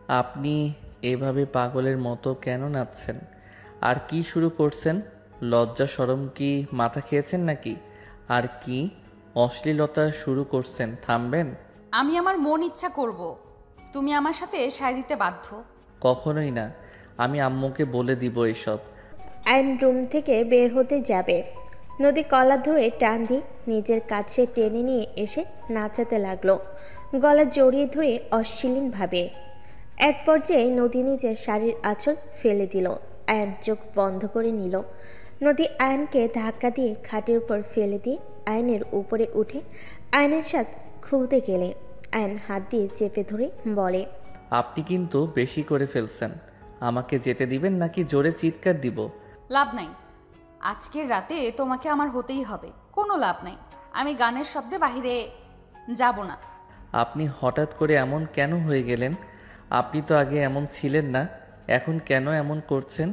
আপনি এভাবে পাগলের মতো কেন নাচছেন? আর কি শুরু করছেন? লজ্জা শরম কি মাথা খেয়েছেন নাকি? আর কি অশ্লীলতা শুরু করছেন? থামবেন? আমি আমার মন ইচ্ছা করব। তুমি আমার সাথে সায় দিতে বাধ্য। কখনোই না। আমি আম্মুকে বলে দিব এসব। আইন রুম থেকে বের হতে যাবে, নদী কলার ধরে টান দিয়ে নিজের কাছে টেনে নিয়ে এসে নাচাতে লাগলো, গলা জড়িয়ে ধরে অশ্লীলভাবে। এক পর্যায়ে নদী নিজের শাড়ির আঁচল ফেলে দিল। আয়ন চোখ বন্ধ করে নিল। নদী আয়নকে ধাক্কা দিয়ে খাটের উপর ফেলে দিয়ে আয়নের উপরে উঠে আয়নের সাথ খুলতে গেলে আয়ন হাত দিয়ে চেপে ধরে বলে, আপনি কিন্তু বেশি করে ফেলছেন। আমাকে যেতে দিবেন নাকি জোরে চিৎকার দিব? লাভ নাই, আজকের রাতে তোমাকে আমার হতেই হবে। কোনো লাভ নাই, আমি গানের শব্দে বাহিরে যাব না। আপনি হঠাৎ করে এমন কেন হয়ে গেলেন? আপনি তো আগে এমন ছিলেন না, এখন কেন এমন করছেন?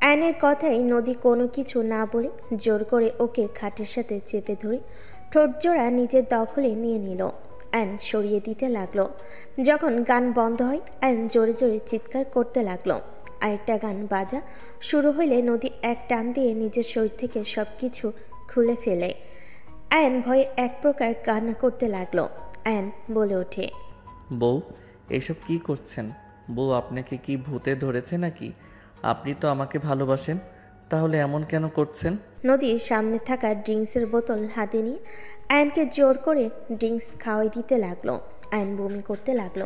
আয়নের কথায় নদী কোনো কিছু না বলে জোর করে ওকে খাটের সাথে চেপে ধরে ঠোঁট জোড়া নিজের দখলে নিয়ে নিল। আয়ন সরিয়ে দিতে লাগলো। যখন গান বন্ধ হয় আয়ন জোরে জোরে চিৎকার করতে লাগলো। আরেকটা গান বাজা শুরু হইলে নদী এক টান দিয়ে নিজের শরীর থেকে সব কিছু খুলে ফেলে। আয়ন ভয়ে এক প্রকার কান্না করতে লাগলো। আয়ন বলে ওঠে, বউ, এসব কি করছেন? বউ, আপনাকে কি ভূতে ধরেছে নাকি? আপনি তো আমাকে ভালোবাসেন, তাহলে এমন কেন করছেন? নদীর সামনে থাকা ড্রিঙ্কসের বোতল হাতে নিয়ে আয়নকে জোর করে ড্রিঙ্কস খাওয়াই দিতে লাগলো। আয়ন বমি করতে লাগলো।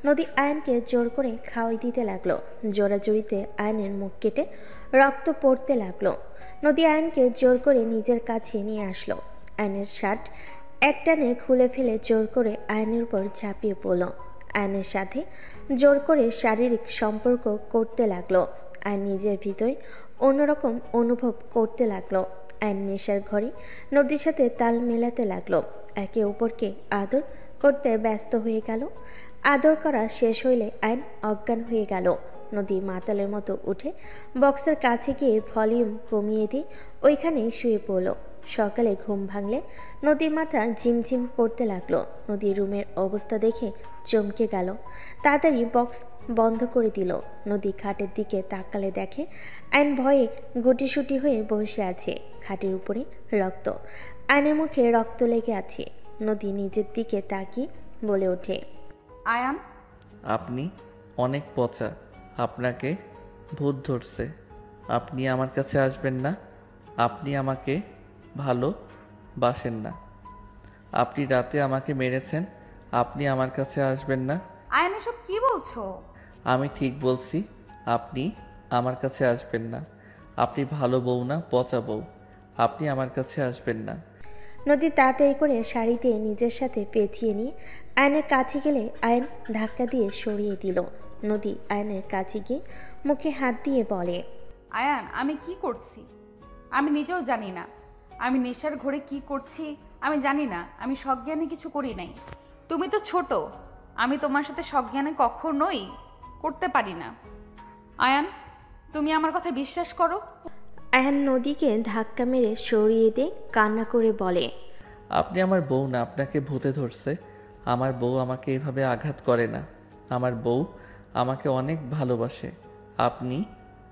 নদী আয়নকে জোর করে খাওয়াই দিতে লাগলো। জোরাজুরিতে আয়নের মুখ কেটে রক্ত পড়তে লাগলো। নদী আয়নকে জোর করে নিজের কাছে নিয়ে আসলো। আয়নের শার্ট একটানে খুলে ফেলে জোর করে আয়নের উপর ঝাঁপিয়ে পড়ল। আয়নের সাথে জোর করে শারীরিক সম্পর্ক করতে লাগলো। আর নিজের ভিতরে অন্যরকম অনুভব করতে লাগলো। আইন নেশার ঘরে নদীর সাথে তাল মেলাতে লাগলো। একে অপরকে আদর করতে ব্যস্ত হয়ে গেল। আদর করা শেষ হইলে আইন অজ্ঞান হয়ে গেল। নদী মাতালের মতো উঠে বক্সের কাছে গিয়ে ভলিউম কমিয়ে দিয়ে ওইখানেই শুয়ে পড়ল। সকালে ঘুম ভাঙলে নদীর মাথা ঝিমঝিম করতে লাগলো। নদীর রুমের অবস্থা দেখে চমকে গেল। তাড়াতাড়ি বক্স বন্ধ করে দিল। নদী খাটের দিকে তাকালে দেখে আইন ভয়ে গুটিসুটি হয়ে বসে আছে। খাটের উপরে রক্ত, আইনের মুখে রক্ত লেগে আছে। নদী নিজের দিকে তাকিয়ে বলে ওঠে, আয়ান, আপনি অনেক পচা। আপনাকে ভূত ধরছে। আপনি আমার কাছে আসবেন না। আপনি আমাকে ভালোবাসেন না। আপনি রাতে আমাকে মেরেছেন। আপনি আমার কাছে আসবেন না। আয়ান এসব কি বলছো? আমি ঠিক বলছি। আপনি আমার কাছে আসবেন না। আপনি ভালো বউ না, পচা বউ। আপনি আমার কাছে আসবেন না। নদী তাড়াতাড়ি করে শাড়ি দিয়ে নিজের সাথে পেঁচিয়ে নিয়ে আয়নের কাছে গেলে আয়ন ধাক্কা দিয়ে সরিয়ে দিল। নদী আয়নের কাছে গিয়ে মুখে হাত দিয়ে বলে, আয়ান, আমি কি করছি আমি নিজেও জানি না। আমি নেশার ঘরে কি করছি আমি জানি না। আমি সজ্ঞানে কিছু করি নাই। তুমি তো ছোট, আমি তোমার সাথে সজ্ঞানে কখনোই করতে পারি না। আয়ান, তুমি আমার কথা বিশ্বাস করো। আয়ন নদীকে ধাক্কা মেরে সরিয়ে দিয়ে কান্না করে বলে, আপনি আমার বউ না, আপনাকে ভূতে ধরছে। আমার বউ আমাকে এভাবে আঘাত করে না। আমার বউ আমাকে অনেক ভালোবাসে। আপনি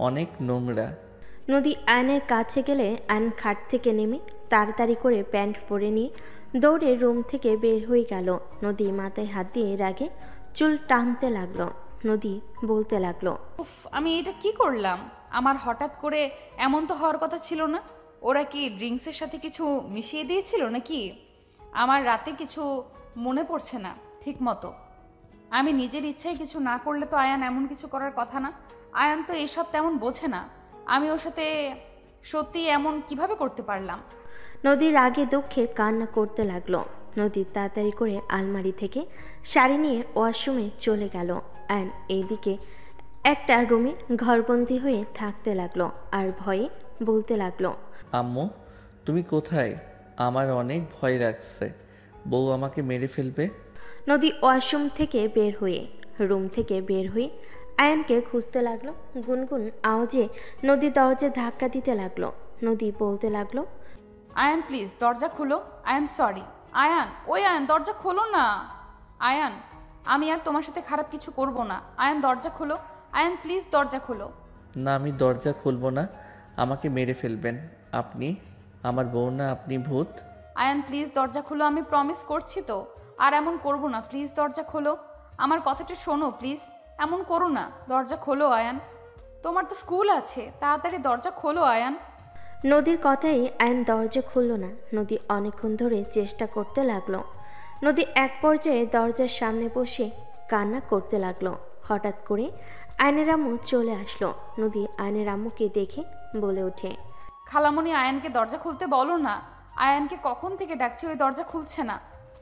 অনেক নোংরা। নদী আয়নের কাছে গেলে আয়ন খাট থেকে নেমে তাড়াতাড়ি করে প্যান্ট পরে নিয়ে দৌড়ে রুম থেকে বের হয়ে গেল। নদী মাথায় হাত দিয়ে রাগে চুল টানতে লাগলো। নদী বলতে লাগলো, উফ, আমি এটা কি করলাম? আমার হঠাৎ করে এমন তো হওয়ার কথা ছিল না। ওরা কি ড্রিঙ্কসের সাথে কিছু মিশিয়ে দিয়েছিল নাকি? আমার রাতে কিছু মনে পড়ছে না ঠিক মতো। আমি নিজের ইচ্ছায় কিছু না করলে তো আয়ান এমন কিছু করার কথা না। আয়ান তো এসব তেমন বোঝে না। আমি ওর সাথে সত্যি এমন কিভাবে করতে পারলাম? নদীর রাগে দুঃখে কান্না করতে লাগলো। নদী তাড়াতাড়ি করে আলমারি থেকে শাড়ি নিয়ে ওয়াশরুমে চলে গেল। অ্যান এইদিকে একটা রুমে ঘরবন্দি হয়ে থাকতে লাগলো আর ভয়ে বলতে লাগলো, আম্মু, তুমি কোথায়? আমার অনেক ভয় লাগছে। বউ আমাকে মেরে ফেলবে। নদী ওয়াশরুম থেকে বের হয়ে রুম থেকে বের হয়ে আয়ানকে খুঁজতে লাগলো। গুনগুন আওয়াজে নদী দরজায় ধাক্কা দিতে লাগলো। নদী বলতে লাগলো, আয়ান প্লিজ দরজা খুলো। I am sorry. আয়ান, ওই আয়ান, দরজা খোলো না। আয়ান, আমি আর তোমার সাথে খারাপ কিছু করব না। আয়ান দরজা খোলো, আয়ান প্লিজ দরজা খোলো। না, আমি দরজা খুলব না। আমাকে মেরে ফেলবেন। আপনি আমার বউ না, আপনি ভূত। আয়ান প্লিজ দরজা খোলো, আমি প্রমিস করছি তো আর এমন করব না। প্লিজ দরজা খোলো, আমার কথাটা শোনো প্লিজ, এমন করো না। দরজা খোলো আয়ান, তোমার তো স্কুল আছে, তাড়াতাড়ি দরজা খোলো আয়ান। নদীর কথাই আয়ন দরজা খুলল না। নদী অনেকক্ষণ ধরে চেষ্টা করতে লাগলো। নদী এক পর্যায়ে দরজার সামনে বসে কান্না করতে লাগলো। হঠাৎ করে আয়নের আম্মু চলে আসলো। নদী আয়নের আম্মুকে দেখে বলে ওঠে, খালামণি আয়ানকে দরজা খুলতে বলো না। আয়ানকে কখন থেকে ডাকছি, ওই দরজা খুলছে না।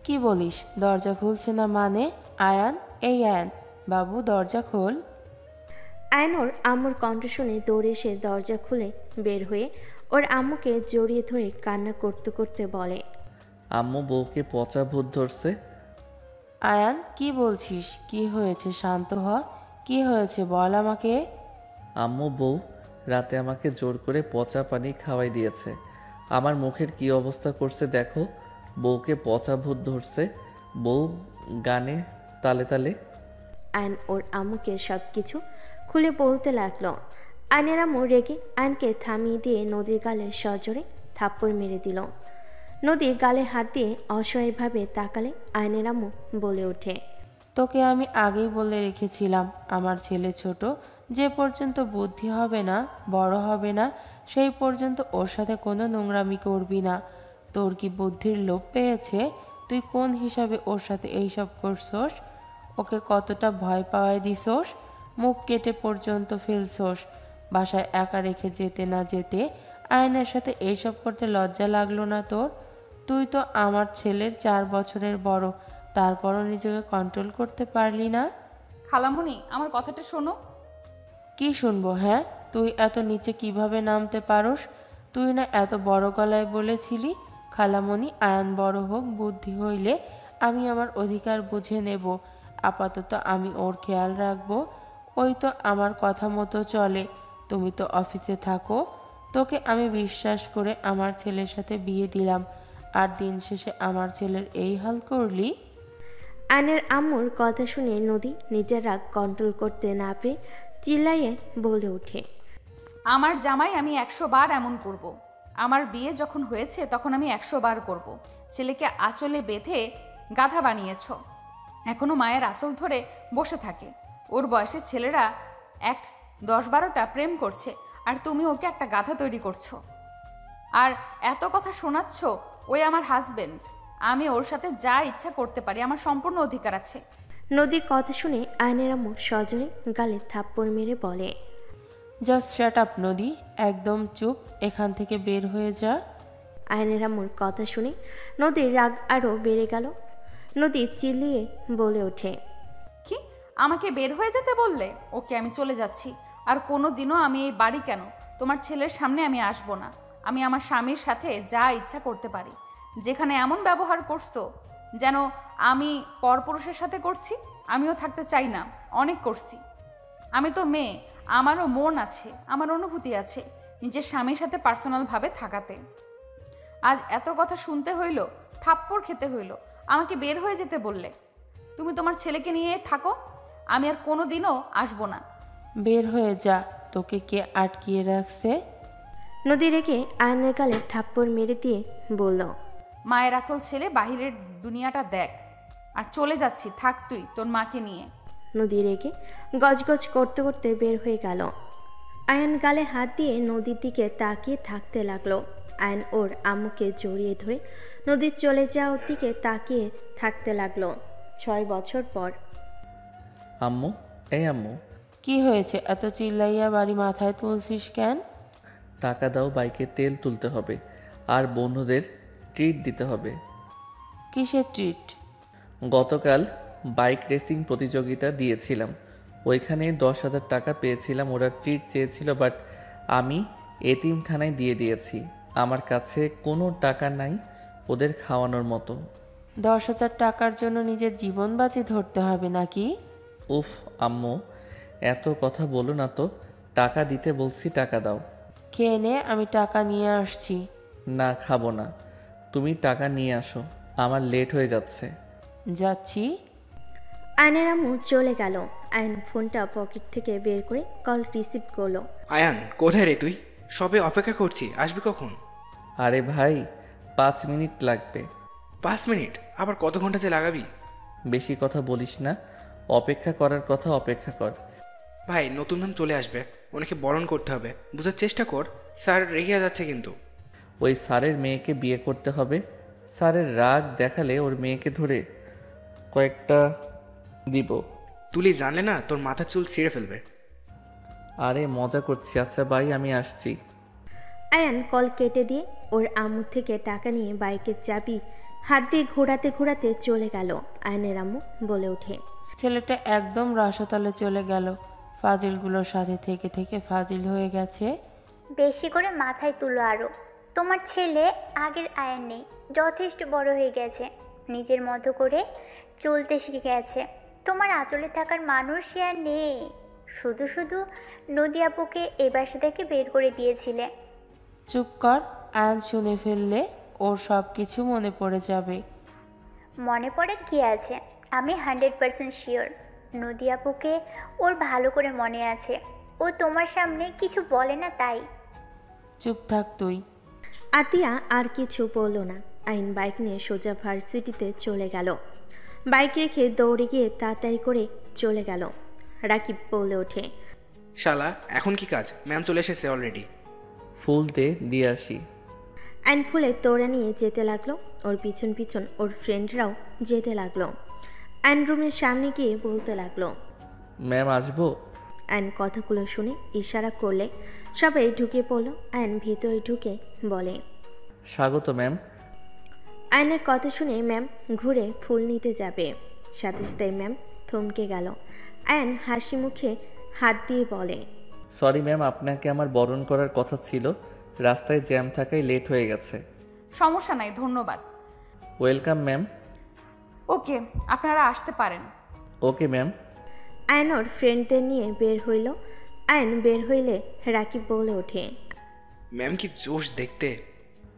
কি বলিস দরজা খুলছে না মানে? আয়ান, এই আয়ান বাবু দরজা খোল। আয়ন ওর আম্মুর কণ্ঠ শুনে দৌড়ে এসে দরজা খুলে বের হয়ে ওর আম্মুকে জড়িয়ে ধরে কান্না করতে করতে বলে, আম্মু বউকে পচা ভূত ধরছে। আয়ান কি বলছিস? কি হয়েছে? শান্ত হ। কি হয়েছে বল আমাকে। আম্মু বউ রাতে আমাকে জোর করে পচা পানি খাওয়াই দিয়েছে। আমার মুখের কি অবস্থা করছে দেখো। বউকে পচা ভূত ধরছে। বউ গানে তালে তালে। আয়ন ওর আম্মুকে সব কিছু খুলে বলতে লাগলো। আয়নের আম্মু রেগে আয়নকে থামিয়ে দিয়ে নদীর গালে সজোরে থাপ্পড় মেরে দিল। নদী গালে হাত দিয়ে অসহায়ভাবে তাকালে আয়নের আম্মু বলে ওঠে, তোকে আমি আগেই বলে রেখেছিলাম আমার ছেলে ছোট, যে পর্যন্ত বুদ্ধি হবে না, বড় হবে না, সেই পর্যন্ত ওর সাথে কোনো নোংরামি করবি না। তোর কি বুদ্ধির লোভ পেয়েছে? তুই কোন হিসাবে ওর সাথে এইসব করছোস? ওকে কতটা ভয় পাওয়াই দিছোস? মুখ কেটে পর্যন্ত ফেলছোস। বাসায় একা রেখে যেতে না যেতে আয়নের সাথে এইসব করতে লজ্জা লাগলো না তোর? তুই তো আমার ছেলের 4 বছরের বড়, তারপরও নিজেকে কন্ট্রোল করতে পারলি না। খালামণি আমার কথাটা শোনো। কি শুনবো? হ্যাঁ, তুই এত নিচে কিভাবে নামতে পারোস? তুই না এত বড় গলায় বলেছিলি, খালামণি আয়ান বড় হোক, বুদ্ধি হইলে আমি আমার অধিকার বুঝে নেব। আপাতত আমি ওর খেয়াল রাখবো। ওই তো আমার কথা মতো চলে। তুমি তো অফিসে থাকো। তোকে আমি বিশ্বাস করে আমার ছেলের সাথে বিয়ে দিলাম, আর দিন শেষে আমার ছেলের এই হাল করলি। আয়নের আম্মুর কথা শুনে নদী নিজের রাগ কন্ট্রোল করতে না পেরে চিল্লাইয়ে বলে ওঠে, আমার জামাই আমি 100 বার এমন করব। আমার বিয়ে যখন হয়েছে তখন আমি 100 বার করব। ছেলেকে আঁচলে বেঁধে গাধা বানিয়েছ, এখনো মায়ের আঁচল ধরে বসে থাকে। ওর বয়সের ছেলেরা 10-12টা প্রেম করছে, আর তুমি ওকে একটা গাধা তৈরি করছো। আর এত কথা শোনাচ্ছ। ওই আমার হাজবেন্ড, আমি ওর সাথে যা ইচ্ছা করতে পারি, আমার সম্পূর্ণ অধিকার আছে। নদীর কথা শুনে আয়নের আম্মু সজোরে গালে থাপ্পড় মেরে বলে, জাস্ট শ্যাট আপ নদী, একদম চুপ, এখান থেকে বের হয়ে যা। আয়নের আম্মুর কথা শুনে নদীর রাগ আরও বেড়ে গেল। নদী চিল্লিয়ে বলে ওঠে, কি আমাকে বের হয়ে যেতে বললে? ওকে আমি চলে যাচ্ছি। আর কোনো দিনও আমি এই বাড়ি কেন তোমার ছেলের সামনে আমি আসবো না। আমি আমার স্বামীর সাথে যা ইচ্ছা করতে পারি। যেখানে এমন ব্যবহার করছো যেন আমি পরপুরুষের সাথে করছি, আমিও থাকতে চাই না। অনেক করছি। আমি তো মেয়ে, আমারও মন আছে, আমার অনুভূতি আছে নিজের স্বামীর সাথে পার্সোনালভাবে থাকাতে। আজ এত কথা শুনতে হইল, থাপ্পড় খেতে হইল, আমাকে বের হয়ে যেতে বললে। তুমি তোমার ছেলেকে নিয়ে থাকো, আমি আর কোনো দিনও আসবো না। বের হয়ে যা, তোকে কে আটকিয়ে রাখছে? নদী রেখে আয়নের গালে থাপ্পড় মেরে দিয়ে বলল, মায়ের আঁচল ছেলে বাহিরের দুনিয়াটা দেখ। আর চলে যাচ্ছি, থাক তুই তোর মাকে নিয়ে। নদী রেগে গজগজ করতে করতে বের হয়ে গেল। আয়ন গালে হাত দিয়ে নদীর দিকে তাকিয়ে থাকতে লাগলো। আয়ন ওর আম্মুকে জড়িয়ে ধরে নদীর চলে যাওয়ার দিকে তাকিয়ে থাকতে লাগলো। 6 বছর পর। আম্মু, এই আম্মু, কি হয়েছে? এত চিল্লাইয়া বাড়ি মাথায় তুলছিস কেন? টাকা দাও, বাইকে তেল তুলতে হবে আর বন্ধুদের ট্রিট দিতে হবে। কিসের ট্রিট? গতকাল বাইক রেসিং প্রতিযোগিতা দিয়েছিলাম, ওইখানে 10,000 টাকা পেয়েছিলাম। ওরা ট্রিট চেয়েছিল, বাট আমি এতিমখানায় দিয়ে দিয়েছি। আমার কাছে কোনো টাকা নাই ওদের খাওয়ানোর মতো। 10,000 টাকার জন্য নিজের জীবন বাজি ধরতে হবে নাকি? উফ আম্মু, এত কথা বলো না তো। টাকা দিতে বলছি, টাকা দাও। খেয়ে নে, আমি টাকা নিয়ে আসছি। না, খাবো না। তুমি টাকা নিয়ে আসো, আমার লেট হয়ে যাচ্ছে। যাচ্ছি। আয়নের আম্মু চলে গেল। আয়ন ফোনটা পকেট থেকে বের করে কল রিসিভ করলো। আয়ান, কোথায় রে তুই? সবে অপেক্ষা করছি, আসবি কখন? আরে ভাই, 5 মিনিট লাগবে। 5 মিনিট? আবার কত ঘন্টা যে লাগাবি? বেশি কথা বলিস না, অপেক্ষা করার কথা অপেক্ষা কর। ভাই, নতুন নাম চলে আসবে, ওনাকে বরণ করতে হবে, বুঝার চেষ্টা কর। স্যার রেগে যাচ্ছে কিন্তু। ওই স্যারের মেয়েকে বিয়ে করতে হবে। স্যারের রাগ দেখালে ওর মেয়েকে ধরে কয়েকটা দিব। তুলি জানলে না তোর মাথার চুল ছিঁড়ে ফেলবে। আরে মজা করছি। আচ্ছা ভাই, আমি আসছি। আয়ান কল কেটে দিয়ে ওর আম্মু থেকে টাকা নিয়ে বাইকের চাবি হাত দিয়ে ঘোরাতে ঘোরাতে চলে গেল। আয়নের আম্মু বলে ওঠে, ছেলেটা একদম রসাতলে চলে গেল। ফাজিলগুলোর সাথে থেকে থেকে ফাজিল হয়ে গেছে। বেশি করে মাথায় তুলো আরও। তোমার ছেলে আগের আয়ান নেই, যথেষ্ট বড় হয়ে গেছে, নিজের মতো করে চলতে শিখে গেছে। তোমার আঁচলে থাকার মানুষই আর নেই। শুধু শুধু নদী আপুকে এ বাসা থেকে বের করে দিয়েছিলে। চুপ কর, আয়ান শুনে ফেললে ওর সব কিছু মনে পড়ে যাবে। মনে পড়ার কি আছে, আমি 100% শিওর নদী আপুকে ওর ভালো করে মনে আছে। ও তোমার সামনে কিছু বলে না তাই। চুপ থাক তুই। আতিয়া আর কিছু বলল না। আইন বাইক নিয়ে সোজা ভার্সিটিতে চলে গেল। বাইক রেখে দৌড়ে গিয়ে তাড়াতাড়ি করে চলে গেল। রাকিব বলে ওঠে, শালা, এখন কি কাজ? ম্যাম চলে এসেছে অলরেডি। ফুল দিয়ে আসি। আইন ফুলের তোড়া নিয়ে যেতে লাগলো। ওর পিছন পিছন ওর ফ্রেন্ডরাও যেতে লাগলো। আইন রুমের সামনে গিয়ে বলতে লাগলো, ম্যাম আসবো? আইন কথাগুলো শুনে ইশারা করলে সবাই ঢুকে পড়লো। আইন ভিতরে ঢুকে বলে, স্বাগত ম্যাম। আয়নের কথা শুনে ম্যাম ঘুরে ফুল নিতে যাবে। সাথে সাথে ম্যাম থমকে গেল। আয়ন হাসি মুখে হাত দিয়ে বলে, সরি ম্যাম, আপনাকে আমার বরণ করার কথা ছিল, রাস্তায় জ্যাম থাকায় লেট হয়ে গেছে। সমস্যা নাই, ধন্যবাদ। Welcome ma'am. ওকে, আপনারা আসতে পারেন। Okay ma'am. আয়ন ওর ফ্রেন্ডদের নিয়ে বের হইল। আয়ন বের হইলে রাকিব বলে ওঠে, ম্যাম কি জোশ দেখতে!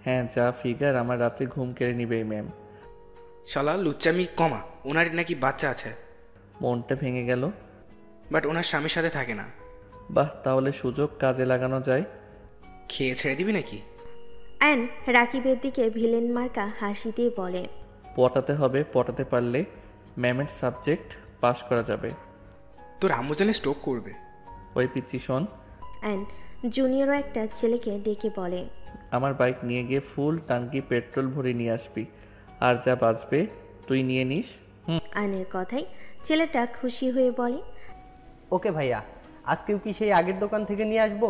হ্যাঁ, যা ফিগার, আমার রাতে ঘুম কেড়ে নিবে এই ম্যাম। শালা লুচ্চামি কমা, ওনার নাকি বাচ্চা আছে। মনটা ভেঙে গেল। বাট ওনার স্বামীর সাথে থাকে না। বাহ, তাহলে সুযোগ কাজে লাগানো যায়। খেয়ে ছেড়ে দিবি নাকি? আয়ন রাকিবের দিকে ভিলেন মার্কা হাসি দিয়ে বলে, পটাতে হবে, পটাতে পারলে ম্যামের সাবজেক্ট পাস করা যাবে। তোর আম্মু জানে স্ট্রোক করবে। ওই পিচ্ছি শোন। আয়ন জুনিয়রও একটা ছেলেকে ডেকে বলে, আমার বাইক নিয়ে গিয়ে ফুল টাঙ্কি পেট্রোল ভরে নিয়ে আসবি, আর যা বাঁচবে তুই নিয়ে নিস। আয়নের কথাই ছেলেটা খুশি হয়ে বলে, ওকে ভাইয়া, আজকেও কি সেই আগের দোকান থেকে নিয়ে আসবো?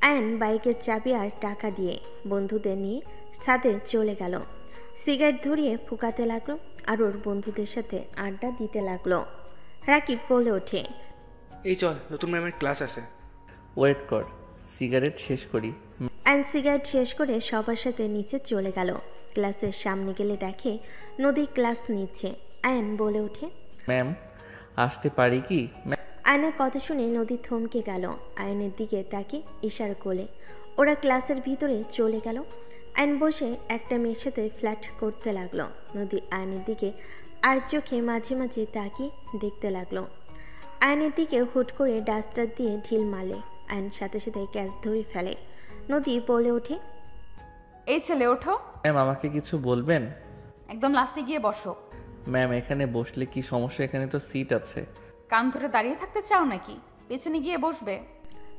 আয়ন বাইকের চাবি আর টাকা দিয়ে বন্ধুদের নিয়ে ছাদে চলে গেল। সিগারেট ধরিয়ে ফুকাতে লাগলো আর ওর বন্ধুদের সাথে আড্ডা দিতে লাগলো। রাকিব বলে ওঠে, এই চল, নতুন ম্যামের ক্লাস আছে। ওয়েট কর, সিগারেট শেষ করি। আয়ন সিগারেট শেষ করে সবার সাথে নিচে চলে গেল। ক্লাসের সামনে গেলে দেখে নদী ক্লাস নিচ্ছে। আয়ন বলে ওঠে, ম্যাম আসতে পারি কি? আয়নের কথা শুনে নদী থমকে গেল। আয়নের দিকে তাকে ইশারা করলে ওরা ক্লাসের ভিতরে চলে গেল। আয়ন বসে একটা মেয়ের সাথে ফ্ল্যাট করতে লাগলো। নদী আয়নের দিকে আর চোখে মাঝে মাঝে তাকিয়ে দেখতে লাগলো। আয়নের দিকে হুট করে ডাস্টার দিয়ে ঢিল মারলে আয়ন সাথে সাথে ক্যাচ ধরে ফেলে। নদী বলে ওঠে, এই ছেলে ওঠো, ম্যাম আমাকে কিছু বলবেন? একদম লাস্টে গিয়ে বসো। ম্যাম এখানে বসলে কি সমস্যা? এখানে তো সিট আছে। কান ধরে দাঁড়িয়ে থাকতে চাও নাকি? পেছনে গিয়ে বসবে।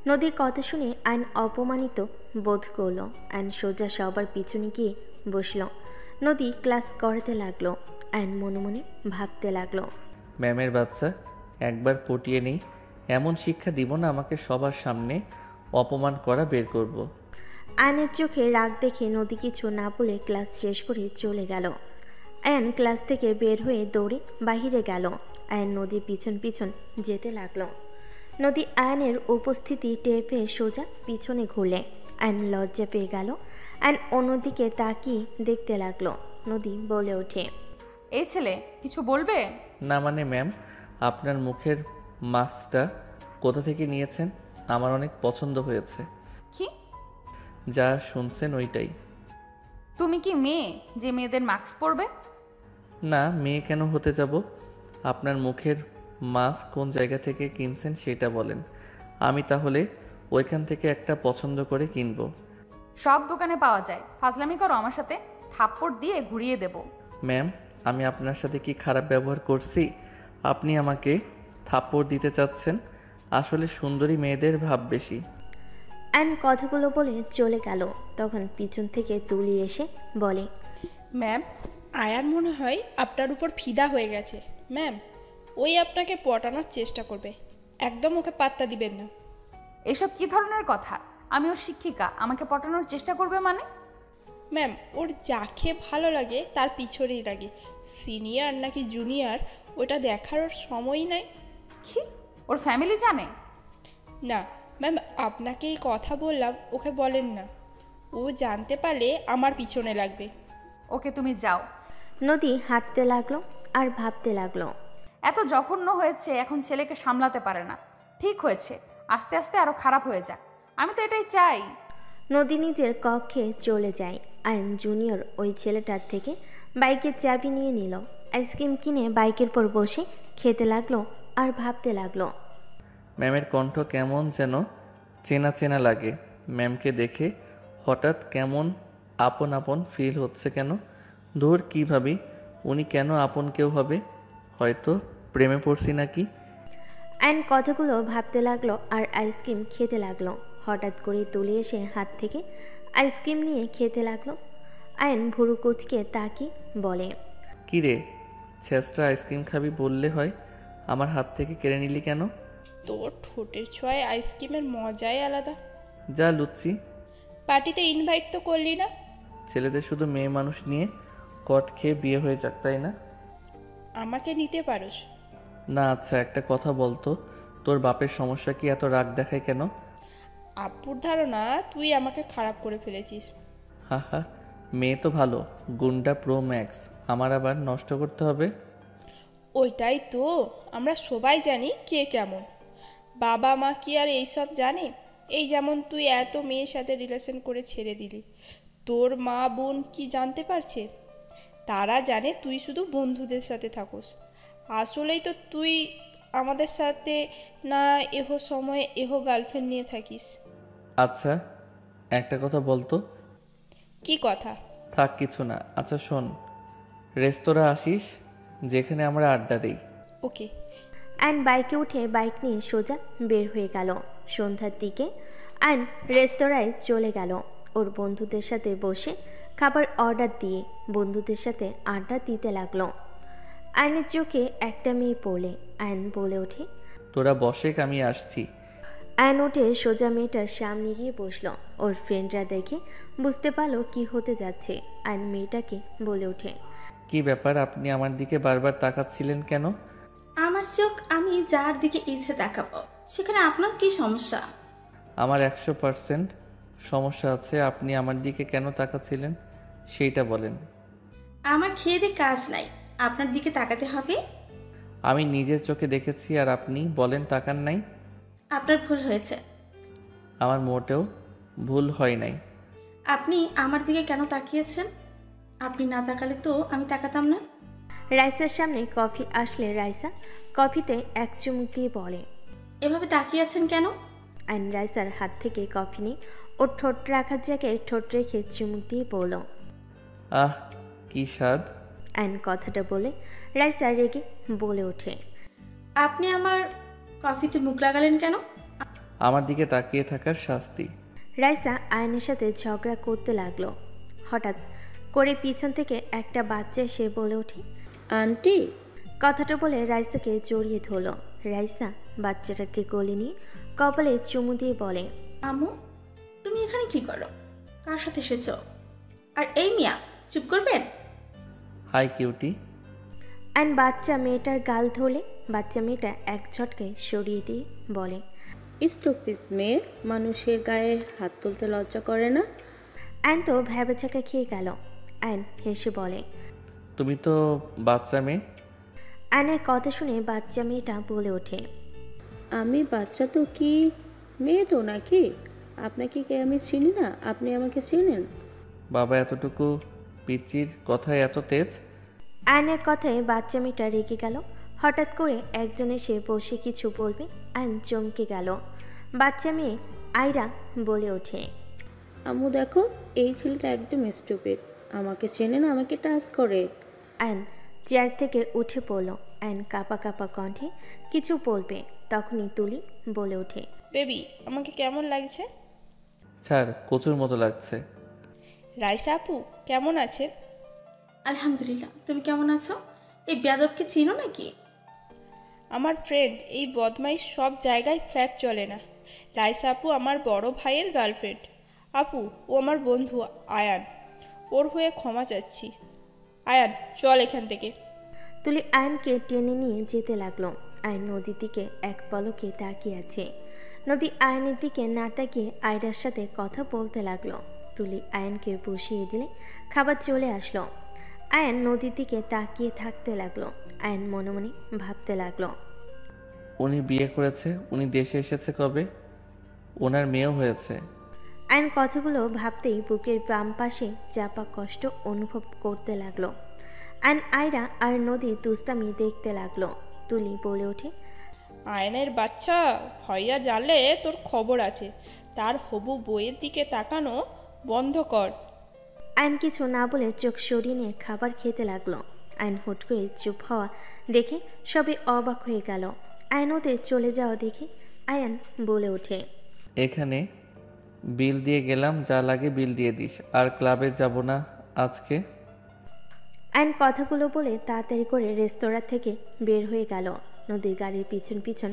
নদীর কথা শুনে আয়ন অপমানিত বোধ করলো। আয়ন সোজা সবার পিছনে গিয়ে বসল। নদী ক্লাস করাতে লাগলো। আয়ন মনে মনে ভাবতে লাগলো, ম্যামের বাচ্চা, একবার পটিয়ে নেই, এমন শিক্ষা দিব না আমাকে সবার সামনে অপমান করা বের করব। আয়নের চোখে রাগ দেখে নদী কিছু না বলে ক্লাস শেষ করে চলে গেল। আয়ন ক্লাস থেকে বের হয়ে দৌড়ে বাহিরে গেল। আয়ন নদীর পিছন পিছন যেতে লাগলো। নদী আয়নের উপস্থিতি টের পেয়ে সোজা পিছনে ঘুরলে। আয়ন লজ্জা পেয়ে গেল। আয়ন অন্যদিকে তাকিয়ে দেখতে লাগলো। নদী বলে ওঠে, এই ছেলে কিছু বলবে? না মানে ম্যাম, আপনার মুখের মাস্কটা কোথা থেকে নিয়েছেন? আমার অনেক পছন্দ হয়েছে। কি? যা শুনছেন ওইটাই। তুমি কি মেয়ে যে মেয়েদের মাস্ক পরবে? না, মেয়ে কেন হতে যাব? আপনার মুখের মাস্ক কোন জায়গা থেকে কিনছেন সেটা বলেন। আমি তাহলে ওইখান থেকে একটা পছন্দ করে কিনবো। সব দোকানে পাওয়া যায়, ফাজলামি করো আমার সাথে, থাপ্পড় দিয়ে ঘুরিয়ে দেব। ম্যাম, আমি আপনার সাথে কি খারাপ ব্যবহার করছি? আপনি আমাকে থাপ্পড় দিতে চাচ্ছেন? আসলে সুন্দরী মেয়েদের ভাব বেশি। অ্যান কথাগুলো বলে চলে গেল। তখন পিছন থেকে তুলি এসে বলে, ম্যাম, আয়ান মনে হয় আপনার উপর ফিদা হয়ে গেছে। ম্যাম, ওই আপনাকে পটানোর চেষ্টা করবে, একদম ওকে পাত্তা দিবেন না। এসব কি ধরনের কথা? আমি ওর শিক্ষিকা, আমাকে পটানোর চেষ্টা করবে মানে? ম্যাম, ওর যাকে ভালো লাগে তার পিছনেই লাগে। সিনিয়র নাকি জুনিয়র ওটা দেখার ওর সময়ই নাই। কি, ওর ফ্যামিলি জানে? না ম্যাম, আপনাকে এই কথা বললাম, ওকে বলেন না। ও জানতে পারলে আমার পিছনে লাগবে। ওকে, তুমি যাও। নদী হাঁটতে লাগলো আর ভাবতে লাগলো। এত জঘন্য হয়েছে, এখন ছেলেকে সামলাতে পারে না। ঠিক হয়েছে, আস্তে আস্তে আরো খারাপ হয়ে যাক। আমি তো এটাই চাই। নদী নিজের কক্ষে চলে যায়। আয়ন জুনিয়র ওই ছেলেটার থেকে বাইকের চাবি নিয়ে নিল। আইসক্রিম কিনে বাইকের পর বসে খেতে লাগলো আর ভাবতে লাগলো। ম্যামের কণ্ঠ কেমন যেন চেনা চেনা লাগে। ম্যামকে দেখে হঠাৎ কেমন আপন আপন ফিল হচ্ছে কেন? ধুর, কী ভাবি, উনি কেন আপন কেউ হবে? হয়তো প্রেমে পড়ছি নাকি? আয়ন কথাগুলো ভাবতে লাগলো আর আইসক্রিম খেতে লাগলো। হঠাৎ করে তুলে এসে হাত থেকে আইসক্রিম নিয়ে খেতে লাগলো। আয়ন ভুরু কুচকে তাকিয়ে বলে, কী রে, ছেঁচড়া আইসক্রিম খাবি বললে হয়, আমার হাত থেকে কেড়ে নিলি কেন? তোর ঠোঁটের ছোঁয়ায় আইসক্রিমের মজাই আলাদা। যা লুচ্ছি, পার্টিতে ইনভাইট তো করলি না। ছেলেদের শুধু মেয়ে মানুষ নিয়ে কট খেয়ে বিয়ে হয়ে যাক, তাই না? আমাকে নিতে পারোস। না, আচ্ছা একটা কথা বলতো, তোর বাপের সমস্যা কি? এত রাগ দেখায় কেন? আব্বুর ধারণা তুই আমাকে খারাপ করে ফেলেছিস। হা হা, মেয়ে তো ভালো, গুন্ডা প্রো ম্যাক্স, আমার আবার নষ্ট করতে হবে? ওইটাই তো, আমরা সবাই জানি কে কেমন। বাবা মা কি আর এইসব জানে? এই যেমন তুই এত মেয়ের সাথে রিলেশন করে ছেড়ে দিলি, তোর মা বোন কি জানতে পারছে? তারা জানে তুই শুধু বন্ধুদের সাথে থাকোস। আসলেই তো তুই আমাদের সাথে না এহ সময়ে এহ গার্লফ্রেন্ড নিয়ে থাকিস। আচ্ছা একটা কথা বলতো। কি কথা? থাক কিছু না। আচ্ছা শোন, রেস্তোরাঁ আসিস যেখানে আমরা আড্ডা দিই। ওকে। অ্যান বাইকে উঠে বাইক নিয়ে সোজা বের হয়ে গেল। সন্ধ্যার দিকে অ্যান রেস্তোরাঁয় চলে গেল। ওর বন্ধুদের সাথে বসে খাবার অর্ডার দিয়ে বন্ধুদের সাথে আড্ডা দিতে লাগলো। আয়নের চোখে একটা মেয়ে পড়লে আয়ন বলে ওঠে, তোরা বসেক, আমি আসছি। আয়ন উঠে সোজা মেয়েটার সামনে গিয়ে বসলো। ওর ফ্রেন্ডরা দেখে বুঝতে পারলো কি হতে যাচ্ছে। আয়ন মেয়েটাকে বলে ওঠে, কি ব্যাপার, আপনি আমার দিকে বারবার তাকাচ্ছিলেন কেন? আমার চোখ আমি যার দিকে ইচ্ছে দেখাবো, সেখানে আপনার কি সমস্যা? আমার 100% সমস্যা আছে। আপনি আমার দিকে কেন তাকাচ্ছিলেন সেইটা বলেন। আমার খেয়ে দিয়ে কাজ নাই, আপনার দিকে তাকাতে হবে। আমি নিজের চোখে দেখেছি আর আপনি বলেন তাকান নাই। আপনার ভুল হয়েছে। আমার মোটেও ভুল হয় নাই। আপনি আমার দিকে কেন তাকিয়েছেন? আপনি না তাকালে তো আমি তাকাতাম না। রাইসার সামনে কফি আসলে রাইসা কফিতে এক চুমুক দিয়ে বলে, এভাবে তাকিয়েছেন কেন? আইন রাইসার হাত থেকে কফি নিয়ে ওর ঠোঁট রাখার জায়গায় ঠোঁট রেখে চুমুক দিয়ে বলল, আহ কি স্বাদ। আইন কথাটা বলে রাইসা রেগে বলে ওঠে, আপনি আমার কফিতে মুখ লাগালেন কেন? আমার দিকে তাকিয়ে থাকার শাস্তি। রাইসা আয়নের সাথে ঝগড়া করতে লাগলো। হঠাৎ করে পিছন থেকে একটা বাচ্চা এসে বলে ওঠে, আন্টি। কথাটা বলে রাইসাকে জড়িয়ে ধরল। রাইসা বাচ্চাটাকে কোলে নিয়ে কপালে চুমু দিয়ে বলে, আম্মু, তুমি এখানে কি করো? কার সাথে এসেছো? আর এই মিয়া, চুপ করবেন? High cutie. অ্যান্ড বাচ্চা মেয়েটার গাল ধরলে বাচ্চা মেয়েটা এক ঝটকায় সরিয়ে দিয়ে বলে, স্টুপিড মেয়ে, মানুষের গায়ে হাত তুলতে লজ্জা করে না? অ্যান তো ভ্যাবাচাকা খেয়ে গেল। অ্যান হেসে বলে, তুমি তো বাচ্চা মেয়ে। অ্যানের কথা শুনে বাচ্চা মেয়েটা বলে ওঠে, আমি বাচ্চা তো কি মেয়ে তো নাকি? আপনাকে কে আমি চিনি না, আপনি আমাকে চিনেন? বাবা এতটুকু পিচির কথায় এত তেজ? অ্যানের কথায় বাচ্চা মেয়েটা রেগে গেল। হঠাৎ করে একজন এসে বসে কিছু বলবে আয়ন চমকে গেল। বাচ্চা মেয়ে আয়রা বলে ওঠে, আম্মু দেখো, এই ছেলেটা একদম স্টুপিড, আমাকে চেনে না, আমাকে টাচ করে। আয়ন চেয়ার থেকে উঠে পড়ল। আয়ন কাঁপা কাঁপা কণ্ঠে কিছু বলবে, তখনই তুলি বলে ওঠে, বেবি আমাকে কেমন লাগছে? স্যার কচুর মতো লাগছে। রাইসা আপু কেমন আছেন? আলহামদুলিল্লাহ, তুমি কেমন আছো? এই বেয়াদবকে চিনো নাকি? আমার ফ্রেন্ড, এই বদমাইশ সব জায়গায় ফ্ল্যাট চলে না। রাইসা আপু আমার বড় ভাইয়ের গার্লফ্রেন্ড। আপু ও আমার বন্ধু আয়ান, ওর হয়ে ক্ষমা চাচ্ছি। আয়ান চল এখান থেকে। তুলি আয়নকে টেনে নিয়ে যেতে লাগলো। আয়ন নদীর দিকে এক পলকে তাকিয়ে আছে। নদী আয়নের দিকে না তাকিয়ে আয়রার সাথে কথা বলতে লাগলো। তুলি আয়নকে বসিয়ে দিলে খাবার চলে আসলো। আয়ন নদীর দিকে তাকিয়ে থাকতে লাগলো। আয়ন মনে মনে ভাবতে লাগলো, উনি বিয়ে করেছে, উনি দেশে এসেছে কবে, ওনার মেয়েও হয়েছে। আয়ন কথাগুলো ভাবতেই বুকের বাম পাশে চাপা কষ্ট অনুভব করতে লাগলো। আয়ন আয়রা আর নদীর দুষ্টামি দেখতে লাগলো। তুলি বলে ওঠে, আয়নের বাচ্চা, ভইয়া জানলে তোর খবর আছে। তার হবু বইয়ের দিকে তাকানো বন্ধ কর। আয়ন কিছু না বলে চোখ সরিয়ে নিয়ে খাবার খেতে লাগলো। আয়ন হুট করে চুপ হওয়া দেখে সবাই অবাক হয়ে গেল। আয়ন ওদের চলে যাওয়া দেখে আয়ান বলে ওঠে, এখানে বিল দিয়ে গেলাম, যা লাগে বিল দিয়ে দিস, আর ক্লাবে যাব না আজকে। আয়ন কথাগুলো বলে তাড়াতাড়ি করে রেস্তোরাঁ থেকে বের হয়ে গেল। নদীর গাড়ির পিছন পিছন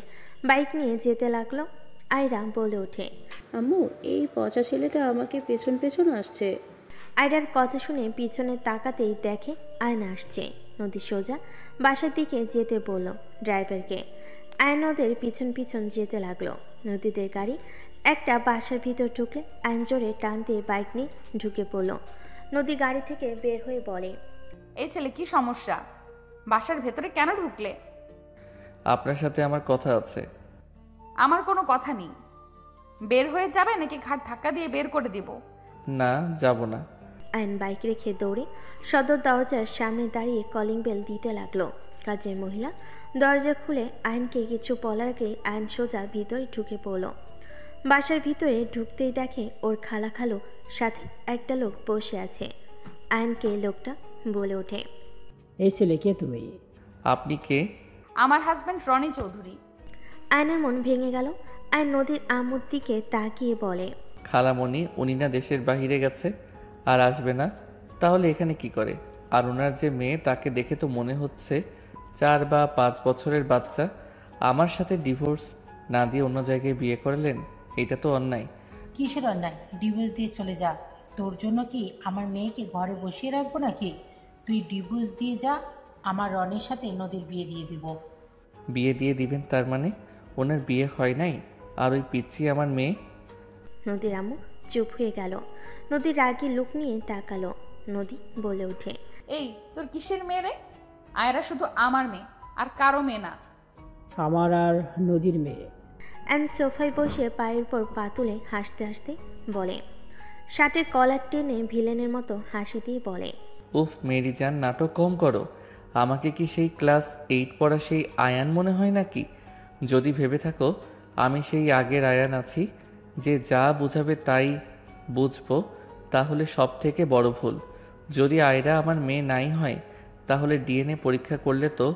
বাইক নিয়ে যেতে লাগলো। আয়রা বলে ওঠে, আম্মু এই পচা ছেলেটা আমাকে পেছন পেছন আসছে। আয়রার কথা শুনে পিছনে তাকাতেই দেখে আয়ন আসছে। নদী সোজা বাসার দিকে যেতে বলল ড্রাইভারকে। আয়ন ওদের পিছন পিছন যেতে লাগলো। নদীদের গাড়ি একটা বাসার ভিতর ঢুকলে আয়ন জোরে টান দিয়ে বাইক নিয়ে ঢুকে পড়ল। নদী গাড়ি থেকে বের হয়ে বলে, এই ছেলে কি সমস্যা? বাসার ভেতরে কেন ঢুকলে? আপনার সাথে আমার কথা আছে। আমার কোনো কথা নেই। বের হয়ে যাবে নাকি ঘাট ধাক্কা দিয়ে বের করে দিব? না, যাব না। আয়ন বাইক রেখে দৌড়ে সদর দরজার সামনে দাঁড়িয়ে কলিং বেল দিতে লাগলো। কাজের মহিলা দরজা খুলে আয়নকে কিছু বলার আগে আয়ন সোজা ভিতরে ঢুকে পড়ল। বাসার ভিতরে ঢুকতেই দেখে ওর খালা সাথে একটা লোক বসে আছে। আয়নকে লোকটা বলে ওঠে, এই ছেলে কে তুমি? আপনি কে? আমার হাজব্যান্ড রনি চৌধুরী। আয়নের মন ভেঙে গেল। আয়ন নদীর আম্মুর দিকে তাকিয়ে বলে, খালামণি, উনি না দেশের বাহিরে গেছে আর আসবে না, তাহলে এখানে কি করে? আর ওনার যে মেয়ে, তাকে দেখে তো মনে হচ্ছে 4 বা 5 বছরের বাচ্চা। আমার সাথে ডিভোর্স না দিয়ে অন্য জায়গায় বিয়ে করলেন, এটা তো অন্যায়। কিসের অন্যায়? ডিভোর্স দিয়ে চলে যা। তোর জন্য কি আমার মেয়েকে ঘরে বসিয়ে রাখবো নাকি? তুই ডিভোর্স দিয়ে যা, আমার রনির সাথে নদীর বিয়ে দিয়ে দিব। বিয়ে দিয়ে দিবেন তার মানে? ওনার বিয়ে হয় নাই, আর ওই পিচ্ছি আমার মেয়ে। নদীর আম্মু চুপ হয়ে গেল। নদীর রাগী লুক নিয়ে তাকালো। নদী বলে ওঠে, এই তোর কিসের মেয়ে রে? আয়রা শুধু আমার মেয়ে, আর কারো মেয়ে না। আমার আর নদীর মেয়ে। অ্যান্ড সোফায় বসে পায়ের উপর পা তুলে হাসতে হাসতে বলে, শার্টের কলার টেনে ভিলেনের মতো হাসি দিয়ে বলে, উফ মেরি জান, নাটক কম করো। আমাকে কি সেই ক্লাস 8 পড়া সেই আয়ান মনে হয় নাকি? যদি ভেবে থাকো আমি সেই আগের আয়ান আছি যে যা বুঝাবে তাই বুঝবো, তাহলে সব থেকে বড় ভুল। যদি আয়রা আমার মেয়ে নাই হয়, তাহলে ডিএনএ পরীক্ষা করলে তো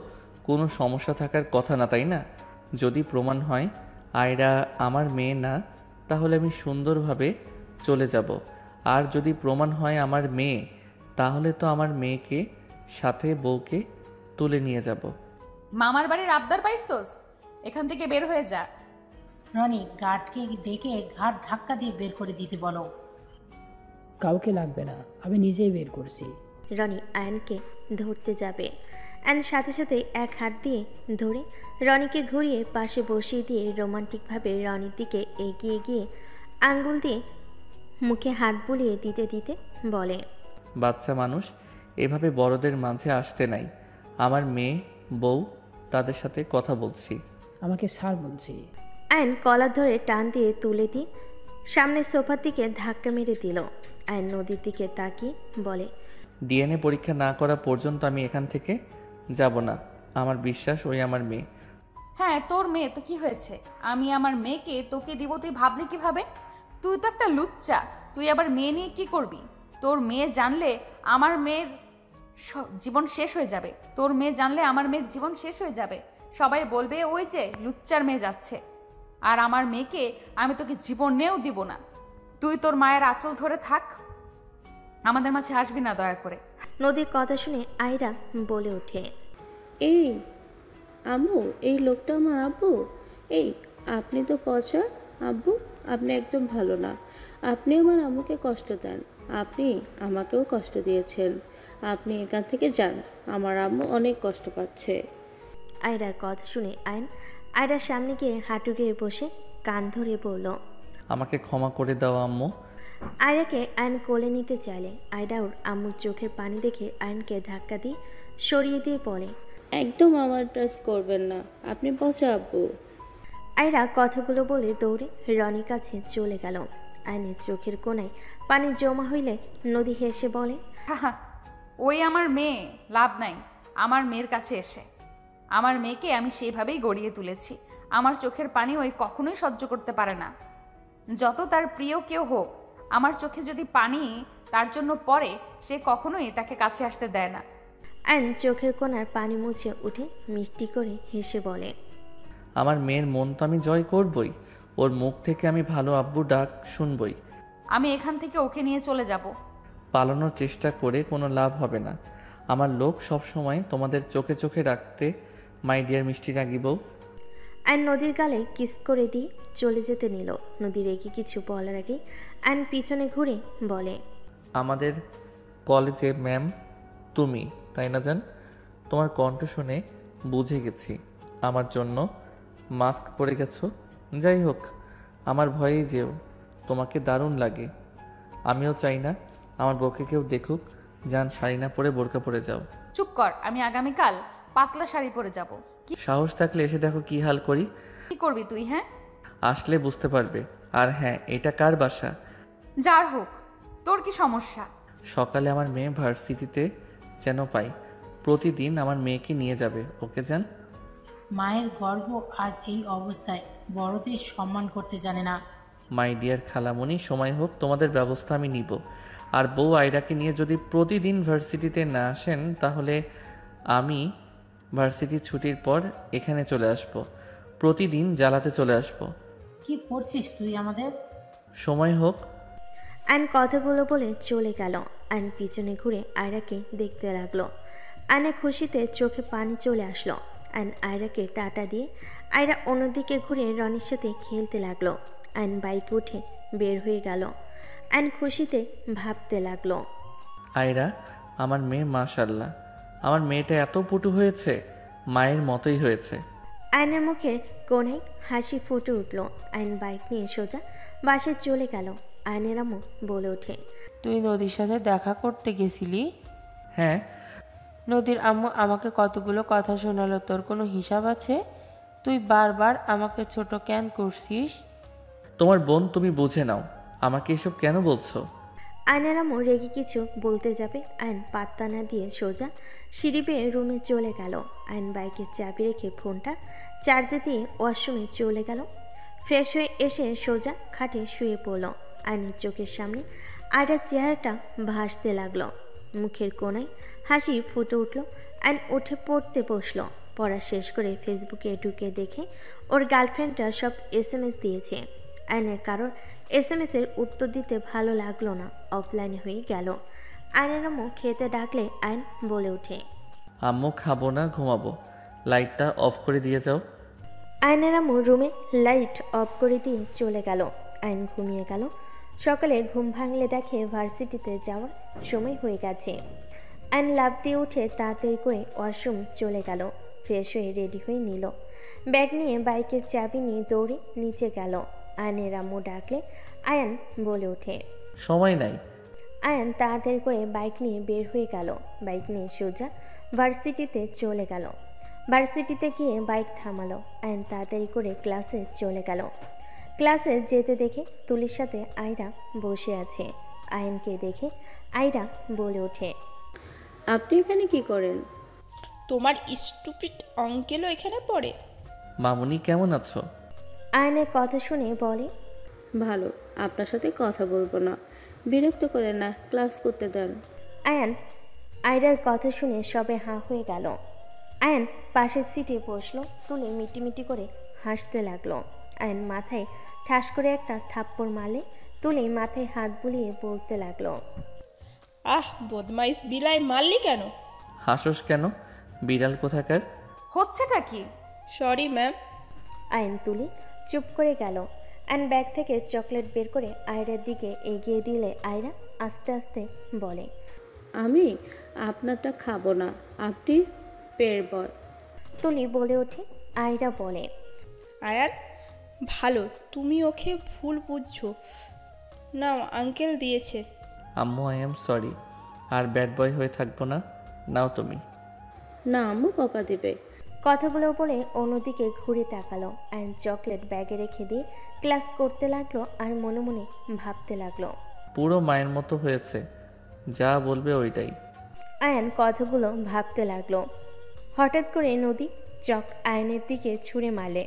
কোনো সমস্যা থাকার কথা না, তাই না? যদি প্রমাণ হয় আয়রা আমার মেয়ে না, তাহলে আমি সুন্দরভাবে চলে যাব। আর যদি প্রমাণ হয় আমার মেয়ে, তাহলে তো আমার মেয়েকে সাথে বউকে তুলে নিয়ে যাব। মামার বাড়ির আবদার পাইছস? এখান থেকে বের হয়ে যা। রনি, গার্ডকে ডেকে ঘাট ধাক্কা দিয়ে বের করে দিতে বলো। কাউকে লাগবে না, আমি নিজেই বের করছি। রনি আয়নকে ধরতে যাবে। অ্যান সাথে সাথে এক হাত দিয়ে ধরে রনিকে ঘুরিয়ে পাশে বসিয়ে দিয়ে রোমান্টিকভাবে রনির দিকে এগিয়ে গিয়ে আঙ্গুল দিয়ে মুখে হাত বুলিয়ে দিতে দিতে বলে, বাচ্চা মানুষ এভাবে বড়দের মাঝে আসতে নাই। আমার মেয়ে, বউ, তাদের সাথে কথা বলছি। আমাকে ছাড় বলছি। আয়ন কলার ধরে টান দিয়ে তুলে দিয়ে সামনে সোফার দিকে ধাক্কা মেরে দিল। আয়ন নদীর দিকে তাকিয়ে বলে, ডিএনএ পরীক্ষা না করা পর্যন্ত আমি এখান থেকে যাব না। আমার বিশ্বাস ওই আমার মেয়ে। হ্যাঁ তোর মেয়ে তো কি হয়েছে, আমি আমার মেয়েকে তোকে দিব তুই ভাবলি কিভাবে? তুই তো একটা লুচ্চা, তুই আবার মেয়ে নিয়ে কি করবি? তোর মেয়ে জানলে আমার মেয়ের জীবন শেষ হয়ে যাবে। তোর মেয়ে জানলে আমার মেয়ের জীবন শেষ হয়ে যাবে। সবাই বলবে ওই যে লুচ্চার মেয়ে যাচ্ছে। আর আমার মেয়েকে আমি তোকে জীবনেও দিব না। তুই তোর মায়ের আঁচল ধরে থাক, আমাদের মাঝে আসবি না দয়া করে। নদীর কথা শুনে আয়রা বলে ওঠে, এই আম্মু, এই লোকটা আমার আব্বু। এই আপনি তো পচা আব্বু, আপনি একদম ভালো না। আপনি আমার আম্মুকে কষ্ট দেন, আপনি আমাকেও কষ্ট দিয়েছেন। আপনি এখান থেকে যান, আমার আম্মু অনেক কষ্ট পাচ্ছে। আয়রার কথা শুনে আয়রার সামনে গিয়ে হাঁটু গেড়ে বসে কান ধরে বলল, আমাকে ক্ষমা করে দাও আম্মু। আয়রাকে আয়ন কোলে নিতে চাইলে আয়রা ওর আম্মুর চোখের পানি দেখে আয়নকে ধাক্কা দিয়ে সরিয়ে দিয়ে বলে, একদম আমার টাচ করবেন না, আপনি পচা আব্বু। আয়রা কথাগুলো বলে দৌড়ে রনির কাছে চলে গেল। আয়নের চোখের কোণায় পানি জমা হইলে নদী হেসে বলে, হাহা, ওই আমার মেয়ে, লাভ নাই আমার মেয়ের কাছে এসে। আমার মেয়েকে আমি সেইভাবেই গড়িয়ে তুলেছি। আমার চোখের পানি ওই কখনোই সহ্য করতে পারে না। যত তার প্রিয় কেউ হোক, আমার চোখে যদি পানি তার জন্য পড়ে, সে কখনোই তাকে কাছে আসতে দেয় না। আয়ন চোখের কোণার পানি মুছে উঠে মিষ্টি করে হেসে বলে, আমার মেয়ের মন তো আমি জয় করবই, ওর মুখ থেকে আমি ভালো আব্বু ডাক শুনবই। আমি এখান থেকে ওকে নিয়ে চলে যাব। পালানোর চেষ্টা করে কোনো লাভ হবে না। আমার লোক সব সময় তোমাদের চোখে চোখে রাখতে, মাই ডিয়ার মিষ্টি রাগি বউ। আয়ন নদীর গালে কিস করে দিয়ে চলে যেতে নিল। নদী রেগে কিছু বলার আগে আয়ন পিছনে ঘুরে বলে, আমাদের কলেজে ম্যাম তুমি, তাই না জান? তোমার কণ্ঠ শুনে বুঝে গেছি আমার জন্য মাস্ক পরে গেছো। যাই হোক, আমার ভয়েই যেও, তোমাকে দারুণ লাগে। আমিও চাই না আমার বউকে কেউ দেখুক। যান, শাড়ি না পরে বোরকা পরে যাও। চুপ কর, আমি আগামীকাল পাতলা শাড়ি পরে যাব। সাহস থাকলে এসে দেখো কি হাল করি। কি করবি তুই? হ্যাঁ, আসলে বুঝতে পারবে। আর হ্যাঁ, এটা কার বাসা? যার হোক, তোর কি সমস্যা? সকালে আমার মেয়ে ভার্সিটিতে যেন পাই, প্রতিদিন আমার মেয়েকে নিয়ে যাবে। ওকে যান। মায়ের গর্ভ আজ এই অবস্থায়, বড়দের সম্মান করতে জানে না। মাই ডিয়ার খালামণি, সময় হোক তোমাদের ব্যবস্থা আমি নিব। আর বউ আয়রাকে নিয়ে যদি প্রতিদিন ভার্সিটিতে না আসেন, তাহলে আমি ভার্সিটি ছুটির পর এখানে চলে আসব, প্রতিদিন জ্বালাতে চলে আসব। কি করছিস তুই আমাদের? সময় হোক। আয়ন কথাগুলো বলে চলে গেল। আয়ন পিছনে ঘুরে আয়রাকে দেখতে লাগলো। আয়নের খুশিতে চোখে পানি চলে আসলো। আয়ন আয়রাকে টাটা দিয়ে আয়রা অন্যদিকে ঘুরে রনির সাথে খেলতে লাগলো। আয়ন বাইকে উঠে বের হয়ে গেল। আয়ন খুশিতে ভাবতে লাগলো, আয়রা আমার মেয়ে, মাশাল্লাহ, আমার মেয়েটা এত পটু হয়েছে, মায়ের মতোই হয়েছে। আয়নের মুখে কোণে হাসি ফুটে উঠল। আয়ন বাইক নিয়ে সোজা বাসে চলে গেল। আয়নের আম্মু বলে ওঠে, তুই নদীর সাথে দেখা করতে গেছিলি? হ্যাঁ। নদীর আম্মু আমাকে কতগুলো কথা শোনালো, তোর কোনো হিসাব আছে? তুই বারবার আমাকে ছোট কেন করছিস? তোমার বোন, তুমি বুঝে নাও, আমাকে এসব কেন বলছো? আয়নের আম্মু রেগে কিছু বলতে যাবে, আয়ন পাত্তা না দিয়ে সোজা সিঁড়ি বেয়ে রুমে চলে গেল। আয়ন বাইকের চাবি রেখে ফোনটা চার্জে দিয়ে ওয়াশরুমে চলে গেল। ফ্রেশ হয়ে এসে সোজা খাটে শুয়ে পড়ল। আয়নের চোখের সামনে আয়রার চেহারাটা ভাসতে লাগলো। মুখের কোণায় হাসি ফুটে উঠল। আয়ন উঠে পড়তে বসলো। পড়া শেষ করে ফেসবুকে ঢুকে দেখে ওর গার্লফ্রেন্ডরা সব SMS দিয়েছে। আয়নের কারোর SMS-এর উত্তর দিতে ভালো লাগলো না, অফলাইনে হয়ে গেল। আয়নের আম্মু খেতে ডাকলে আয়ন বলে ওঠে, আম্মু খাবো না, ঘুমাবো, লাইটটা অফ করে দিয়ে যাও। আয়নের আম্মু রুমে লাইট অফ করে দিয়ে চলে গেল। আয়ন ঘুমিয়ে গেল। সকালে ঘুম ভাঙলে দেখে ভার্সিটিতে যাওয়ার সময় হয়ে গেছে। আয়ন লাফ দিয়ে উঠে তাড়াতাড়ি করে ওয়াশরুম চলে গেল। ফ্রেশ হয়ে রেডি হয়ে নিল। ব্যাগ নিয়ে বাইকের চাবি নিয়ে দৌড়ে নিচে গেল। আয়নের আম্মু ডাকলে আয়ন বলে ওঠে, সময় নাই। আয়ন তাড়াতাড়ি করে বাইক নিয়ে বের হয়ে গেল। বাইক নিয়ে সোজা ভার্সিটিতে চলে গেল। ভার্সিটিতে গিয়ে বাইক থামালো। আয়ন তাড়াতাড়ি করে ক্লাসে চলে গেল। ক্লাসে যেতে দেখে তুলির সাথে আয়রা বসে আছে। আয়নকে দেখে আয়রা বলে ওঠে, আপনি এখানে কি করেন? তোমার স্টুপিড অঙ্কেলও এখানে পড়ে? মামুনি কেমন আছো? আয়নের কথা শুনে বলে, ভালো, আপনার সাথে কথা বলবো না, বিরক্ত করে না, ক্লাস করতে দেন। আয়ান আয়রার কথা শুনে সবে হাঁ হয়ে গেল। আয়ান পাশের সিটে বসলো, তুলে মিটিমিটি করে হাসতে লাগলো। আয়ান মাথায় ঠাস করে একটা থাপ্পড় মারলে তুলে মাথায় হাত বুলিয়ে বলতে লাগলো, আহ বদমাইশ বিলাই, মারলি কেন? হাসোস কেন? বিড়াল কোথাকার। হচ্ছেটা কি? Sorry ma'am. আয়ন তুলি চুপ করে গেল। আয়ন ব্যাগ থেকে চকলেট বের করে আয়রার দিকে এগিয়ে দিলে আয়রা আস্তে আস্তে বলে, আমি আপনারটা খাবো না, আপনি পের বয়। তুলি বলে ওঠে। আয়রা বলে, আয়ান ভালো, তুমি ওকে ভুল বুঝছো। নাও, আঙ্কেল দিয়েছে। আম্মু আই এম সরি, আর ব্যাড বয় হয়ে থাকবো না। নাও তুমি। না, আম্মু বকা দিবে। কথাগুলো বলে অন্যদিকে ঘুরে তাকালো। আয়ন চকলেট ব্যাগে রেখে দিয়ে ক্লাস করতে লাগলো আর মনে মনে ভাবতে লাগলো। পুরো মায়ের মতো হয়েছে, যা বলবে ওইটাই। আয়ন কথাগুলো ভাবতে লাগলো। হঠাৎ করে নদী চক আয়নের দিকে ছুঁড়ে মারলে।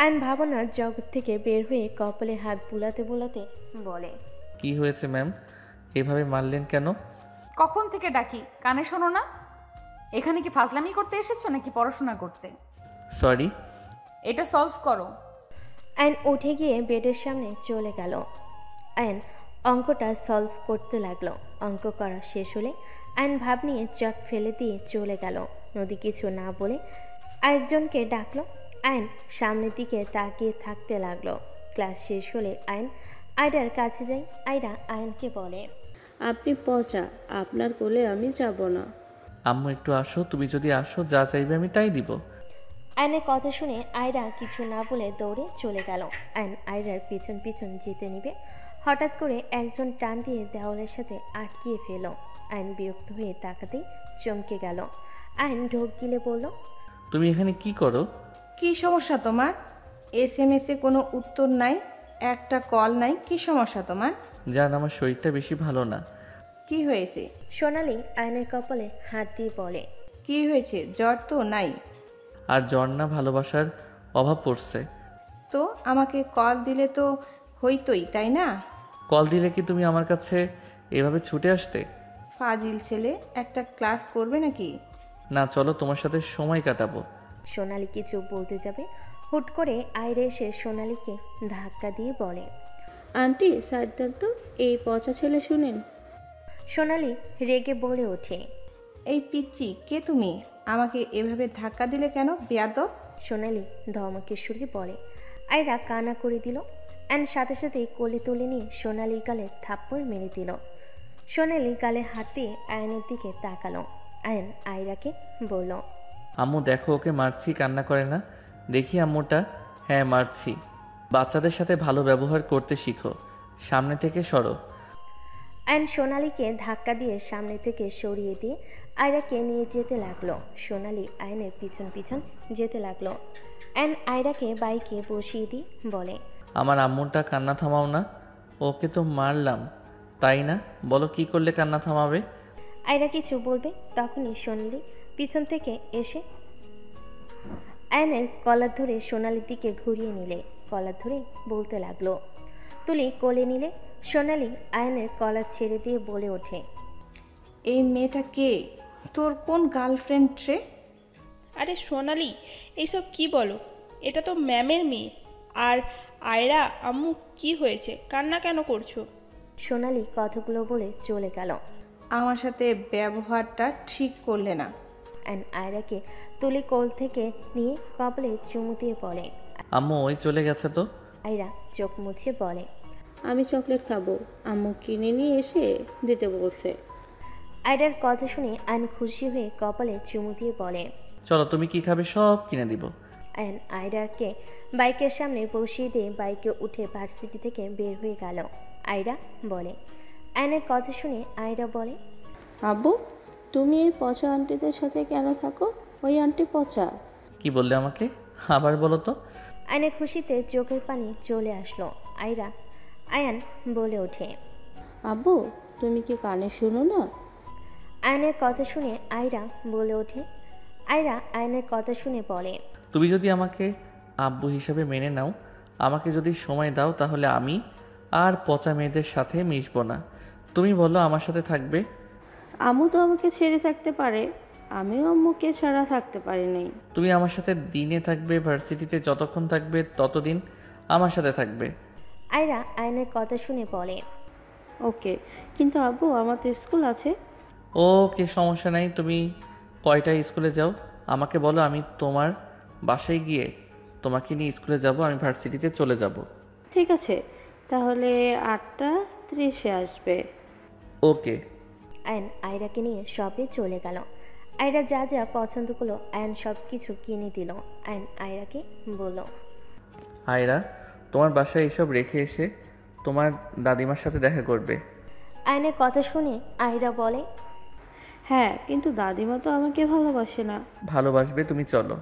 আয়ন ভাবনার জগৎ থেকে বের হয়ে কপালে হাত বুলাতে বুলাতে বলে, কি হয়েছে ম্যাম, এভাবে মারলেন কেন? কখন থেকে ডাকি, কানে শোনো না? এখানে কি ফাজলামি করতে এসেছো নাকি পড়াশোনা করতে? সরি। এটা সলভ করো। আয়ন উঠে গিয়ে বেডের সামনে চলে গেল। আয়ন অঙ্কটা সলভ করতে লাগলো। অঙ্ক করা শেষ হলে আয়ন ভাব নিয়ে চক ফেলে দিয়ে চলে গেল। নদী কিছু না বলে আরেকজনকে ডাকলো। আয়ন সামনের দিকে তাকিয়ে থাকতে লাগলো। ক্লাস শেষ হলে আয়ন আয়রার কাছে যায়। আয়রা আয়নকে বলে, আপনি পচা, আপনার কোলে আমি যাব না। আম্মু একটু আসো, তুমি যদি আসো যা চাইবে আমি তাই দিব। আয়নের কথা শুনে আয়রা কিছু না বলে দৌড়ে চলে গেল। আয়ন আয়রার পিছন পিছন যেতে নিবে, হঠাৎ করে একজন টান দিয়ে দেওয়ালের সাথে আটকিয়ে ফেল। আয়ন বিরক্ত হয়ে তাকাতেই চমকে গেল। আয়ন ঢোক গিলে বলল, তুমি এখানে কি করো? কি সমস্যা তোমার? SMS-এ কোনো উত্তর নাই, একটা কল নাই, কি সমস্যা তোমার? জান, আমার শরীরটা বেশি ভালো না। কি হয়েছে? সোনালি আয়নের কপালে হাত দিয়ে বলে, কি হয়েছে? জ্বর তো নাই? আর জ্বর না, ভালোবাসার অভাব পড়ছে। তো আমাকে কল দিলে তো হইতোই, তাই না? কল দিলে কি তুমি আমার কাছে এভাবে ছুটে আসতে? ফাজিল ছেলে, একটা ক্লাস করবে নাকি? না, চলো তোমার সাথে সময় কাটাবো। সোনালি কিছু বলতে যাবে, হুট করে আয়রা এসে সোনালিকে ধাক্কা দিয়ে বলে, আন্টি সাইড দেন তো, এই পচা ছেলে শুনেন। সোনালি রেগে বলে ওঠে, এই পিচ্চি, কে তুমি? আমাকে এভাবে ধাক্কা দিলে কেন, বেয়াদব? সোনালি ধমকে সুরে বলে। আয়রা কানা করে দিল। অ্যান্ড সাথে সাথে কোলে তুলে নিয়ে সোনালির গালে থাপ্পড় মেরে দিল। সোনালি গালে হাত দিয়ে আয়নের দিকে তাকালো। আয়ন আয়রাকে বলল, আম্মু দেখো, ওকে মারছি, কান্না করে না। দেখি আম্মুটা। হ্যাঁ মারছি। বাচ্চাদের সাথে ভালো ব্যবহার করতে শিখো, সামনে থেকে সরো। আয়ন সোনালিকে ধাক্কা দিয়ে সামনে থেকে সরিয়ে দিয়ে আয়রাকে নিয়ে যেতে লাগলো। সোনালি আয়নের পিছন পিছন যেতে লাগলো। অ্যান আয়রাকে বাইকে বসিয়ে দিয়ে বলে, আমার আম্মুটা কান্না থামাও না। ওকে তো মারলাম, তাই না? বলো কি করলে কান্না থামাবে? আয়রা কিছু বলবে তখনই সোনালি পিছন থেকে এসে আয়নের কলার ধরে সোনালির দিকে ঘুরিয়ে নিলে কলার ধরে বলতে লাগলো। তুলি কোলে নিলে সোনালি আয়নের কলার ছেড়ে দিয়ে বলে ওঠে, এই মেয়েটা কে? তোর কোন গার্লফ্রেন্ড রে? আরে সোনালি, এইসব কি বলো? এটা তো ম্যামের মেয়ে। আর আয়রা আম্মু, কি হয়েছে? কান্না কেন করছো? সোনালি কথাগুলো বলে চলে গেল। আমার সাথে ব্যবহারটা ঠিক করলে না। অ্যান্ড আয়রাকে তুলি কোল থেকে নিয়ে কপালে চুমু দিয়ে বলে, আম্মু ওই চলে গেছে তো। আয়রা চোখ মুছে বলে, আমি চকলেট খাবো, আম্মু কিনে নিয়ে এসে দিতে বলছে। আয়রার কথা শুনে আয়ন খুশি হয়ে কপালে চুমু দিয়ে বলে, চলো, তুমি কি খাবে সব কিনে দিব। আয়ন আয়রাকে বাইকের সামনে বসিয়ে দিয়ে বাইকে উঠে ভার্সিটি থেকে বের হয়ে গেল। আয়রা বলে, আয়নের কথা শুনে আয়রা বলে, আব্বু তুমি এই পচা আন্টিদের সাথে কেন থাকো? ওই আন্টি পচা। কি বললে আমাকে? আবার বলো তো। আয়নের খুশিতে চোখের পানি চলে আসলো। আয়ান বলে ওঠে, আব্বু তুমি কি কানে শুনো না? আয়নের কথা শুনে আয়রা বলে ওঠে, আয়রা আয়নের কথা শুনে বলে, তুমি যদি আমাকে আব্বু হিসেবে মেনে নাও, আমাকে যদি সময় দাও, তাহলে আমি আর পচা মেয়েদের সাথে মিশবো না। তুমি বলো আমার সাথে থাকবে? আম্মু তো আমাকে ছেড়ে থাকতে পারে, আমিও আম্মুকে ছাড়া থাকতে পারি নাই। তুমি আমার সাথে দিনে থাকবে, ভার্সিটিতে যতক্ষণ থাকবে ততদিন আমার সাথে থাকবে। আয়রা আয়নের কথা শুনে বলে, ওকে, কিন্তু আব্বু আমার তো স্কুল আছে। ওকে, সমস্যা নাই। তুমি কয়টায় স্কুলে যাও আমাকে বলো, আমি তোমার বাসায় গিয়ে তোমাকে নিয়ে স্কুলে যাব, আমি ভার্সিটিতে চলে যাব। ঠিক আছে, তাহলে 8:30-এ আসবে। ওকে। আয়ন আয়রাকে নিয়ে শপে চলে গেল। আয়রা যা যা পছন্দ করলো আয়ন সব কিছু কিনে দিল। আয়ন আয়রাকে বলল, আয়রা, তোমার বাসায় এসব রেখে এসে তোমার দাদিমার সাথে দেখা করবে। আয়নের কথা শুনে আয়রা বলে, হ্যাঁ, কিন্তু দাদিমা তো আমাকে ভালোবাসে না। ভালোবাসবে, তুমি চলো।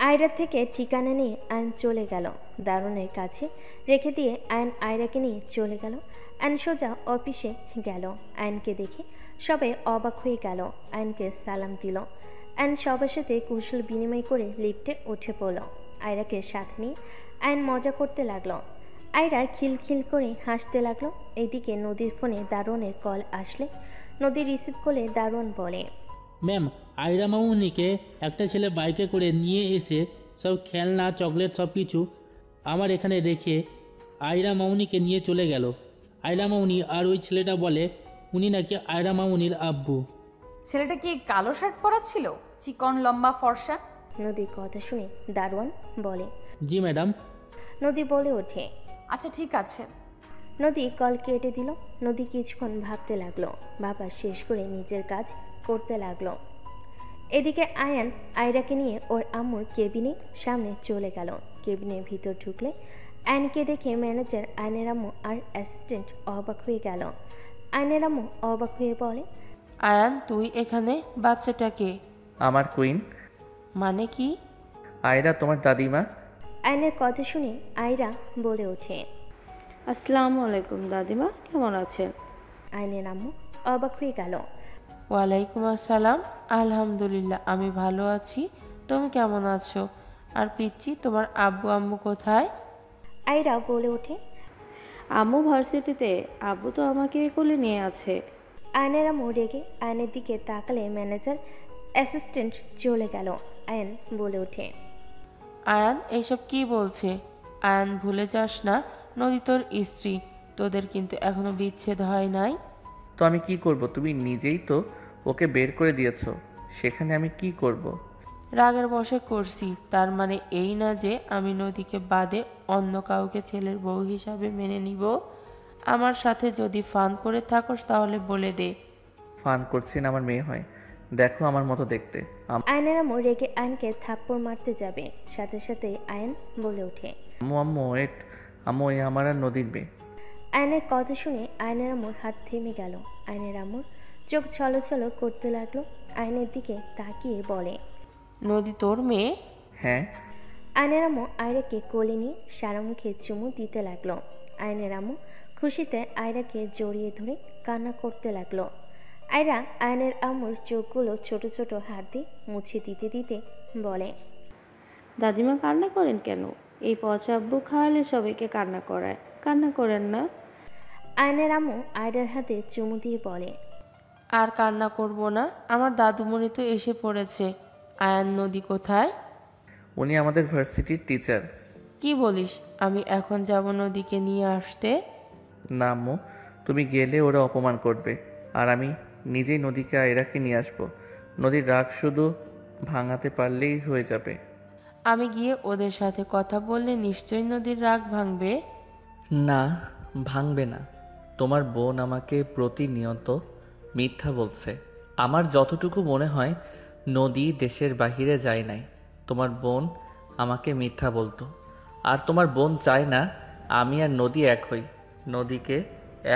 আয়রার থেকে ঠিকানা নিয়ে আয়ন চলে গেল। দারুণের কাছে রেখে দিয়ে আয়ন আয়রাকে নিয়ে চলে গেল। আয়ন সোজা অফিসে গেল। আয়নকে দেখে সবাই অবাক হয়ে গেল। আয়নকে সালাম দিল। আয়ন সবার সাথে কুশল বিনিময় করে লিফটে উঠে পড়ল। আয়রাকে সাথে নিয়ে আয়ন মজা করতে লাগলো। আয়রা খিলখিল করে হাসতে লাগলো। এইদিকে নদীর ফোনে দারোয়ানের কল আসলে নদী রিসিভ করলে দারোয়ান বলে, ম্যাম, আয়রা মামুনিকে একটা ছেলে বাইকে করে নিয়ে এসে সব খেলনা চকলেট সব কিছু আমার এখানে রেখে আয়রা মামুনিকে নিয়ে চলে গেল। আয়রা মামুনি আর ওই ছেলেটা বলে উনি নাকি আয়রা মামুনির আব্বু। ছেলেটা কি কালো শার্ট পরা ছিল, চিকন লম্বা ফর্সা? নদীর কথা শুনে দারোয়ান বলে, জি ম্যাডাম। নদী বলে ওঠে, আচ্ছা ঠিক আছে। নদী কল কেটে দিল। নদী কিছুক্ষণ ভাবতে লাগলো। ভাবা শেষ করে নিজের কাজ করতে লাগলো। এদিকে আয়ান আয়রাকে নিয়ে ওর আম্মুর কেবিনের সামনে চলে গেল। কেবিনের ভিতর ঢুকলে আয়নকে দেখে ম্যানেজার, আয়নের আম্মু আর অ্যাসিস্ট্যান্ট অবাক হয়ে গেল। আয়নের আম্মু অবাক হয়ে বলে, আয়ান, তুই এখানে? বাচ্চাটাকে? আমার কুইন। মানে কি? আয়রা তোমার দাদিমা। আয়নের কথা শুনে আয়রা বলে ওঠে, আসসালামু আলাইকুম দাদিমা, কেমন আছেন? আয়নের আম্মু অবাক হয়ে গেল। ওয়ালাইকুম আসসালাম, আলহামদুলিল্লাহ আমি ভালো আছি, তুমি কেমন আছো? আর পিচ্চি, তোমার আব্বু আম্মু কোথায়? আয়রা বলে ওঠে, আম্মু ভার্সিটিতে, আব্বু তো আমাকে কোলে নিয়ে আছে। আয়নের আম্মু রেগে আয়নের দিকে তাকালে ম্যানেজার, অ্যাসিস্ট্যান্ট চলে গেল। আয়ন বলে ওঠে, আয়ান এইসব কি বলছে? আয়ান, ভুলে যাস না নদী তোর স্ত্রী, তোদের কিন্তু এখনো বিচ্ছেদ হয় নাই। তো আমি কি করব? তুমি নিজেই তো ওকে বের করে দিয়েছো, সেখানে আমি কি করব? রাগের বশে করছি, তার মানে এই না যে আমি নদীকে বাদে অন্য কাউকে ছেলের বউ হিসাবে মেনে নিব। আমার সাথে যদি ফান করে থাকস তাহলে বলে দে। ফান করছি না, আমার মেয়ে হয়, দেখো আমার মতো দেখতে। আয়নের আম্মু রেগে আয়নকে থাপ্পড় মারতে যাবে, সাথে সাথে আয়ন বলে ওঠে, আম্মু আম্মু ওয়েট, আম্মু এই আমার আর নদীর মেয়ে। আয়নের কথা শুনে আয়নের আম্মুর হাত থেমে গেল। আয়নের আম্মুর চোখ ছলছল করতে লাগলো। আয়নের দিকে তাকিয়ে বলে, নদী তোর মেয়ে? হ্যাঁ। আয়নের আম্মু আয়রাকে কোলে নিয়ে সারা মুখে চুমু দিতে লাগলো। আয়নের আম্মু খুশিতে আয়রাকে জড়িয়ে ধরে কান্না করতে লাগলো। আয়রা আয়নের আম্মুর চোখগুলো ছোট ছোট হাত দিয়ে মুছে দিতে দিতে বলে, দাদিমা কান্না করেন কেন? এই পচা আব্বু খাওয়ালে সবাইকে কান্না করায়, কান্না করেন না। আয়নের আম্মু আয়রার হাতে চুমু দিয়ে বলে, আর কান্না করব না, আমার দাদুমণি তো এসে পড়েছে। আয়ান, নদী কোথায়? উনি আমাদের ভার্সিটির টিচার। কি বলিস? আমি এখন যাব নদীকে নিয়ে আসতে? না আম্মু, তুমি গেলে ওরা অপমান করবে, আর আমি নিজেই নদীকে আয়রাকে নিয়ে আসবো। নদীর রাগ শুধু ভাঙাতে পারলেই হয়ে যাবে। আমি গিয়ে ওদের সাথে কথা বললে নিশ্চয়ই নদীর রাগ ভাঙবে। না, ভাঙবে না। তোমার বোন আমাকে প্রতিনিয়ত মিথ্যা বলছে। আমার যতটুকু মনে হয় নদী দেশের বাহিরে যায় নাই, তোমার বোন আমাকে মিথ্যা বলতো। আর তোমার বোন চায় না আমি আর নদী এক হই। নদীকে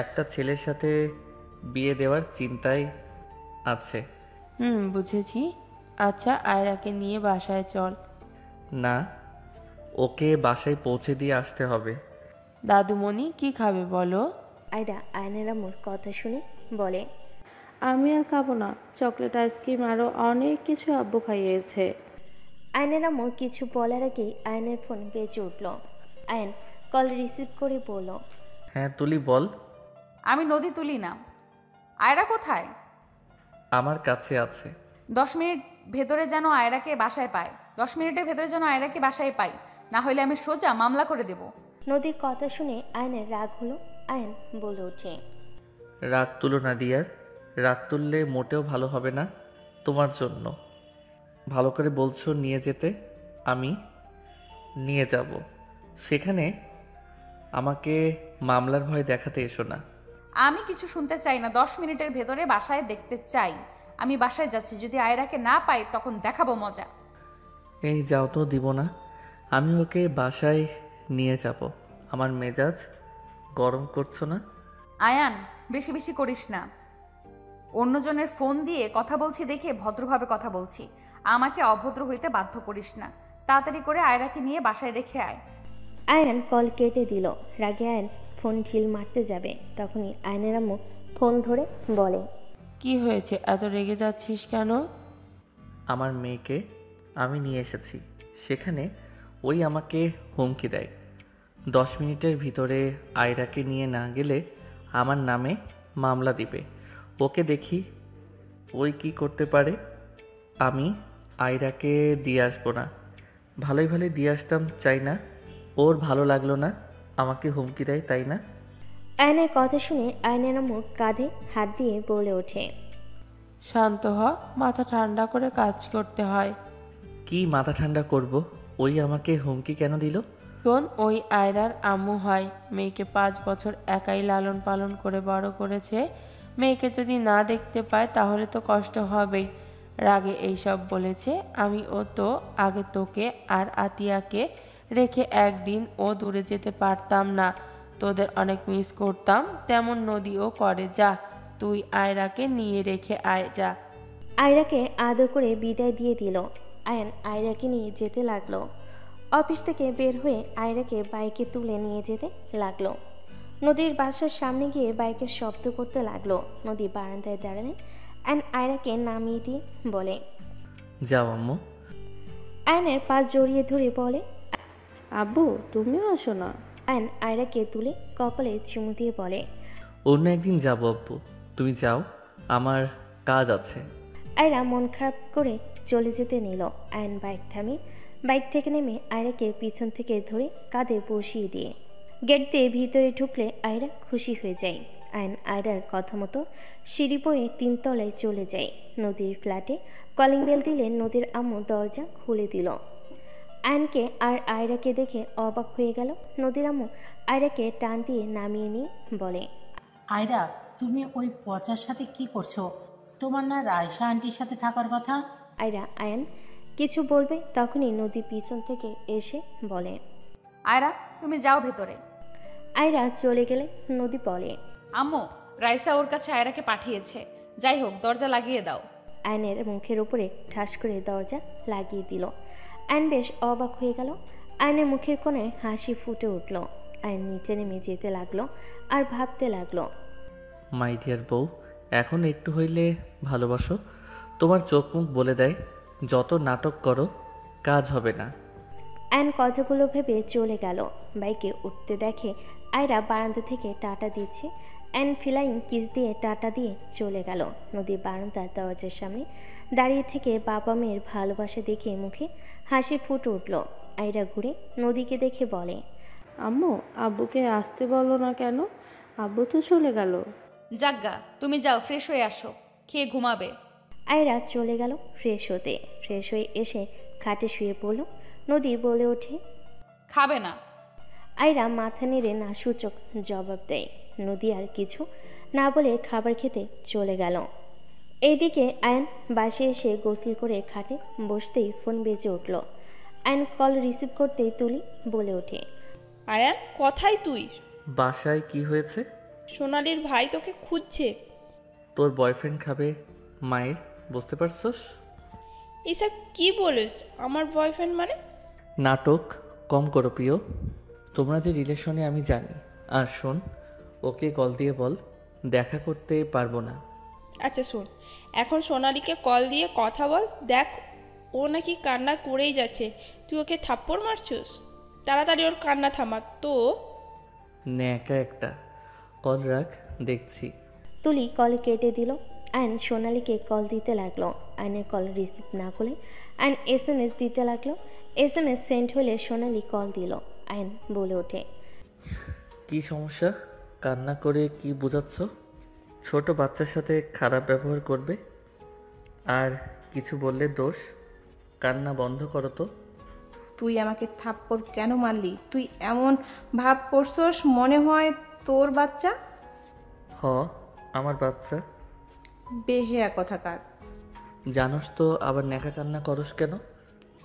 একটা ছেলের সাথে বিয়ে দেওয়ার চিন্তায় আছে। বুঝেছি। আচ্ছা, আয়রাকে নিয়ে বাসায় চল। না, ওকে বাসায় পৌঁছে দিয়ে আসতে হবে। দাদুমণি কি খাবে বলো? আয়রা আয়নের আম্মুর কথা শুনে বলে, আমি আর খাবো না। চকলেট, আইসক্রিম আরও অনেক কিছু আব্বু খাইয়েছে। আয়নের আম্মু কিছু বলার আগেই আয়নের ফোন বেজে উঠল। আয়ন কল রিসিভ করে বলল, হ্যাঁ তুলি বল। আমি নদী তুলি না। আয়রা কোথায়? আমার কাছে আছে। 10 মিনিট ভেতরে যেন আয়রাকে বাসায় পায়। 10 মিনিটের ভেতরে যেন আয়রাকে বাসায় পাই, না হলে আমি সোজা মামলা করে দেব। নদীর কথা শুনে আয়নের রাগ হলো। আয়ন বলে ওঠে, রাগ তুলো না ডিয়ার, রাগ তুললে মোটেও ভালো হবে না তোমার জন্য। ভালো করে বলছো নিয়ে যেতে, আমি নিয়ে যাব। সেখানে আমাকে মামলার ভয় দেখাতে এসো না। আমি কিছু শুনতে চাই না। 10 মিনিটের ভেতরে বাসায় দেখতে চাই। আমি বাসায় যাচ্ছি, যদি আয়রাকে না পাই তখন দেখাবো মজা। এই যাও তো, দিব না। আমি ওকে বাসায় নিয়ে যাব। আমার মেজাজ গরম করছো না? আয়ান, বেশি বেশি করিস না। অন্যজনের ফোন দিয়ে কথা বলছি দেখে ভদ্রভাবে কথা বলছি। আমাকে অভদ্র হইতে বাধ্য করিস না। তাড়াতাড়ি করে আয়রাকে নিয়ে বাসায় রেখে আয়। আয়ন কল কেটে দিল। রাগে আয়ন ফোন ঢিল মারতে যাবে, তখনই আয়নের আম্মু ফোন ধরে বলে, কি হয়েছে, এত রেগে যাচ্ছিস কেন? আমার মেয়েকে আমি নিয়ে এসেছি, সেখানে ওই আমাকে হুমকি দেয় 10 মিনিটের ভিতরে আয়রাকে নিয়ে না গেলে আমার নামে মামলা দিবে। ওকে দেখি ওই কি করতে পারে। আমি আয়রাকে দিয়ে আসবো না, ভালোই ভালোই দিয়ে আসতাম, চাই না। ওর ভালো লাগলো না, আমাকে হুমকি দেয়, তাই না? আয়নের কথা শুনে আয়নের আম্মু কাঁধে হাত দিয়ে বলে ওঠে, শান্ত হ, মাথা ঠান্ডা করে কাজ করতে হয়। কি মাথা ঠান্ডা করব? ওই আমাকে হুমকি কেন দিল? শোন, ওই আয়রার আম্মু হয়। মেয়েকে 5 বছর একাই লালন পালন করে বড় করেছে। মেয়েকে যদি না দেখতে পায় তাহলে তো কষ্ট হবেই। রাগে এইসব বলেছে। আমি ও তো আগে তোকে আর আতিয়াকে রেখে একদিন ও দূরে যেতে পারতাম না। তোদের অনেক মিস করতাম, তেমন নদীও করে। যা, তুই আয়রাকে নিয়ে রেখে আয়, যা। আয়রাকে আদর করে বিদায় দিয়ে দিল। আয়ন আয়রাকে নিয়ে যেতে লাগলো। অফিস থেকে বের হয়ে আয়রাকে বাইকে তুলে নিয়ে যেতে লাগলো। নদীর বাসার সামনে গিয়ে বাইকের শব্দ করতে লাগলো। নদী বারান্দায় দাঁড়ালেন। অ্যান আয়রাকে নামিয়ে দিয়ে বলে, যাও আম্মু। আয়নের পা জড়িয়ে ধরে বলে, আব্বু তুমিও আসো না। অ্যান আয়রাকে তুলে কপালে চুমু দিয়ে বলে, অন্য একদিন যাবো আব্বু, তুমি যাও, আমার কাজ আছে। আয়রা মন খারাপ করে চলে যেতে নিল। আয়ন বাইক থামিয়ে বাইক থেকে নেমে আয়রাকে পিছন থেকে ধরে কাঁধে বসিয়ে দিয়ে গেট দিয়ে ভিতরে ঢুকলে আয়রা খুশি হয়ে যায়। আয়ন আয়রার কথা মতো সিঁড়ি বয়ে 3 তলায় চলে যায়। নদীর ফ্ল্যাটে কলিং বেল দিলে নদীর আম্মু দরজা খুলে দিল। আয়নকে আর আয়রাকে দেখে অবাক হয়ে গেল। নদীর আম্মু আয়রাকে টান দিয়ে নামিয়ে নিয়ে বলে, আয়রা, তুমি ওই পচার সাথে কি করছো? তোমার না রায়সা আন্টির সাথে থাকার কথা? আয়ন কিছু বলবে, তখনই নদী পিছন থেকে এসে বলে, আয়রা, তুমি যাও ভেতরে। আয়রা চলে গেলে নদী বলে, আম্মু, রাইসা ওর কাছে আয়রাকে পাঠিয়েছে। যাই হোক, দরজা লাগিয়ে দাও। আয়নের মুখের উপরে ঠাস করে দরজা লাগিয়ে দিল। আয়ন বেশ অবাক হয়ে গেল। আয়নের মুখের কোণে হাসি ফুটে উঠল। আয়ন নিচে নেমে যেতে লাগলো আর ভাবতে লাগলো, মাই ডিয়ার বউ, এখন একটু হইলে ভালোবাসো। তোমার চোখ মুখ বলে দেয় যত নাটক করো কাজ হবে না। আয়ন কথাগুলো ভেবে চলে গেল। বাইকে উঠতে দেখে আয়রা বারান্দা থেকে টাটা দিচ্ছে। অ্যান ফ্লাইং কিস দিয়ে টাটা দিয়ে চলে গেল। নদী বারান্দার দরজার সামনে দাঁড়িয়ে থেকে বাবা মেয়ের ভালোবাসা দেখে মুখে হাসি ফুটে উঠল। আয়রা ঘুরে নদীকে দেখে বলে, আম্মু আব্বুকে আসতে বলো না কেন? আব্বু তো চলে গেল। যাজ্ঞা, তুমি যাও, ফ্রেশ হয়ে আসো, খেয়ে ঘুমাবে। আয়রা চলে গেল ফ্রেশ হতে। ফ্রেশ হয়ে এসে খাটে শুয়ে পড়ল। নদী বলে ওঠে, খাবে না? আয়রা মাথা নেড়ে না সূচক জবাব দেয়। নদী আর কিছু না বলে খাবার খেতে চলে গেল। এইদিকে আয়ন বাসে এসে গোসল করে খাটে বসতেই ফোন বেজে উঠল। আয়ন কল রিসিভ করতেই তুলি বলে ওঠে, আয়ান, কোথায় তুই? বাসায়। কি হয়েছে? সোনালির ভাই তোকে খুঁজছে। তোর বয়ফ্রেন্ড খাবে মায়ের, বুঝতে পারছস? এইসব কি বলিস? আমার বয়ফ্রেন্ড মানে? নাটক কম করো প্রিয়, তোমরা যে রিলেশনে আমি জানি। আর শোন, ওকে কল দিয়ে বল দেখা করতে পারবো না। আচ্ছা শোন, এখন সোনালীকে কল দিয়ে কথা বল, দেখ ও নাকি কান্না করেই যাচ্ছে, তুই ওকে থাপ্পড় মারছিস। তাড়াতাড়ি ওর কান্না থামা তো। ন্যাকা একটা, কল রাখ, দেখছি। তুলি কল কেটে দিল। আয়ন সোনালীকে কল দিতে লাগলো। আয়নের কল রিসিভ না করে আয়ন SMS দিতে লাগলো। SMS সেন্ড হলে সোনালী কল দিল। আয়ন বলে ওঠে, কি সমস্যা? কান্না করে কি বোঝাচ্ছ? ছোট বাচ্চার সাথে খারাপ ব্যবহার করবে? আর কিছু বললে দোষ? কান্না বন্ধ করো তো। তুই আমাকে থাপ্পড় কেন মারলি? তুই এমন ভাব করছস মনে হয় তোর বাচ্চা। হ, আমার বাচ্চা। বেহেয়া কথাকার। জানোস তো, আবার ন্যাকা কান্না করস কেন?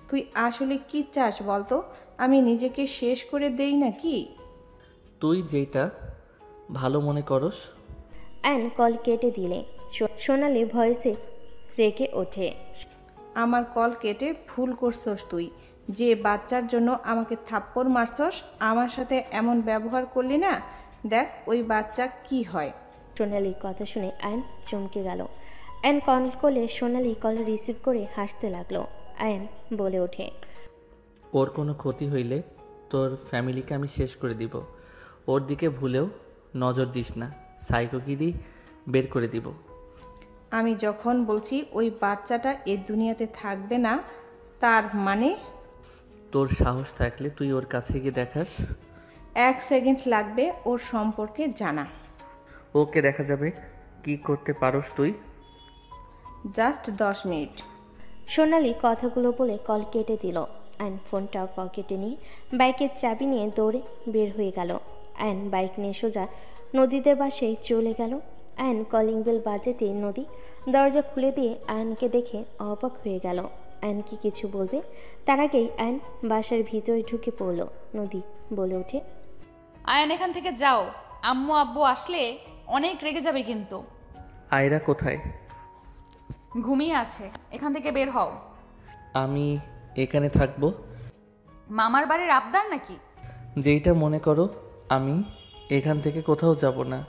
তুই আসলে কি চাস বলতো? আমি নিজেকে শেষ করে দেই নাকি? তুই যেটা ভালো মনে করস। আয়ন কল কেটে দিলে সোনালী ভয়েসে রেগে ওঠে, আমার কল কেটে ভুল করছস তুই। যে বাচ্চার জন্য আমাকে থাপ্পড় মারছস, আমার সাথে এমন ব্যবহার করলি না, দেখ ওই বাচ্চা কি হয়। সোনালীর কথা শুনে আয়ন চমকে গেল। আয়ন কল করলে সোনালী কল রিসিভ করে হাসতে লাগলো। আয়ন বলে ওঠে, ওর কোনো ক্ষতি হইলে তোর ফ্যামিলিকে আমি শেষ করে দিব। ওর দিকে ভুলেও নজর দিস না, সাইকোগিরি বের করে দিব। আমি যখন বলছি ওই বাচ্চাটা এ দুনিয়াতে থাকবে না, তার মানে? তোর সাহস থাকলে তুই ওর কাছে গিয়ে দেখাস। 1 সেকেন্ড লাগবে ওর সম্পর্কে জানা। ওকে, দেখা যাবে কি করতে পারস তুই। Just 10 minute. সোনালী কথাগুলো বলে কল কেটে দিল। আয়ন ফোনটা পকেটে নিয়ে বাইকের চাবি নিয়ে দৌড়ে বের হয়ে গেল। আয়ন বাইক নিয়ে সোজা নদীদের বাসায় চলে গেল। আয়ন কলিং বেল বাজাতে নদী দরজা খুলে দিয়ে আয়নকে দেখে অবাক হয়ে গেল। আয়ন কি কিছু বলবে, তার আগেই আয়ন বাসার ভিতরে ঢুকে পড়ল। নদী বলে ওঠে, আয়ন এখান থেকে যাও, আম্মু আব্বু আসলে অনেক রেগে যাবে কিন্তু। আয়রা কোথায়? ঘুমিয়ে আছে, এখান থেকে বের হও। আমি এখানে থাকবো। মামার বাড়ির আবদার নাকি? যেইটা মনে করো। আমি এখান থেকে কোথাও যাব না।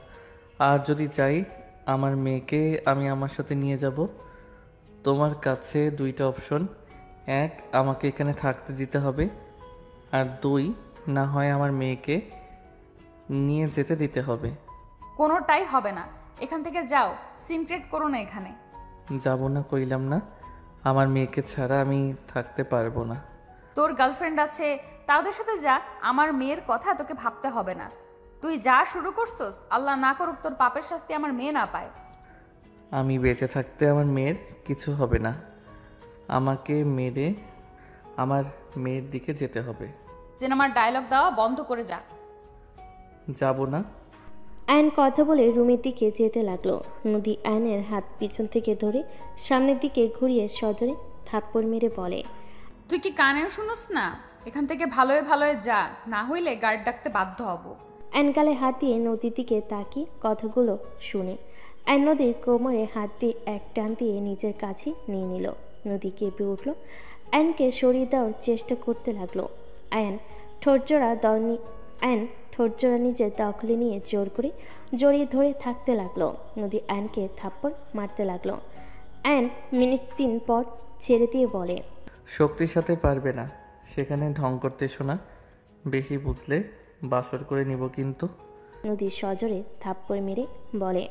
আর যদি চাই আমার মেয়েকে আমি আমার সাথে নিয়ে যাব। তোমার কাছে 2টা অপশন, 1 আমাকে এখানে থাকতে দিতে হবে, আর 2 না হয় আমার মেয়েকে নিয়ে যেতে দিতে হবে। কোনোটাই হবে না, এখান থেকে যাও, সিনক্রেট করো না এখানে। যাব না কইলাম না, আমার মেয়েকে ছাড়া আমি থাকতে পারবো না। তোর গার্লফ্রেন্ড আছে, তাদের সাথে যা, আমার মেয়ের কথা তোকে ভাবতে হবে না। তুই যা শুরু করছস, আল্লাহ না করুক তোর পাপের শাস্তি আমার মেয়ে না পায়। আমি বেঁচে থাকতে আমার মেয়ের কিছু হবে না। আমাকে মেরে আমার মেয়ের দিকে যেতে হবে। সিনেমার ডায়লগ দেওয়া বন্ধ করে যা। যাব না। আয়ন কথা বলে রুমের দিকে যেতে লাগলো। নদী আয়নের হাত পিছন থেকে ধরে সামনের দিকে ঘুরিয়ে সজোরে থাপ্পড় মেরে বলে, তুই কি কানেও শুনোস না? এখান থেকে ভালোয় ভালোয় যা, না হইলে গার্ড ডাকতে বাধ্য হব। আয়ন গালে হাত দিয়ে নদীর দিকে তাকিয়ে কথাগুলো শুনে আয়ন নদীর কোমরে হাত দিয়ে এক টান দিয়ে নিজের কাছে নিয়ে নিল। নদী কেঁপে উঠল। আয়নকে সরিয়ে দেওয়ার চেষ্টা করতে লাগলো। আয়ন ঠোঁটজোড়া নিজের দখলে নিয়ে জোর করে জড়িয়ে ধরে থাকতে লাগলো। নদী আয়নকে থাপ্পড় মারতে লাগলো। আয়ন মিনিট 3 পর ছেড়ে দিয়ে বলে, শক্তির সাথে পারবে না, সেখানে ঢং করতে শোনা। বেশি বুঝলে বাসর করে নিব কিন্তু। নদী সজোরে থাপ্পড় মেরে বলে,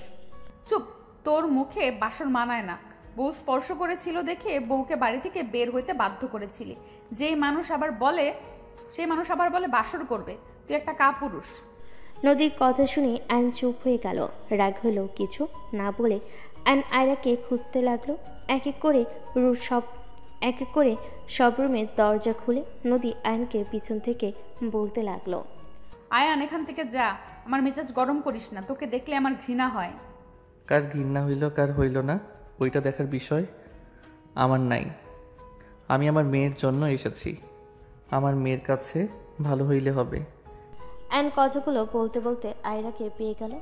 চুপ, তোর মুখে বাসর মানায় না। বউ স্পর্শ করেছিল দেখে বউকে বাড়ি থেকে বের হইতে বাধ্য করেছিলি। সেই মানুষ আবার বলে বাসর করবে। তুই একটা কাপুরুষ। নদীর কথা শুনে আয়ন চুপ হয়ে গেল। রাগ হলো কিছু না বলে আয়ন আয়রাকে খুঁজতে লাগলো। এক এক করে সব রুমের দরজা খুলে নদী আয়নকে পিছন থেকে বলতে লাগলো, আয়ান এখান থেকে যা, আমার মেজাজ গরম করিস না, তোকে দেখলে আমার ঘৃণা হয়। কার ঘৃণা হইল কার হইল না ওইটা দেখার বিষয় আমার নাই। আমি আমার মেয়ের জন্য এসেছি, আমার মেয়ের কাছে ভালো হইলে হবে। আয়ন কথাগুলো বলতে বলতে আয়রাকে পেয়ে গেল।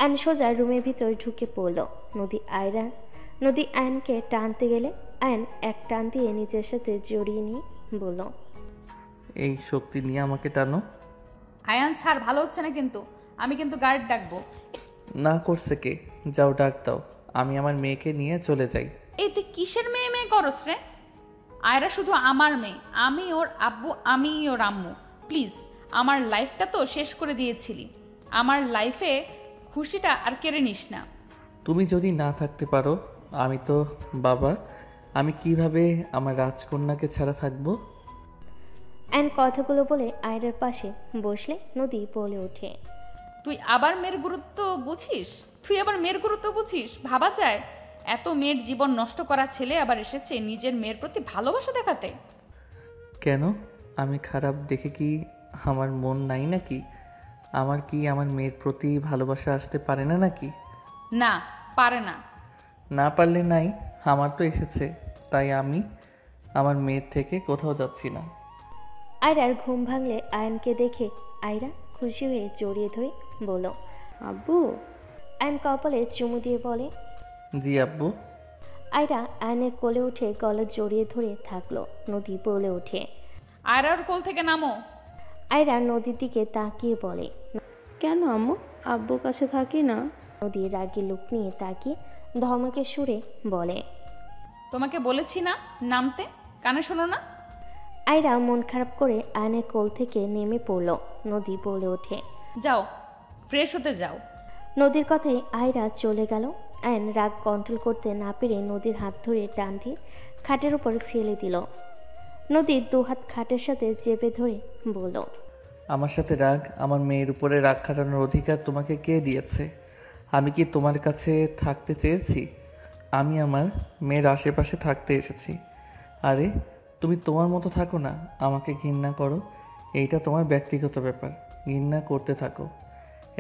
আয়ন সোজা রুমের ভিতর ঢুকে পড়ল। নদী আয়নকে টানতে গেলে আয়ন এক টান দিয়ে নিজের সাথে জড়িয়ে নিয়ে বলল, এই শক্তি নিয়ে আমাকে টানো। আয়ান ছাড়, ভালো হচ্ছে না কিন্তু। আমি কিন্তু গার্ড ডাকবো। না করছে কে? যাও ডাক দাও, আমি আমার মেয়েকে নিয়ে চলে যাই। এই তুই কিসের মেয়ে মেয়ে করস রে? আয়রা শুধু আমার মেয়ে, আমি ওর আব্বু, আমি ওর আম্মু। প্লিজ, আমার লাইফটা তো শেষ করে দিয়েছিলি, আমার লাইফে খুশিটা আর কেড়ে নিস না। তুমি যদি না থাকতে পারো, আমি তো বাবা, আমি কিভাবে আমার রাজকন্যাকে ছাড়া থাকবো? অ্যান কথাগুলো বলে আয়রার পাশে বসলে নদী বলে ওঠে, তুই আবার মেয়ের গুরুত্ব বুঝিস? ভাবা যায় এত মেয়ের জীবন নষ্ট করা ছেলে আবার এসেছে নিজের মেয়ের প্রতি ভালোবাসা দেখাতে। কেন? আমি খারাপ দেখে কি আমার মন নাই নাকি? আমার কি আমার মেয়ের প্রতি ভালোবাসা আসতে পারে না নাকি? না, পারে না। না পারলে নাই, আমার তো এসেছে, তাই আমি আমার মেয়ের থেকে কোথাও যাচ্ছি না। আয়রার ঘুম ভাঙলে আয়নকে দেখে আয়রা খুশি হয়ে জড়িয়ে ধরে বলল, আব্বু। আয়ন কপালে চুমু দিয়ে বলে, জি আব্বু। আয়রা আয়নের কোলে উঠে গলা জড়িয়ে ধরে থাকলো। নদী বলে ওঠে, আয়রার কোল থেকে নামো। আয়রা নদীর দিকে তাকিয়ে বলে, কেন আম্মু? আব্বুর কাছে থাকি না। নদী রাগী লুক নিয়ে তাকিয়ে ধমকে সুরে বলে, তোমাকে বলেছি না নামতে, কানে শোনো না? আয়রা মন খারাপ করে আয়নের কোল থেকে নেমে পড়ল। নদী বলে ওঠে, যাও ফ্রেশ হতে যাও। নদীর কথায় আয়রা চলে গেল। আয়ন রাগ কন্ট্রোল করতে না পেরে নদীর হাত ধরে টান দিয়ে খাটের উপর ফেলে দিল। নদীর দুহাত খাটের সাথে চেপে ধরে বলল, আমার সাথে রাগ, আমার মেয়ের উপরে রাগ খাটানোর অধিকার তোমাকে কে দিয়েছে? আমি কি তোমার কাছে থাকতে চেয়েছি? আমি আমার মেয়ের আশেপাশে থাকতে এসেছি। আরে তুমি তোমার মতো থাকো না, আমাকে ঘৃণা করো, এইটা তোমার ব্যক্তিগত ব্যাপার, ঘৃণা করতে থাকো।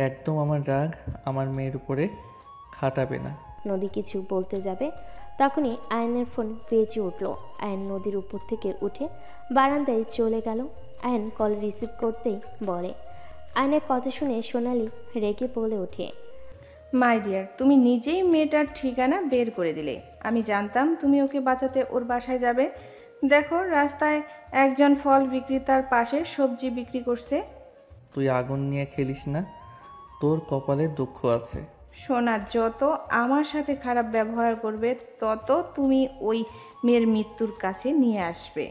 একদম আমার রাগ আমার মেয়ের উপরে খাটাবে না। নদী কিছু বলতে যাবে, তখনই আয়নের ফোন বেজে উঠল। আয়ন নদীর উপর থেকে উঠে বারান্দায় চলে গেল। আয়ন কল রিসিভ করতেই বলে, আয়নের কথা শুনে সোনালি রেগে বলে ওঠে, মাই ডিয়ার, তুমি নিজেই মেয়েটার ঠিকানা বের করে দিলে। আমি জানতাম তুমি ওকে বাঁচাতে ওর বাসায় যাবে। দেখো, রাস্তায় একজন ফল বিক্রেতার পাশে সবজি বিক্রি করছে। তুই আগুন নিয়ে খেলিস না, তোর কপালে দুঃখ আছে। সোনা, যত আমার সাথে খারাপ ব্যবহার করবে তত তুমি ওই মেয়ের মৃত্যুর কাছে নিয়ে আসবে।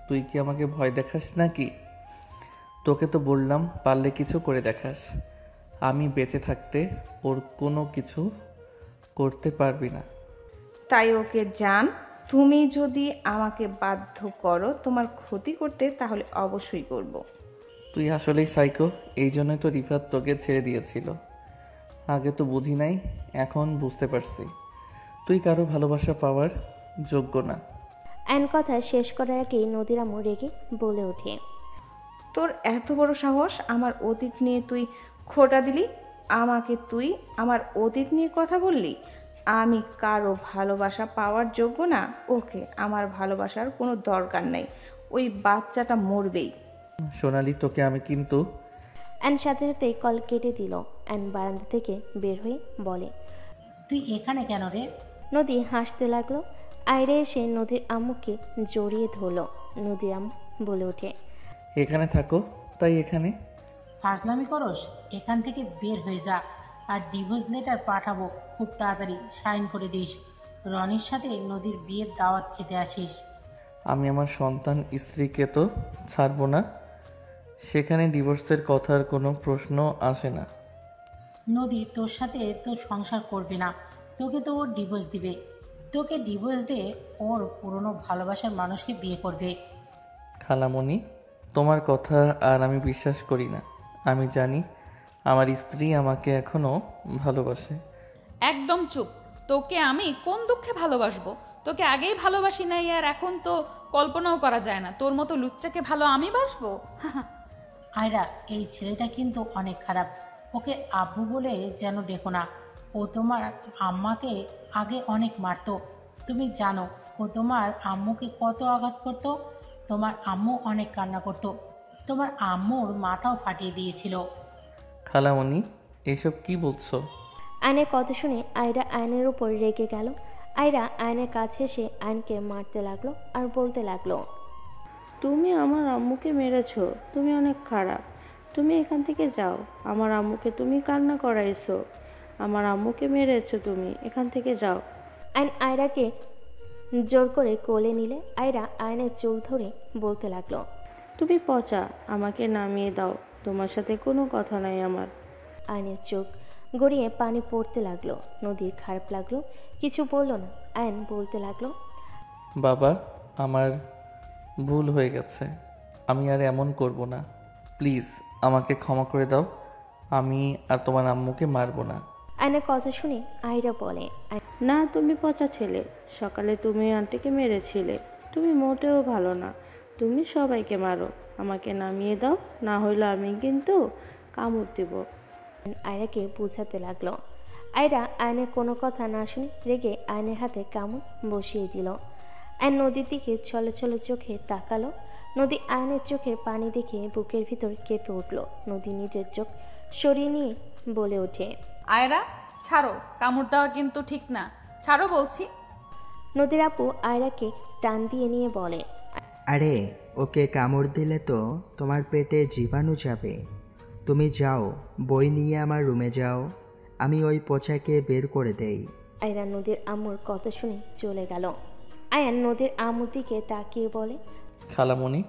তুই কি আমাকে ভয় দেখাস নাকি? তোকে তো বললাম পারলে কিছু করে দেখাস। আমি বেঁচে থাকতে ওর কোনো কিছু করতে পারবি না। তাই ওকে জান, তুমি যদি আমাকে বাধ্য করো তোমার ক্ষতি করতে, তাহলে অবশ্যই করব। তুই আসলেই সাইকো, এই জন্যই তো রিফাত তোকে ছেড়ে দিয়েছিল। আগে তো বুঝি নাই, এখন বুঝতে পারছি তুই কারো ভালোবাসা পাওয়ার যোগ্য না। আয়ন কথা শেষ করার আগেই নদীর আম্মু রেগে বলে ওঠে, তোর এত বড় সাহস, আমার অতীত নিয়ে তুই খোঁটা দিলি। আমাকে তুই আমার অতীত নিয়ে কথা বললি। আমি কারো ভালোবাসা পাওয়ার যোগ্য না। ওকে, আমার ভালোবাসার কোনো দরকার নেই। ওই বাচ্চাটা মরবেই। সোনালি, তোকে আমি কিন্তু। অ্যান সাথে সাথে কল কেটে দিল। অ্যান বারান্দা থেকে বের হয়ে বলে, তুই এখানে কেন রে? নদী হাসতে লাগলো। আয়রে এসে নদীর আম্মুকে জড়িয়ে ধরলো। নদীর আম্মু বলে ওঠে, এখানে থাকো, তাই এখানে ফাজলামি করস? এখান থেকে বের হয়ে যা, আর ডিভোর্স লেটার পাঠাবো খুব তাড়াতাড়ি, সাইন করে দিস। রনির সাথে নদীর বিয়ের দাওয়াত খেতে আসিস। আমি আমার সন্তান স্ত্রীকে তো ছাড়বো না, সেখানে ডিভোর্সের কথার কোনো প্রশ্ন আসে না। নদী তোর সাথে তো সংসার করবে না, তোকে তো ওর ডিভোর্স দিবে। তোকে ডিভোর্স দিয়ে ওর পুরনো ভালোবাসার মানুষকে বিয়ে করবে। খালামণি, তোমার কথা আর আমি বিশ্বাস করি না। আমি জানি আমার স্ত্রী আমাকে এখনও ভালোবাসে। একদম চুপ। তোকে আমি কোন দুঃখে ভালোবাসবো? তোকে আগেই ভালোবাসি নাই, আর এখন তো কল্পনাও করা যায় না তোর মতো লুচ্চাকে ভালো আমি বাসবো। আয়রা, এই ছেলেটা কিন্তু অনেক খারাপ। ওকে আব্বু বলে যেন ডেকো না। ও তোমার আম্মাকে আগে অনেক মারতো। তুমি জানো ও তোমার আম্মুকে কত আঘাত করতো। তোমার আম্মু অনেক কান্না করতো। তোমার আম্মুর মাথাও ফাটিয়ে দিয়েছিল। খালামণি, এসব কি বলছো? আয়নের কথা শুনে আয়রা আয়নের উপর রেগে গেল। আয়রা আয়নের কাছে এসে আয়নকে মারতে লাগলো আর বলতে লাগলো, তুমি আমার আম্মুকে মেরেছো, তুমি অনেক খারাপ। তুমি এখান থেকে যাও। আমার আম্মুকে তুমি কান্না করাইছো। আমার আম্মুকে মেরেছো তুমি, এখান থেকে যাও। আয়ন আয়রাকে জোর করে কোলে নিলে আয়রা আয়নের চোখ ধরে বলতে লাগলো, তুমি পচা, আমাকে নামিয়ে দাও, তোমার সাথে কোনো কথা নাই আমার। আয়নের চোখ গড়িয়ে পানি পড়তে লাগলো। নদীর খারাপ লাগলো, কিছু বলল না। আয়ন বলতে লাগলো, বাবা আমার ভুল হয়ে গেছে, আমি আর এমন করব না, প্লিজ আমাকে ক্ষমা করে দাও, আমি আর তোমার আম্মুকে মারবো না। আয়নের কথা শুনে আয়রা বলে, না, তুমি পচা ছেলে, সকালে তুমি আন্টিকে মেরেছিলে, তুমি মোটেও ভালো না, তুমি সবাইকে মারো, আমাকে নামিয়ে দাও, না হইলে আমি কিন্তু কামড় দিব। আয়রাকে বোঝাতে লাগলো। আয়রা আয়নের কোনো কথা না শুনে রেগে আয়নের হাতে কামড় বসিয়ে দিল। আয়ন নদীর দিকে ছলো ছলো চোখে তাকালো। নদী আয়নের চোখের পানি দেখে বুকের ভিতর কেঁপে উঠল। নদী নিজের চোখ সরিয়ে নিয়ে বলে ওঠে, আয়রা ছাড়ো, কামড় দেওয়া কিন্তু ঠিক না, ছাড়ো বলছি। নদীর আপু আয়রাকে টান দিয়ে নিয়ে বলে, আরে ওকে কামড় দিলে তো তোমার পেটে জীবাণু যাবে, তুমি যাও, বই নিয়ে আমার রুমে যাও, আমি ওই পচাকে বের করে দেই। আয়রা নদীর আম্মুর কথা শুনে চলে গেল। আয়ান নদীর আম্মুর দিকে তাকিয়ে বলে, খালামণি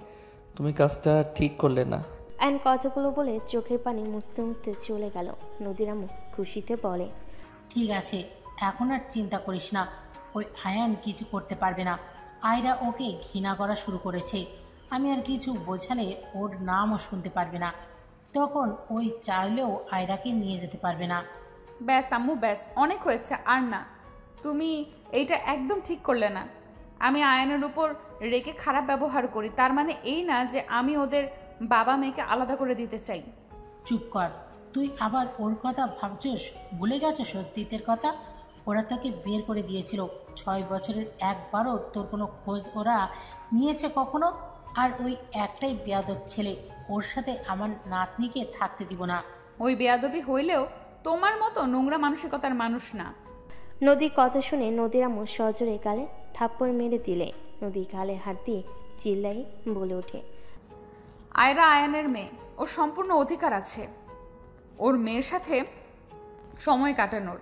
তুমি কাজটা ঠিক করলে না। আয়ন কথাগুলো বলে চোখের পানি মুছতে মুছতে চলে গেল। নদীর আম্মু খুশিতে বলে, ঠিক আছে, এখন আর চিন্তা করিস না, ওই আয়ান কিছু করতে পারবে না। আয়রা ওকে ঘৃণা করা শুরু করেছে, আমি আর কিছু বোঝালে ওর নামও শুনতে পারবে না, তখন ওই চাইলেও আয়রাকে নিয়ে যেতে পারবে না। ব্যাস আম্মু ব্যাস, অনেক হয়েছে, আর না, তুমি এইটা একদম ঠিক করলে না। আমি আয়নের উপর রেগে খারাপ ব্যবহার করি, তার মানে এই না যে আমি ওদের বাবা মেয়েকে আলাদা করে দিতে চাই। চুপ কর, তুই আবার ওর কথা ভাবছস? ভুলে গেছো অতীতের কথা? ওরা তোকে বের করে দিয়েছিল, 6 বছরের একবারও তোর কোনো খোঁজ ওরা নিয়েছে কখনো? আর ওই একটাই বেয়াদব ছেলে, ওর সাথে আমার নাতনিকে থাকতে দিব না। ওই বেয়াদবি হইলেও তোমার মতো নোংরা মানসিকতার মানুষ না। নদীর কথা শুনে নদীর আম্মু সজোরে গালে থাপ্পড় মেরে দিলে। নদী গালে হাত দিয়ে চিল্লাই বলে ওঠে, আয়রা আয়ানের মেয়ে, ওর সম্পূর্ণ অধিকার আছে ওর মেয়ের সাথে সময় কাটানোর।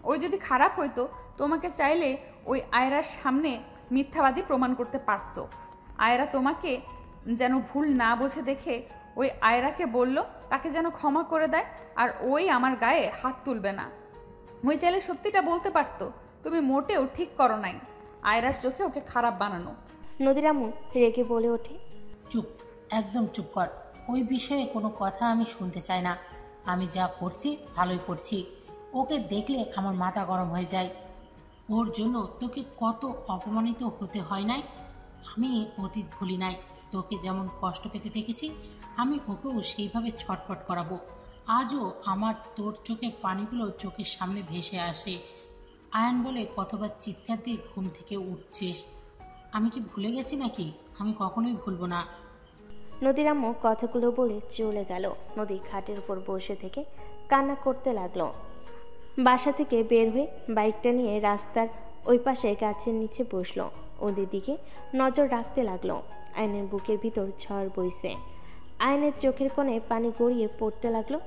ওই যদি খারাপ হইতো তোমাকে চাইলে ওই আয়রার সামনে মিথ্যাবাদী প্রমাণ করতে পারত। আয়রা তোমাকে যেন ভুল না বোঝে দেখে ওই আয়রাকে বলল তাকে যেন ক্ষমা করে দেয়, আর ওই আমার গায়ে হাত তুলবে না। ওই চাইলে সত্যিটা বলতে পারতো, তুমি মোটেও ঠিক করো নাই আয়রার চোখে ওকে খারাপ বানানো। নদীর আম্মু রেগে বলে ওঠে, চুপ, একদম চুপ কর, ওই বিষয়ে কোনো কথা আমি শুনতে চাই না। আমি যা করছি ভালোই করছি, ওকে দেখলে আমার মাথা গরম হয়ে যায়। ওর জন্য তোকে কত অপমানিত হতে হয় নাই, আমি অতীত ভুলি নাই। তোকে যেমন কষ্ট পেতে দেখেছি, আমি ওকেও সেইভাবে ছটফট করাবো। আজও আমার তোর চোখের পানিগুলো চোখের সামনে ভেসে আসে। আয়ান বলে কতবার চিৎকার দিয়ে ঘুম থেকে উঠছিস, আমি কি ভুলে গেছি নাকি? আমি কখনোই ভুলবো না। নদীর আম্মু কথাগুলো বলে চলে গেল। নদী খাটের উপর বসে থেকে কান্না করতে লাগলো। বাসা থেকে বের হয়ে বাইকটা নিয়ে রাস্তার ওই পাশে গাছের নিচে বসলো। ওদের দিকে নজর রাখতে লাগলো। আয়নের বুকের ভিতর ঝড় বইছে। আয়নের চোখের কোণে পানি গড়িয়ে পড়তে লাগলো।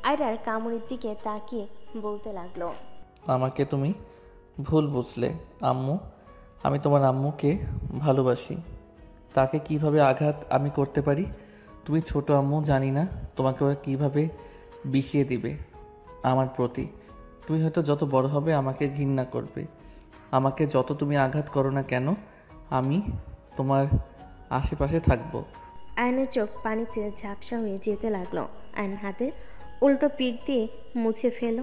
আয়রার কামড়ের দিকে তাকিয়ে বলতে লাগলো, আমাকে তুমি ভুল বুঝলে আম্মু, আমি তোমার আম্মুকে ভালোবাসি, তাকে কিভাবে আঘাত আমি করতে পারি তুমি ছোট আম্মু জানি না তোমাকে ওরা কীভাবে বিষিয়ে দিবে আমার প্রতি। তুমি হয়তো যত বড় হবে আমাকে ঘৃণা করবে, আমাকে যত তুমি আঘাত করো না কেন আমি তোমার আশেপাশে থাকবো। আয়নের চোখ পানিতে ঝাপসা হয়ে যেতে লাগলো। আয়ন হাতের উল্টো পিঠ দিয়ে মুছে ফেল।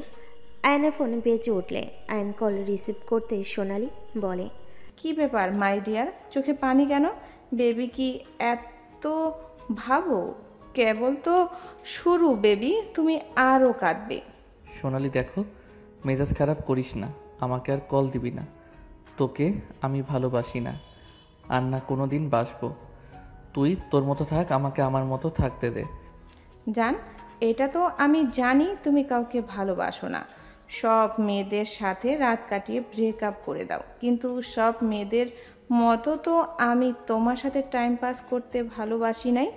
আয়নের ফোন বেজে উঠলে আয়ন কল রিসিভ করতে সোনালি বলে, কি ব্যাপার মাই ডিয়ার, চোখে পানি কেন? বেবি কি এত ভাবো? কেবল তো শুরু বেবি, তুমি আরও কাঁদবে। সোনালি দেখো, মেজাজ খারাপ করিস না, আমাকে আর কল দিবি না, তোকে আমি ভালোবাসি না, আর না কোনো দিন বাসবো। তুই তোর মতো থাক, আমাকে আমার মতো থাকতে দে। জান, এটা তো আমি জানি তুমি কাউকে ভালোবাসো না, সব মেয়েদের সাথে রাত কাটিয়ে ব্রেকআপ করে দাও, কিন্তু সব মেয়েদের মতো তো আমি তোমার সাথে টাইম পাস করতে ভালোবাসি নাই,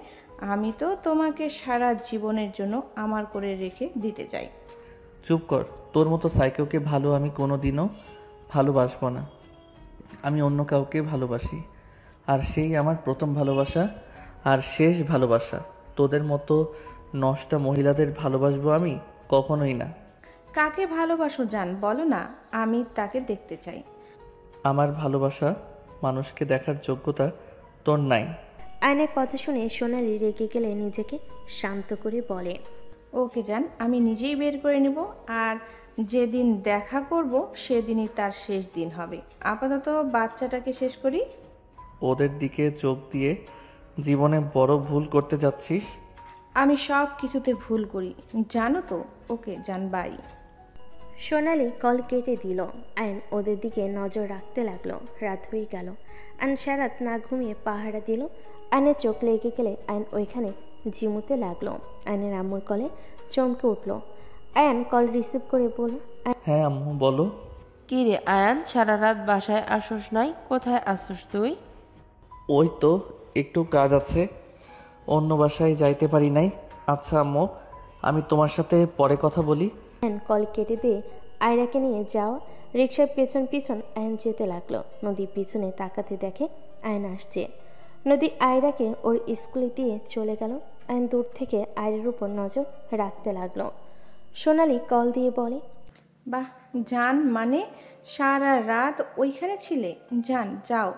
আমি তো তোমাকে সারা জীবনের জন্য আমার করে রেখে দিতে চাই। চুপ কর, তোর মতো সাইকোকে ভালো আমি কোনো দিনও ভালোবাসবো না। আমি অন্য কাউকে ভালোবাসি, আর সেই আমার প্রথম ভালোবাসা আর শেষ ভালোবাসা। তোদের মতো নষ্টা মহিলাদের ভালোবাসবো আমি কখনোই না। কাকে ভালোবাসো জান বলো না, আমি তাকে দেখতে চাই। আমার ভালোবাসা মানুষকে দেখার যোগ্যতা তোর নাই। আয়নের কথা শুনে সোনালি রেগে গেলে নিজেকে শান্ত করে বলে, ওকে জান, আমি নিজেই বের করে নেব, আর যেদিন দেখা করব সেদিনই তার শেষ দিন হবে। আপাতত বাচ্চাটাকে শেষ করি। ওদের দিকে চোখ দিয়ে জীবনে বড় ভুল করতে যাচ্ছিস। আমি সব কিছুতে ভুল করি জানো তো। ওকে জান, বাই। সোনালি কল কেটে দিল। আয়ন ওদের দিকে নজর রাখতে লাগলো। রাত হয়ে গেল। আয়ন সারাত না ঘুমিয়ে পাহারা দিল। আয়নের চোখ লেগে গেলে আয়ন ওইখানে ঝিমুতে লাগলো। আয়নের আম্মুর কলে চমকে উঠল। আয়ন কল রিসিভ করে বলল, হ্যাঁ আম্মু বলো। কি রে আয়ান, সারা রাত বাসায় আসোস নাই? কোথায় আসোস তুই? ওই তো একটু কাজ আছে, অন্য বাসায় যাইতে পারি নাই। আচ্ছা আম্মু, আমি তোমার সাথে পরে কথা বলি। আয়ন কল কেটে দিয়ে আয়রাকে নিয়ে যাওয়া রিক্সার পেছন পিছন আয়ন যেতে লাগলো। নদী পিছনে তাকাতে দেখে আয়ন আসছে। নদী আয়রাকে ওর স্কুলে দিয়ে চলে গেল। আয়ন দূর থেকে আয়রের উপর নজর রাখতে লাগলো। সোনালি কল দিয়ে বলে, বাহ জান, মানে সারা রাত ওইখানে ছিলে? জান যাও,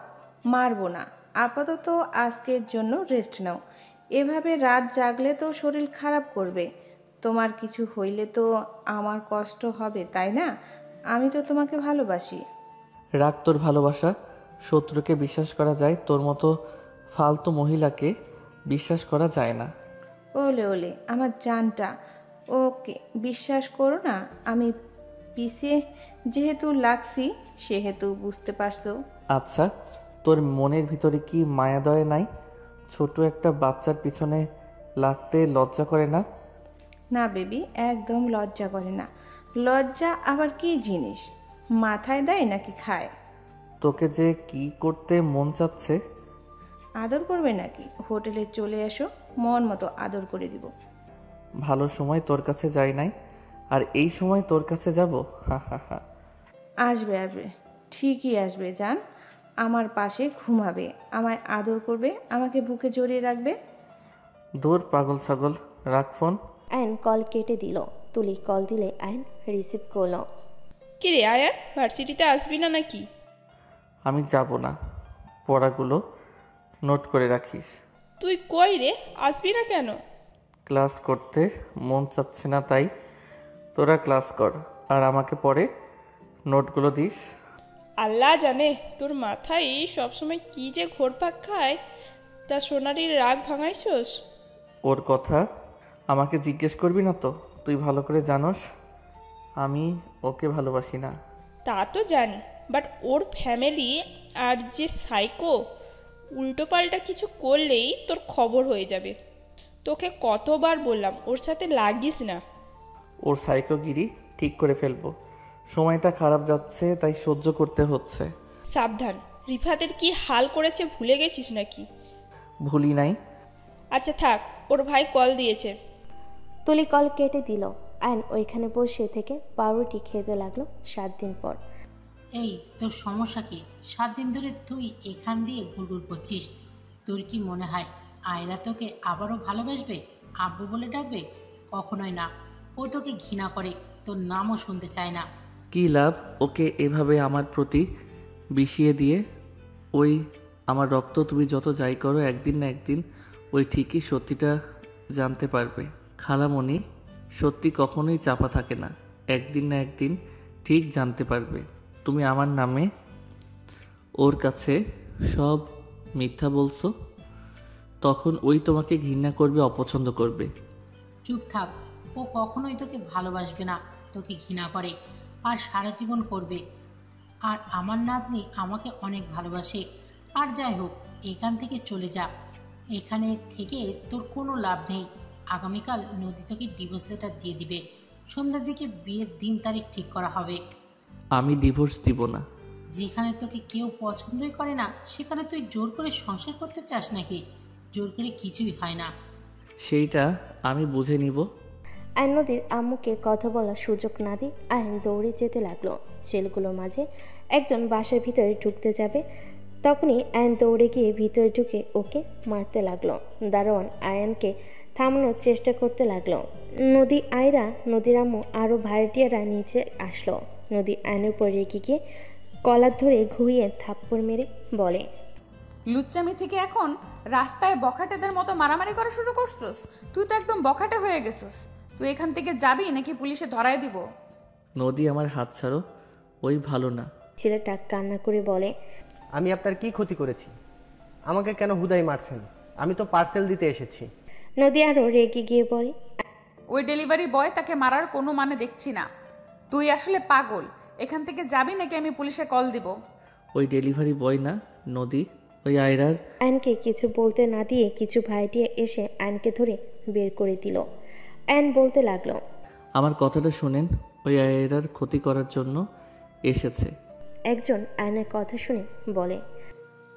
মারবো না, আপাতত আজকের জন্য রেস্ট নাও। এভাবে রাত জাগলে তো শরীর খারাপ করবে। তোমার কিছু হইলে তো আমার কষ্ট হবে, তাই না? আমি তো তোমাকে ভালোবাসি। রাগ তোর ভালোবাসা, শত্রুকে বিশ্বাস করা যায়, তোর মতো ফালতু মহিলাকে বিশ্বাস করা যায় না। ওলে ওলে আমার জানটা। ওকে বিশ্বাস করো না, আমি পিছে যেহেতু লাগছি সেহেতু বুঝতে পারছো। আচ্ছা, তোর মনের ভিতরে কি মায়াদয় নাই? ছোট একটা বাচ্চার পিছনে লাগতে লজ্জা করে না? না বেবি, একদম লজ্জা করে না। লজ্জা আবার কি জিনিস? মাথায় দেয় নাকি খায়? তোকে যে কি করতে মন চাচ্ছে। আদর করবে নাকি? হোটেলে চলে এসো, মন মতো আদর করে দিব। ভালো সময় তোর কাছে যাই নাই, আর এই সময় তোর কাছে যাব? হা হা হা। আসবে আসবে, ঠিকই আসবে জান। আমার পাশে ঘুমাবে, আমায় আদর করবে, আমাকে বুকে জড়িয়ে রাখবে। দূর পাগল ছাগল, রাখ ফোন। আয়ন কল কেটে দিল। তুলি কল দিলে আয়ন রিসিভ করলো। কি রে আয়ান, ভার্সিটিতে আসবি না নাকি? আমি যাব না, পড়াগুলো নোট করে রাখিস। তুই কই রে, আসবি না কেন? ক্লাস করতে মন চাচ্ছে না, তাই। তোরা ক্লাস কর আর আমাকে পরে নোটগুলো দিস। আল্লাহ জানে তোর মাথায় সবসময় কি যে ঘোরপাক খায়, তা সোনারির রাগ ভাঙাইছস? ওর কথা আমাকে জিজ্ঞেস করবি না তো, তুই ভালো করে জানোস আমি ওকে ভালোবাসি না। তা তো জানি, বাট ওর ফ্যামিলি আর যে সাইকো, উল্টো পাল্টা কিছু করলেই তোর খবর হয়ে যাবে। তোকে কতবার বললাম ওর সাথে লাগিস না। ওর সাইকোগিরি ঠিক করে ফেলবো। সময়টা খারাপ যাচ্ছে, তাই সহ্য করতে হচ্ছে। সাবধান, রিফাতের কি হাল করেছে ভুলে গেছিস নাকি? ভুলি নাই। আচ্ছা থাক, ওর ভাই কল দিয়েছে। তুলি কল কেটে দিল। আয়ন ওইখানে বসে থেকে পাউরুটি খেতে লাগলো। 7 দিন পর। এই তোর সমস্যা কি? 7 দিন ধরে তুই এখান দিয়ে ঘুরঘুর করছিস। তোর কি মনে হয় আয়রা তোকে আবারও ভালোবাসবে, আব্বু বলে ডাকবে? কখনোই না। ও তোকে ঘৃণা করে, তোর নামও শুনতে চায় না। কী লাভ ওকে এভাবে আমার প্রতি বিষিয়ে দিয়ে? ওই আমার রক্ত, তুমি যত যাই করো একদিন না একদিন ওই ঠিকই সত্যিটা জানতে পারবে। খালামণি, সত্যি কখনোই চাপা থাকে না, একদিন না একদিন ঠিক জানতে পারবে। তুমি আমার নামে ওর কাছে সব মিথ্যা বলছো, তখন ওই তোমাকে ঘৃণা করবে, অপছন্দ করবে। চুপ থাক, ও কখনোই তোকে ভালোবাসবে না, তোকে ঘৃণা করে আর সারা জীবন করবে। আর আমার নাতনি আমাকে অনেক ভালোবাসে। আর যাই হোক, এখান থেকে চলে যা। এখানে থেকে তোর কোনো লাভ নেই। আগামীকাল নদী তোকে ডিভোর্স লেটার দিয়ে দিবে। সন্ধ্যার দিকে বিয়ের দিন তারিখ ঠিক করা হবে। আমি ডিভোর্স দিব না। যেখানে তোকে কেউ পছন্দই করে না, সেখানে তুই জোর করে সংসার করতে চাস নাকি? জোর করে কিছুই হয় না। সেইটা আমি বুঝে নিব। আয়ন নদীর আম্মুকে কথা বলার সুযোগ না দিয়ে আয়ন দৌড়ে যেতে লাগলো। ছেলেগুলোর মাঝে একজন বাসার ভিতরে ঢুকতে যাবে, তখনই আয়ন দৌড়ে গিয়ে ভিতরে ঢুকে ওকে মারতে লাগলো। দারোয়ান আয়নকে থামানোর চেষ্টা করতে লাগলো। নদী, আয়রা, নদীর আম্মু আরও ভাড়াটিয়ারা নিচে আসলো। নদী আয়নের উপর রেগে গিয়ে কলার ধরে ঘুরিয়ে থাপ্পড় মেরে বলে, লুচ্চামি থেকে এখন রাস্তায় বখাটেদের মতো মারামারি করা শুরু করছিস? তুই তো একদম বখাটে হয়ে গেছিস। তুই এখান থেকে যাবি নাকি পুলিশে ধরায় দিব? নদী, আমার হাত ছাড়ো, ওই ভালো না। ছেলেটা কান্না করে বলে, আমি আপনার কি ক্ষতি করেছি? আমাকে কেন হুদাই মারছেন? আমি তো পার্সেল দিতে এসেছি। নদী আরও রেগে গিয়ে বলে, ওই ডেলিভারি বয়, তাকে মারার কোনো মানে দেখছি না। তুই আসলে পাগল। এখান থেকে যাবি নাকি আমি পুলিশে কল দিব? ওই ডেলিভারি বয় না নদী, ওই আয়রার। আয়নকে কিছু বলতে না দিয়ে কিছু ভাইটিয়ে এসে আয়নকে ধরে বের করে দিল। আয়ন বলতে লাগলো, আমার কথাটা শুনেন, ওই আয়রার ক্ষতি করার জন্য এসেছে। একজন আয়নের কথা শুনে বলে,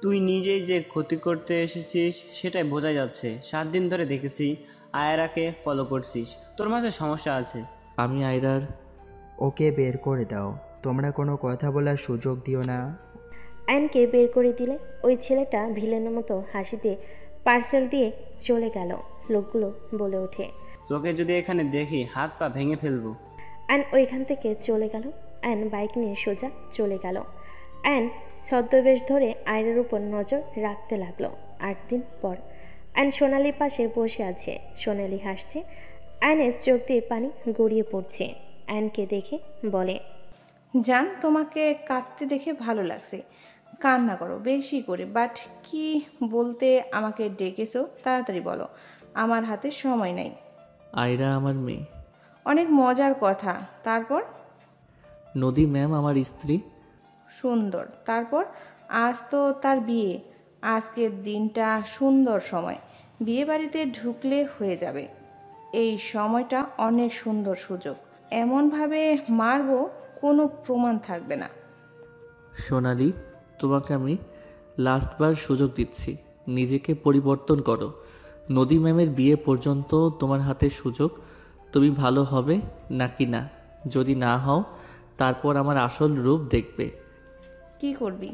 তুই নিজেই যে ক্ষতি করতে এসেছিস সেটাই বোঝা যাচ্ছে। 7 দিন ধরে দেখেছি আয়রাকে ফলো করছিস, তোর মাঝে সমস্যা আছে। আমি আয়রার। ওকে বের করে দাও, তোমরা কোনো কথা বলার সুযোগ দিও না। আয়নকে বের করে দিলে ওই ছেলেটা ভিলেনের মতো হাসি দিয়ে পার্সেল দিয়ে চলে গেল। লোকগুলো বলে ওঠে, তোকে যদি এখানে দেখি হাত পা ভেঙে ফেলবো। আয়ন ওইখান থেকে চলে গেল। আয়ন বাইক নিয়ে সোজা চলে গেল। আয়ন ছদ্মবেশ ধরে আয়নের উপর নজর রাখতে লাগলো। 8 দিন পর আয়ন সোনালির পাশে বসে আছে। সোনালি হাসছে, আয়নের চোখ দিয়ে পানি গড়িয়ে পড়ছে। আয়নকে দেখে বলে, জান, তোমাকে কাঁদতে দেখে ভালো লাগছে। কান্না করো বেশি করে, বাট কি বলতে আমাকে ডেকেছো? তাড়াতাড়ি বলো, আমার হাতে সময় নাই। আয়রা আমার মেয়ে। অনেক মজার কথা। তারপর? নদী ম্যাম আমার স্ত্রী। সুন্দর। তারপর? আজ তো তার বিয়ে। আজকের দিনটা সুন্দর সময়, বিয়ে বাড়িতে ঢুকলে হয়ে যাবে। এই সময়টা অনেক সুন্দর সুযোগ। এমনভাবে মারবো কোনো প্রমাণ থাকবে না। সোনালি, তোমাকে আমি লাস্টবার সুযোগ দিচ্ছি, নিজেকে পরিবর্তন করো। নদী ম্যামের বিয়ে পর্যন্ত তোমার হাতে সুযোগ, তুমি ভালো হবে নাকি না। যদি না হও তারপর আমার আসল রূপ দেখবে। কি করবি?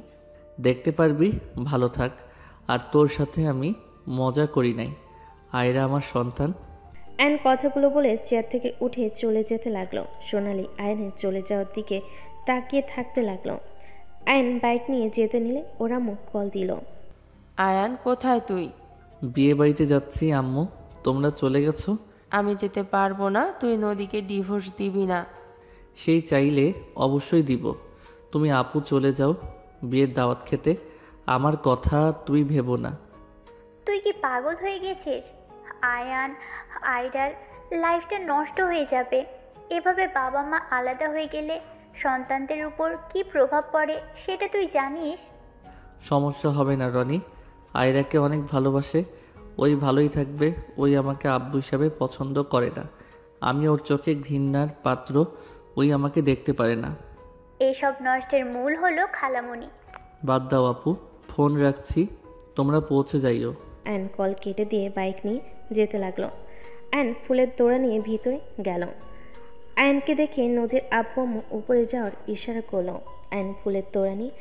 দেখতে পারবি। ভালো থাক। আর তোর সাথে আমি মজা করি নাই। আয়রা আমার সন্তান। আয়ন কথাগুলো বলে চেয়ার থেকে উঠে চলে যেতে লাগলো। সোনালি আয়নের চলে যাওয়ার দিকে তাকিয়ে থাকতে লাগলো। আয়ন বাইক নিয়ে যেতে নিলে ওরা মুখ কল দিল। আয়ান, কোথায় তুই? বিয়ে বাড়িতে যাচ্ছি আম্মু, তোমরা চলে গেছো। আমি যেতে পারবো না। তুই নদীকে ডিভোর্স দিবি না। সেই চাইলে অবশ্যই দিব। তুমি আপু চলে যাও বিয়ের দাওয়াত খেতে, আমার কথা তুই ভেবো না। তুই কি পাগল হয়ে গেছিস? আয়ান, আয়রার লাইফটা নষ্ট হয়ে যাবে। এভাবে বাবা মা আলাদা হয়ে গেলে সন্তানদের উপর কি প্রভাব পড়ে সেটা তুই জানিস? সমস্যা হবে না রনি, আয়রাকে অনেক ভালোবাসে, ওই ভালোই থাকবে। ওই আমাকে আব্বু হিসাবে পছন্দ করে না, আমি ওর চোখে ঘৃণার পাত্র, ওই আমাকে দেখতে পারে না। এইসব নষ্টের মূল হলো খালামণি। বাদ দাও আপু, ফোন রাখছি, তোমরা পৌঁছে যাইও। অ্যান কল কেটে দিয়ে বাইক নিয়ে যেতে লাগলো। অ্যান ফুলের তোড়া নিয়ে ভিতরে গেল। অ্যানকে দেখে নদীর আব্বু আম্মু উপরে যাওয়ার ইশারা করলো। অ্যান ফুলের তোড়া নিয়ে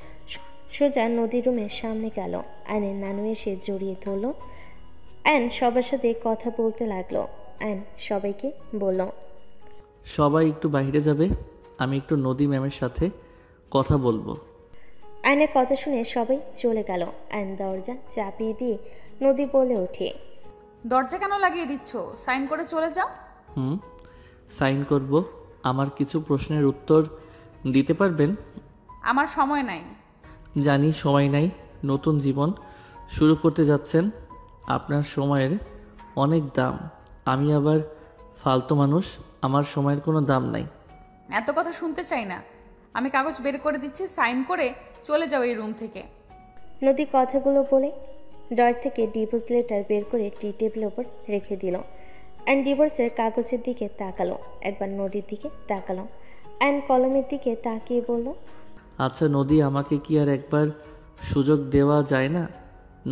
সোজা নদীর রুমের সামনে গেল। অ্যানের নানু এসে জড়িয়ে ধরল। অ্যান সবার সাথে কথা বলতে লাগলো। অ্যান সবাইকে বলল, সবাই একটু বাইরে যাবে, আমি একটু নদী ম্যামের সাথে কথা বলবো। অ্যানের কথা শুনে সবাই চলে গেল। অ্যান দরজা চাপিয়ে দিয়ে নদী বলে ওঠে, দরজা কেন লাগিয়ে দিচ্ছ? সাইন করে চলে যাও। সাইন করব। আমার কিছু প্রশ্নের উত্তর দিতে পারবেন? আমার সময় নাই। জানি সময় নাই, নতুন জীবন শুরু করতে যাচ্ছেন, আপনার সময়ের অনেক দাম। আমি আবার ফালতু মানুষ, আমার সময়ের কোনো দাম নাই। এত কথা শুনতে চাই না। আমি কাগজ বের করে দিচ্ছি, সাইন করে চলে যাও এই রুম থেকে। নদী কথাগুলো বলে ডর থেকে ডিভোর্স লেটার বের করে টি টেবিলের ওপর রেখে দিল। অ্যান্ড ডিভোর্সের কাগজের দিকে তাকালো, একবার নদীর দিকে তাকালো, অ্যান্ড কলমের দিকে তাকিয়ে বলল, আচ্ছা নদী, আমাকে কি আর একবার সুযোগ দেওয়া যায় না?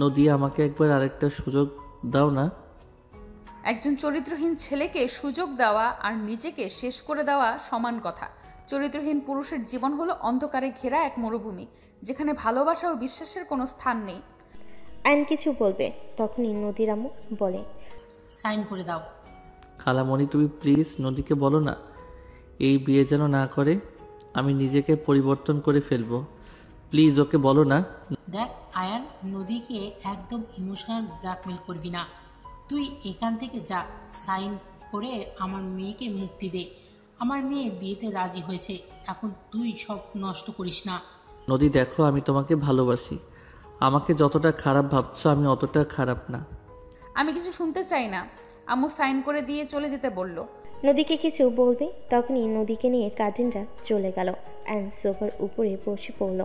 নদী, আমাকে একবার আরেকটা সুযোগ দাও না। একজন চরিত্রহীন ছেলেকে সুযোগ দেওয়া আর নিজেকে শেষ করে দেওয়া সমান কথা। চরিত্রহীন পুরুষের জীবন হলো অন্ধকারে ঘেরা এক মরুভূমি, যেখানে ভালোবাসা ও বিশ্বাসের কোনো স্থান নেই। আইন কিছু বলবে, তখনই নদীর আম্মু বলে, সাইন করে দাও। খালামণি তুমি প্লিজ নদীকে বলো না এই বিয়ে যেন না করে, আমি নিজেকে পরিবর্তন করে ফেলবো। প্লিজ ওকে বলো না। দেখ আয়ান, নদীকে একদম ইমোশনাল ব্ল্যাকমেল করবি না। তুই এখান থেকে যা, সাইন করে আমার মেয়েকে মুক্তি দে। আমার মেয়ে বিয়েতে রাজি হয়েছে, এখন তুই সব নষ্ট করিস না। নদী দেখো, আমি তোমাকে ভালোবাসি। আমাকে যতটা খারাপ ভাবছো আমি অতটা খারাপ না। আমি কিছু শুনতে চাই না। আম্মু সাইন করে দিয়ে চলে যেতে বলল। নদীকে কিছু বলবে, তখনই নদীকে নিয়ে কাজিনরা চলে গেল। অ্যান সোফার উপরে বসে পড়ল।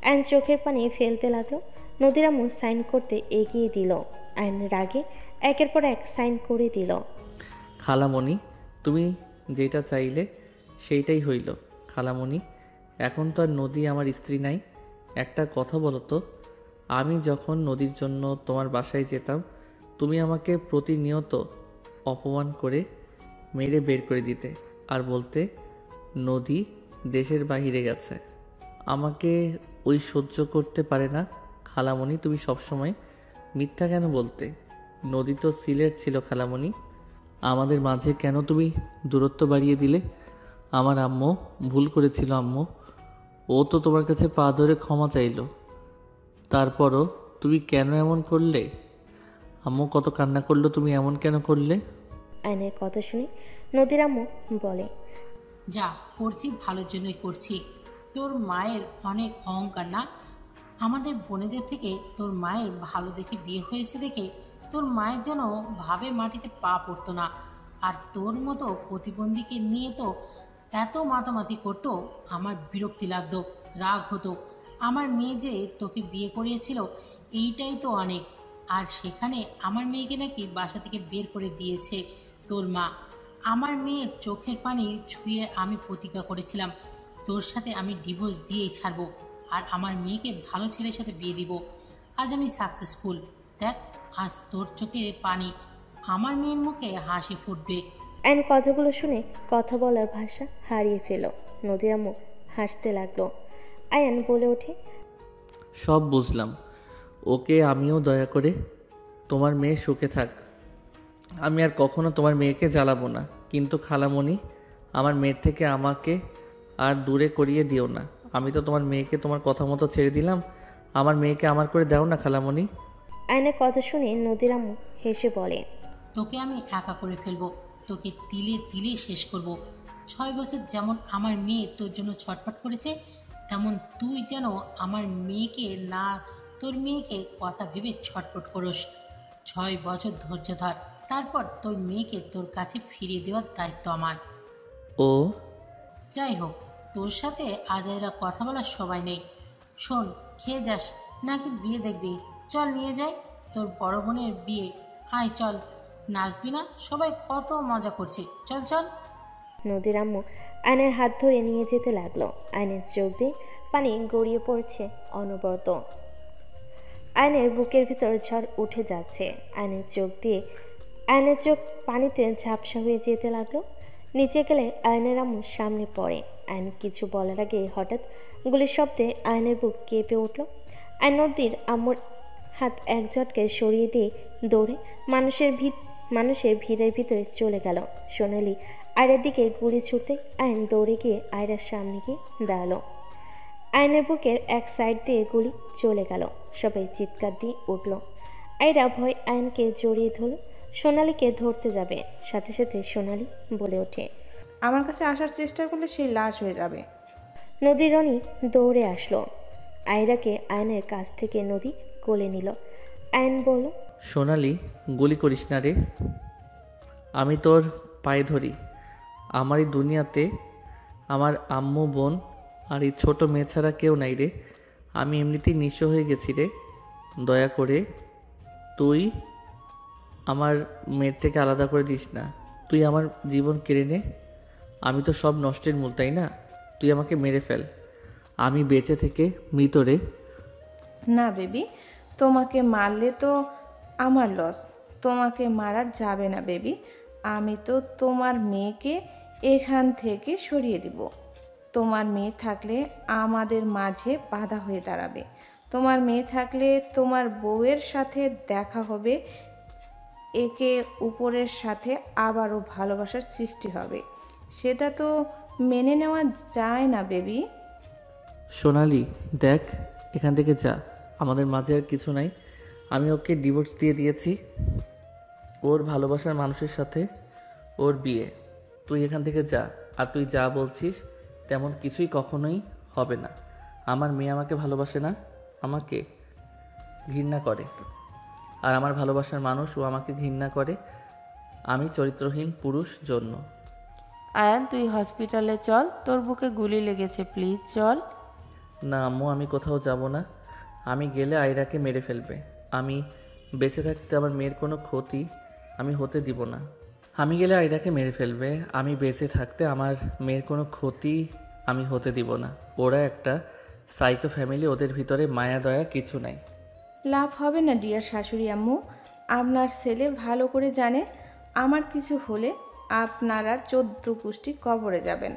অ্যান চোখের পানি ফেলতে লাগলো। নদীর আম্মু সাইন করতে এগিয়ে দিল। অ্যান রাগে একের পর এক সাইন করে দিল। খালামণি তুমি যেটা চাইলে সেইটাই হইল। খালামণি এখন তো আর নদী আমার স্ত্রী নাই। একটা কথা বলো তো, আমি যখন নদীর জন্য তোমার বাসায় যেতাম তুমি আমাকে প্রতিনিয়ত অপমান করে মেরে বের করে দিতে আর বলতে নদী দেশের বাহিরে গেছে। আমাকে ওই সহ্য করতে পারে না। খালামণি তুমি সবসময় মিথ্যা কেন বলতে? নদী তো সিলেট ছিল খালামণি। আমাদের মাঝে কেন তুমি দূরত্ব বাড়িয়ে দিলে? আমার আম্মু ভুল করেছিল আম্মু। ও তো তোমার কাছে পা ধরে ক্ষমা চাইলো, তারপরও তুমি কেন এমন করলে? আম্মু কত কান্না করলো, তুমি এমন কেন করলে? আয়নের কথা শুনে নদীর আম্মু বলে, যা করছি ভালোর জন্যই করছি। তোর মায়ের অনেক অহংকার না? আমাদের বোনেদের থেকে তোর মায়ের ভালো দেখে বিয়ে হয়েছে দেখে তোর মায়ের যেন ভাবে মাটিতে পা পড়তো না। আর তোর মতো প্রতিবন্ধীকে নিয়ে তো এত মাতামাতি করতো, আমার বিরক্তি লাগতো, রাগ হতো। আমার মেয়ে যে তোকে বিয়ে করিয়েছিল এইটাই তো অনেক। আর সেখানে আমার মেয়েকে নাকি বাসা থেকে বের করে দিয়েছে তোর মা। আমার মেয়ের চোখের পানি ছুঁয়ে আমি প্রতিজ্ঞা করেছিলাম তোর সাথে আমি ডিভোর্স দিয়েই ছাড়বো আর আমার মেয়েকে ভালো ছেলের সাথে বিয়ে দিব। আজ আমি সাকসেসফুল। দেখ আজ তোর চোখে পানি, আমার মেয়ের মুখে হাসি ফুটবে। অ্যান কথাগুলো শুনে কথা বলার ভাষা হারিয়ে ফেল। নদীর আম্মু হাসতে লাগলো। আয়ান বলে ওঠে, সব বুঝলাম। ওকে আমিও দয়া করে তোমার মেয়ে সুখে থাক। আমি আর কখনো তোমার মেয়েকে জ্বালাবো না। কিন্তু খালামণি আমার মেয়ের থেকে আমাকে আর দূরে করিয়ে দিও না। আমি তো তোমার মেয়েকে তোমার কথা মতো ছেড়ে দিলাম, আমার মেয়েকে আমার করে দাও না খালামণি। আয়নের কথা শুনে নদীর আম্মু হেসে বলে, তোকে আমি একা করে ফেলবো, তোকে তিলে তিলে শেষ করব। 6 বছর যেমন আমার মেয়ে তোর জন্য ছটফট করেছে, তেমন তুই যেন আমার মেয়েকে না তোর মেয়েকে কথা ভেবে ছটফট করস। 6 বছর ধৈর্য ধর, তারপর তোর মেয়েকে তোর কাছে ফিরিয়ে দেওয়ার দায়িত্ব আমার। ও যাই হোক, তোর সাথে আজাইরা কথা বলার সবাই নেই। শোন, খেয়ে যাস নাকি বিয়ে দেখবি? চল নিয়ে যাই, তোর বড় বোনের বিয়ে। আয় চল, নাচবি না? সবাই কত মজা করছে, চল চল। নদীর আম্মু আয়নের হাত ধরে নিয়ে যেতে লাগলো। আয়নের চোখ দিয়ে পানি গড়িয়ে পড়ছে অনবরত। আয়নের বুকের ভিতর ঝড় উঠে যাচ্ছে। আয়নের চোখ পানিতে ঝাপসা হয়ে যেতে লাগলো। নিচে গেলে আয়নের আম্মু সামনে পড়ে। আয়ন কিছু বলার আগে হঠাৎ গুলির শব্দে আয়নের বুক কেঁপে উঠল। আয়ন নদীর আম্মুর হাত এক ঝটকে সরিয়ে দিয়ে দৌড়ে মানুষের ভিড়ের ভিতরে চলে গেল। সোনালি আয়রার দিকে গুলি ছুটতে আয়ন দৌড়ে গিয়ে আয়রার সামনে গিয়ে দাঁড়ালো। আয়নের বুকের এক সাইড দিয়ে গুলি চলে গেল। সবাই চিৎকার দিয়ে উঠল। আয়রা ভয় আয়নকে জড়িয়ে ধরল। সোনালিকে ধরতে যাবে, সাথে সাথে সোনালি বলে ওঠে, আমার কাছে আসার চেষ্টা করলে সেই লাশ হয়ে যাবে। নদী রনি দৌড়ে আসলো। আয়রাকে আয়নের কাছ থেকে নদী কোলে নিল। আয়ন বলল, সোনালি গুলি করিস না রে, আমি তোর পায়ে ধরি। আমার এই দুনিয়াতে আমার আম্মু, বোন আর এই ছোট মেয়ে ছাড়া কেউ নাই রে। আমি এমনিতেই নিঃস্ব হয়ে গেছি রে। দয়া করে তুই আমার মেয়ের থেকে আলাদা করে দিস না। তুই আমার জীবন কেড়ে নে। আমি তো সব নষ্টের মূল, তাই না? তুই আমাকে মেরে ফেল, আমি বেঁচে থেকে মৃত রে। না বেবি, তোমাকে মারলে তো আমার লস, তোমাকে মারা যাবে না বেবি। আমি তো তোমার মেয়েকে এখান থেকে সরিয়ে দিব। তোমার মেয়ে থাকলে আমাদের মাঝে বাধা হয়ে দাঁড়াবে। তোমার মেয়ে থাকলে তোমার বউয়ের সাথে দেখা হবে, একে উপরের সাথে আবারও ভালোবাসার সৃষ্টি হবে। সেটা তো মেনে নেওয়া যায় না বেবি। সোনালি দেখ, এখান থেকে যা, আমাদের মাঝে আর কিছু নাই। আমি ওকে ডিভোর্স দিয়ে দিয়েছি। ওর ভালোবাসার মানুষের সাথে ওর বিয়ে। তুই এখান থেকে যা। আর তুই যা বলছিস তেমন কিছুই কখনোই হবে না। আমার মেয়ে আমাকে ভালোবাসে না, আমাকে ঘৃণা করে। আর আমার ভালোবাসার মানুষ ও আমাকে ঘৃণা করে। আমি চরিত্রহীন পুরুষ জন্য। আয়ান তুই হসপিটালে চল, তোর বুকে গুলি লেগেছে, প্লিজ চল। না আম্মু, আমি কোথাও যাব না। আমি গেলে আয়রাকে মেরে ফেলবে। আমি বেঁচে থাকতে আমার মেয়ের কোনো ক্ষতি আমি হতে দিব না। আমি গেলে আয়রাকে মেরে ফেলবে। আমি বেঁচে থাকতে আমার মেয়ের কোনো ক্ষতি আমি হতে দিব না। ওরা একটা সাইকো ফ্যামিলি, ওদের ভিতরে মায়া দয়া কিছু নাই। লাভ হবে না ডিয়ার শাশুড়ি আম্মু। আপনার ছেলে ভালো করে জানে আমার কিছু হলে আপনারা 14 গোষ্ঠী কবরে যাবেন।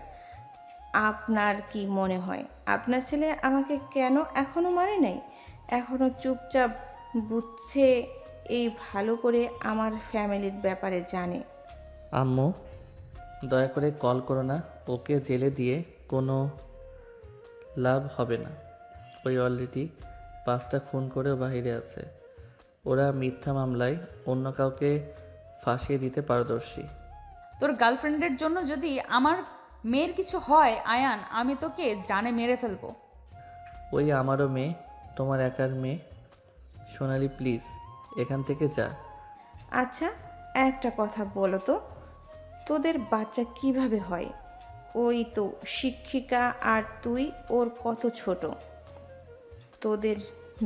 আপনার কি মনে হয় আপনার ছেলে আমাকে কেন এখনো মারে নাই? এখনো চুপচাপ বুঝছে, এই ভালো করে আমার ফ্যামিলির ব্যাপারে জানে। আম্মু দয়া করে কল করো না। ওকে জেলে দিয়ে কোনো লাভ হবে না। ওই অলরেডি 5টা খুন করেও বাইরে আছে। ওরা মিথ্যা মামলায় অন্য কাউকে ফাঁসিয়ে দিতে পারদর্শী। তোর গার্লফ্রেন্ডের জন্য যদি আমার মেয়ের কিছু হয় আয়ান, আমি তোকে জানে মেরে ফেলবো। ওই আমারও মেয়ে, তোমার একার মেয়ে। সোনালি প্লিজ এখান থেকে যা। আচ্ছা একটা কথা বলো তো, তোদের বাচ্চা কিভাবে হয়? ওই তো শিক্ষিকা আর তুই ওর কত ছোট। তোদের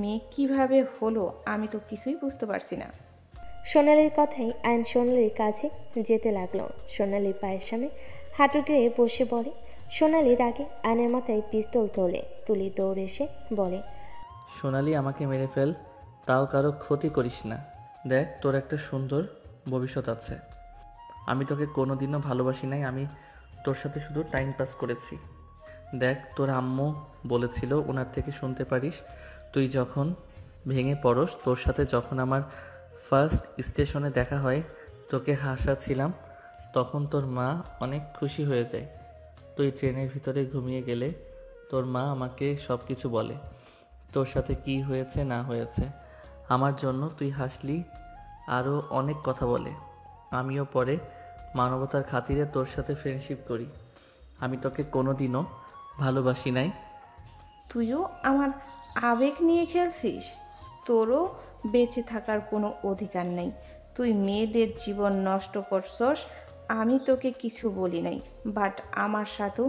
মেয়ে কিভাবে হলো আমি তো কিছুই বুঝতে পারছি না। সোনালির কথাই আয়ন সোনালির কাছে যেতে লাগলো। সোনালির পায়ের সামনে হাঁটু গেড়ে বসে বলে। সোনালির আগে আয়নের মাথায় পিস্তল তোলে। তুলি দৌড়ে এসে বলে, সোনালি আমাকে মেরে ফেল, তাও কারো ক্ষতি করিস না। দেখ তোর একটা সুন্দর ভবিষ্যৎ আছে। আমি তোকে কোনোদিনও ভালোবাসি নাই। আমি তোর সাথে শুধু টাইম পাস করেছি। দেখ তোর আম্মু বলেছিল, ওনার থেকে শুনতে পারিস, তুই যখন ভেঙে পড়স, তোর সাথে যখন আমার ফার্স্ট স্টেশনে দেখা হয়, তোকে হাসাছিলাম, তখন তোর মা অনেক খুশি হয়ে যায়। তুই ট্রেনের ভিতরে ঘুমিয়ে গেলে তোর মা আমাকে সব কিছু বলে, তোর সাথে কি হয়েছে না হয়েছে। আমার জন্য তুই হাসলি, আরও অনেক কথা বলে। আমিও পরে মানবতার খাতিরে তোর সাথে ফ্রেন্ডশিপ করি। আমি তোকে কোনোদিনও ভালোবাসি নাই। তুইও আমার আবেগ নিয়ে খেলছিস? তোরও বেঁচে থাকার কোনো অধিকার নেই। তুই মেয়েদের জীবন নষ্ট করছস। আমি তোকে কিছু বলি নাই, বাট আমার সাথেও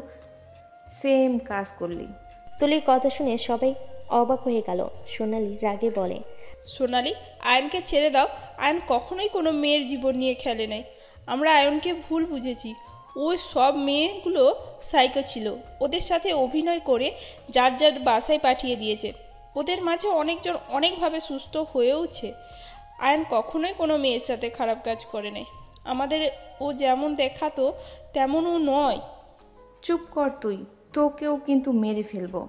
সেম কাজ করলি। তুলির কথা শুনে সবাই অবাক হয়ে গেল। সোনালি রাগে বলে, সোনালি, আয়নকে ছেড়ে দাও। আয়ন কখনোই কোনো মেয়ের জীবন নিয়ে খেলে নাই। আমরা আয়নকে ভুল বুঝেছি। ওই সব মেয়েগুলো সাইকো ছিল, ওদের সাথে অভিনয় করে যার যার বাসায় পাঠিয়ে দিয়েছে। ওদের মাঝে অনেকজন অনেকভাবে সুস্থ হয়েওছে। আয়ন কখনোই কোনো মেয়ের সাথে খারাপ কাজ করে নাই। আমাদের ও যেমন দেখাতো তেমন ও নয়। চুপ কর তুই, তোকেও কিন্তু মেরে ফেলবো।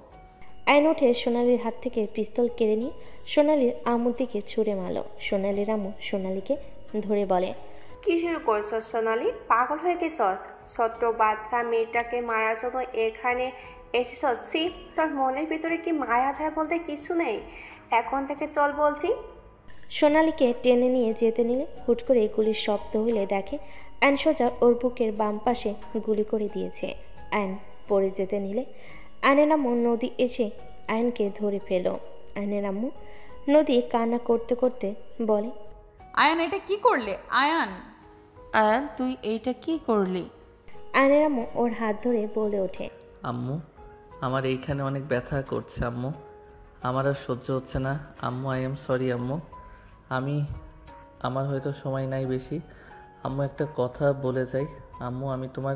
আয়ন উঠে সোনালির হাত থেকে পিস্তল কেড়ে নিয়ে সোনালির আম্মুর দিকে ছুঁড়ে মারল। সোনালির আম্মু সোনালিকে ধরে বলে, কি শুরু করছস সোনালি? পাগল হয়ে গেছস? ছোট্ট বাচ্চা মেয়েটাকে মারার জন্য এখানে এসেছস? সি, তোর মনের ভিতরে কি মায়া দয়া বলতে কিছু নেই? এখন থেকে চল বলছি। সোনালিকে টেনে নিয়ে যেতে নিলে হুট করে গুলির শব্দ হলে দেখে আয়ন সোজা ওর বুকের বাম পাশে গুলি করে দিয়েছে। আয়ন পড়ে যেতে নিলে আয়নের আম্মু নদী এসে আয়নকে ধরে ফেল। আয়নের আম্মু নদী কান্না করতে করতে বলে, আয়ান এটা কি করলে? আয়ান আয়ান তুই এইটা কি করলি? আয়নের আম্মু ওর হাত ধরে বলে ওঠে, আম্মু আমার এইখানে অনেক ব্যথা করছে আম্মু, আমার আর সহ্য হচ্ছে না আম্মু। আই এম সরি আম্মু। আমার হয়তো সময় নাই বেশি। আম্মু একটা কথা বলে যাই। আম্মু আমি তোমার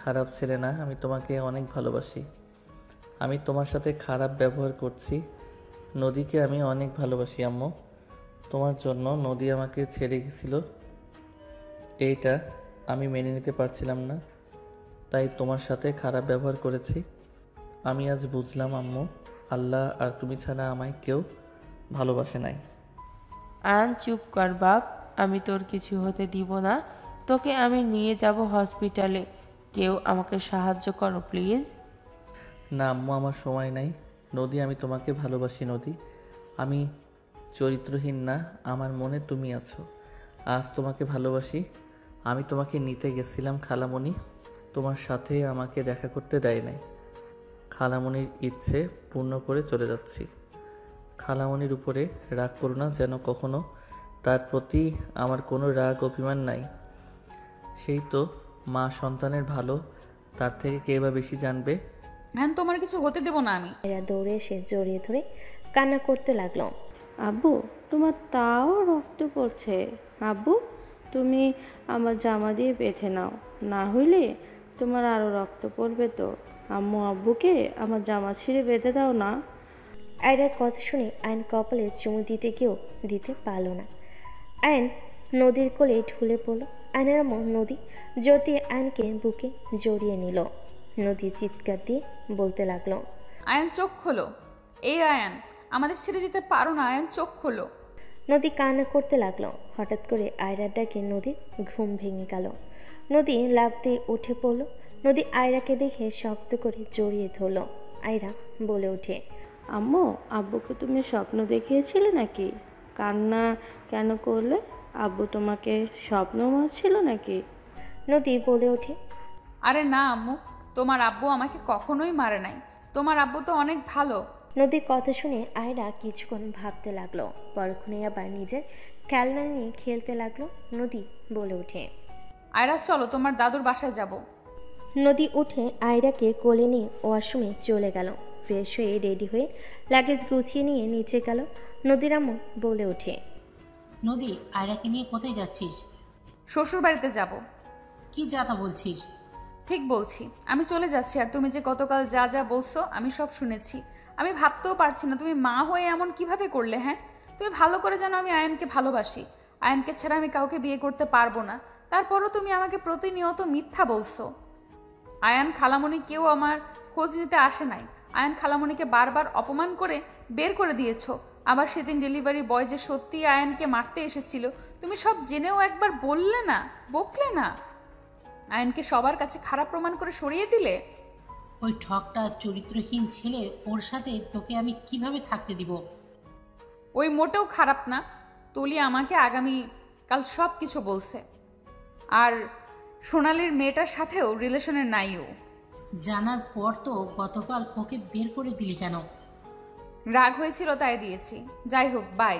খারাপ ছেলে না, আমি তোমাকে অনেক ভালোবাসি। আমি তোমার সাথে খারাপ ব্যবহার করছি। নদীকে আমি অনেক ভালোবাসি আম্মু। তোমার জন্য নদী আমাকে ছেড়ে গেছিল, এইটা আমি মেনে নিতে পারছিলাম না, তাই তোমার সাথে খারাপ ব্যবহার করেছি। আমি আজ বুঝলাম আম্মু, আল্লাহ আর তুমি ছাড়া আমায় কেউ ভালোবাসে নাই। আয়ান চুপ কর বাপ, আমি তোর কিছু হতে দিব না। তোকে আমি নিয়ে যাব হসপিটালে। কেউ আমাকে সাহায্য করো প্লিজ। না আম্মু, আমার সময় নাই। নদী, আমি তোমাকে ভালোবাসি নদী। আমি চরিত্রহীন না, আমার মনে তুমি আছো। আজ তোমাকে ভালোবাসি। আমি তোমাকে নিতে গেছিলাম খালামণি, তোমার সাথে আমাকে দেখা করতে দেয় নাই। খালামণির ইচ্ছে পূর্ণ করে চলে যাচ্ছি। খালামণির উপরে রাগ করো না, যেন কখনো তার প্রতি আমার কোনো রাগ অভিমান নাই। সেই তো মা সন্তানের ভালো, তার থেকে কে বা বেশি জানবে। হ্যাঁ, তোমার কিছু হতে দেব না আমি। আয়রা দৌড়ে এসে জড়িয়ে ধরে কান্না করতে লাগলো। আব্বু, তোমার তাও রক্ত পড়ছে। আব্বু, তুমি আমার জামা দিয়ে বেঁধে নাও, না হইলে তোমার আরও রক্ত পড়বে তো। আম্মু, আব্বুকে আমার জামা ছিঁড়ে বেঁধে দাও না। আয়রার কথা শুনে আয়ন কপালে চুমু দিতে গিয়েও দিতে পারল না। আয়ন নদীর কোলে ঢুলে পড়ল। আয়নের আম্মু নদী জোর দিয়ে আয়নকে বুকে জড়িয়ে নিল। নদী চিৎকার দিয়ে বলতে লাগলো, আয়ান চোখ খোলো। এই আয়ান, আমাদের ছেড়ে যেতে পারো না। আয়ান চোখ খোলো। নদী কান্না করতে লাগলো। হঠাৎ করে আয়রার ডাকে নদীর ঘুম ভেঙে গেল। নদী লাফ দিয়ে উঠে পড়ল। নদী আয়রাকে দেখে শক্ত করে জড়িয়ে ধরল। আয়রা বলে ওঠে, আম্মু, আব্বুকে তুমি স্বপ্ন দেখিয়েছিলে নাকি? কান্না কেন করলে? আব্বু তোমাকে স্বপ্ন মারছিল নাকি? নদী বলে ওঠে, আরে না আম্মু, তোমার আব্বু আমাকে কখনোই মারে নাই। তোমার আব্বু তো অনেক ভালো। নদীর কথা শুনে আয়রা কিছুক্ষণ ভাবতে লাগলো। পরক্ষণে আবার নিজের খেলনা নিয়ে খেলতে লাগলো। নদী বলে ওঠে, আয়রা চলো, তোমার দাদুর বাসায় যাব। নদী উঠে আয়রাকে কোলে নিয়ে ওয়াশরুমে চলে গেল। ফ্রেশ হয়ে রেডি হয়ে লাগেজ গুছিয়ে নিয়ে নিচে গেল। নদীর আম্মু বলে ওঠে, নদী, আয়রাকে নিয়ে কোথায় যাচ্ছিস? শ্বশুর বাড়িতে যাব। কি যাতা বলছিস? ঠিক বলছি, আমি চলে যাচ্ছি। আর তুমি যে গতকাল যা যা বলছো আমি সব শুনেছি। আমি ভাবতেও পারছি না তুমি মা হয়ে এমন কিভাবে করলে। হ্যাঁ, তুমি ভালো করে জানো আমি আয়নকে ভালোবাসি। আয়নকে ছাড়া আমি কাউকে বিয়ে করতে পারবো না। তারপরও তুমি আমাকে প্রতিনিয়ত মিথ্যা বলছো। আয়ান খালামণি কেউ আমার খোঁজ নিতে আসে নাই। আয়ান খালামণিকে বারবার অপমান করে বের করে দিয়েছো। আবার সেদিন ডেলিভারি বয় যে সত্যি আয়ানকে মারতে এসেছিল, তুমি সব জেনেও একবার বললে না, বকলে না। আয়ানকে সবার কাছে খারাপ প্রমাণ করে সরিয়ে দিলে। ওই ঠকটা চরিত্রহীন ছেলে, ওর সাথে তোকে আমি কিভাবে থাকতে দিব? ওই মোটেও খারাপ না। তুলি আমাকে আগামী কাল সব কিছু বলছে। আর সোনালির মেয়েটার সাথেও রিলেশনের নাই ও। জানার পর তো গতকাল ওকে বের করে দিলি কেন? রাগ হয়েছিল তাই দিয়েছি। যাই হোক, বাই।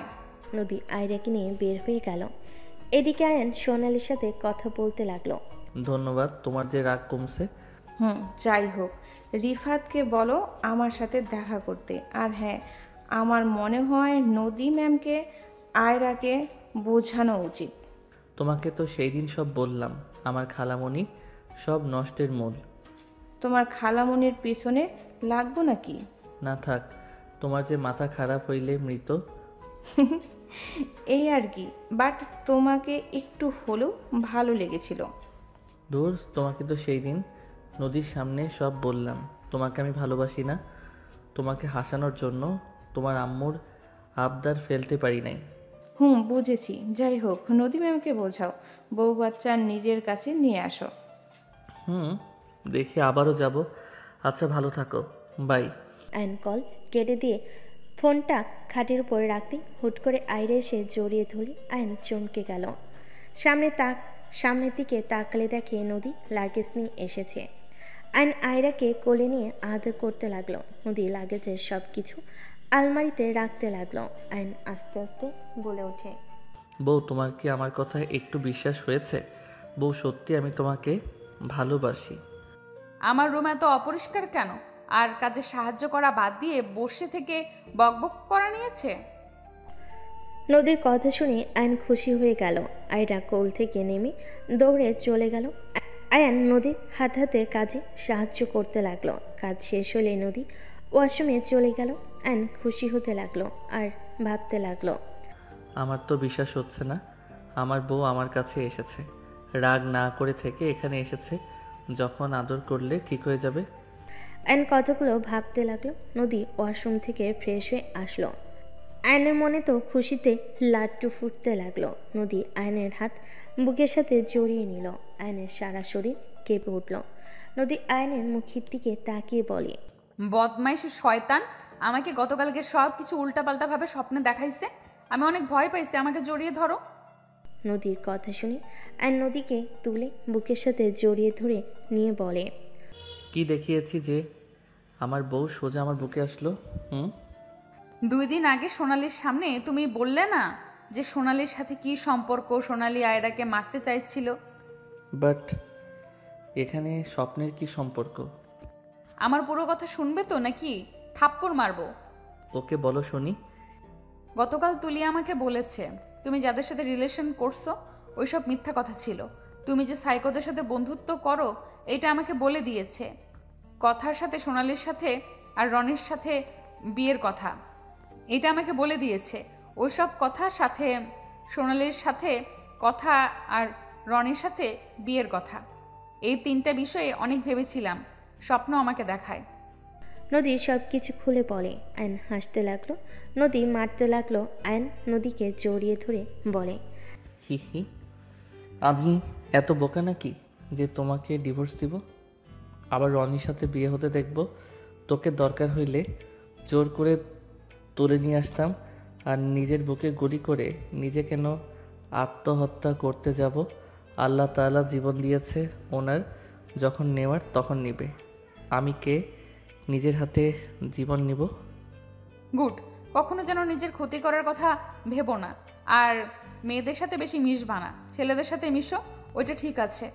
নদী আয়রাকে নিয়ে বের হয়ে গেল। এদিকে আয়ন সোনালির সাথে কথা বলতে লাগলো। ধন্যবাদ, তোমার যে রাগ কমছে। যাই হোক, রিফাতকে বলো আমার সাথে দেখা করতে। আর হ্যাঁ, আমার মনে হয় নদী ম্যামকে আয়রাকে বোঝানো উচিত। তোমাকে তো সেই দিন সব বললাম, আমার খালামণি সব নষ্টের মূল। তোমার খালামণির পিছনে লাগবো নাকি? না থাক, তোমার যে মাথা খারাপ হইলে মৃত। এই আর কি, বাট তোমাকে একটু হলেও ভালো লেগেছিল। দূর, তোমাকে তো সেই দিন নদীর সামনে সব বললাম তোমাকে আমি ভালোবাসি না। তোমাকে হাসানোর জন্য তোমার আম্মুর আবদার ফেলতে পারি নাই। বুঝেছি। যাই হোক, নদী ম্যামকে বোঝাও বউ বাচ্চা নিজের কাছে নিয়ে আসো। দেখি আবারও যাব। আচ্ছা, ভালো থাকো, বাই। আয়ন কল কেটে দিয়ে ফোনটা খাটের উপর রাখতে হুট করে আয়রা এসে জড়িয়ে ধরে আয়ন চমকে গেল। সামনের দিকে তাকালে দেখে নদী লাগেজ নিয়ে এসেছে। আয়ন আয়রাকে কোলে নিয়ে আদর করতে লাগলো। নদী লাগেজের সব কিছু আলমারিতে রাখতে লাগলো। আয়ন আস্তে আস্তে বলে ওঠে, বউ, তোমার কি আমার কথা একটু বিশ্বাস হয়েছে? বউ, সত্যি আমি তোমাকে ভালোবাসি। আমার রুম এত অপরিষ্কার কেন? আর কাজে সাহায্য করা বাদ দিয়ে বসে থেকে বকবক করা নিয়েছে। নদীর কথা শুনে আয়ন খুশি হয়ে গেল। আয়রা কোল থেকে নেমে দৌড়ে চলে গেল। আয়ন নদীর হাতে কাজে সাহায্য করতে লাগলো। কাজ শেষ হলে নদী ওয়াশরুমে চলে গেল। আয়ন খুশি হতে লাগলো আর ভাবতে লাগলো, আমার তো বিশ্বাস হচ্ছে না আমার বউ আমার কাছে এসেছে, রাগ না করে থেকে এখানে এসেছে। যখন আদর করলে ঠিক হয়ে যাবে। আয়ন কতগুলো ভাবতে লাগলো। নদী ওয়াশরুম থেকে ফ্রেশ হয়ে আসলো। আয়নের মনে তো খুশিতে লাড্ডু ফুটতে লাগলো। নদী আয়নের হাত বুকের সাথে জড়িয়ে নিল। আয়নের সারা শরীর কেঁপে উঠল। নদী আয়নের মুখের দিকে তাকিয়ে বলে, বদমাইশ শয়তান, আমাকে গতকালকে সব কিছু উল্টাপাল্টাভাবে স্বপ্নে দেখাইছে। আমি অনেক ভয় পাইছি, আমাকে জড়িয়ে ধরো। নদীর কথা শুনে আয়ন নদীকে তুলে বুকের সাথে জড়িয়ে ধরে নিয়ে বলে, কি দেখিয়েছি যে আমার বউ সোজা আমার বুকে আসলো? 2 দিন আগে সোনালির সামনে তুমি বললে না যে সোনালির সাথে কি সম্পর্ক, সোনালি আয়রাকে মারতে চাইছিল। বাট এখানে স্বপ্নের কি সম্পর্ক? আমার পুরো কথা শুনবে তো নাকি থাপ্পড় মারবো? ওকে বলো শুনি। গতকাল তুলি আমাকে বলেছে তুমি যাদের সাথে রিলেশন করছো ওইসব মিথ্যা কথা ছিল। তুমি যে সাইকোদের সাথে বন্ধুত্ব করো এটা আমাকে বলে দিয়েছে। কথার সাথে সোনালির সাথে আর রনির সাথে বিয়ের কথা এটা আমাকে বলে দিয়েছে। ওইসব কথার সাথে সোনালির সাথে কথা আর রনির সাথে বিয়ের কথা, এই 3টা বিষয়ে অনেক ভেবেছিলাম। স্বপ্ন আমাকে দেখায়। নদী সব কিছু খুলে বলে। আয়ন হাসতে লাগলো। নদী মারতে লাগলো। আয়ন নদীকে জড়িয়ে ধরে বলে, হি হি, আমি এত বোকা নাকি যে তোমাকে ডিভোর্স দিব, আবার রনির সাথে বিয়ে হতে দেখব? তোকে দরকার হইলে জোর করে তুলে নিয়ে আসতাম, আর নিজের বুকে গুলি করে নিজে কেন আত্মহত্যা করতে যাব? আল্লাহ তাআলা জীবন দিয়েছে ওনার, যখন নেওয়ার তখন নিবে। আমি কে নিজের হাতে জীবন নিব? গুড, কখনো যেন নিজের ক্ষতি করার কথা ভেবো না। আর মেয়েদের সাথে বেশি মিশবা না, ছেলেদের সাথে মিশো, ওইটা ঠিক আছে।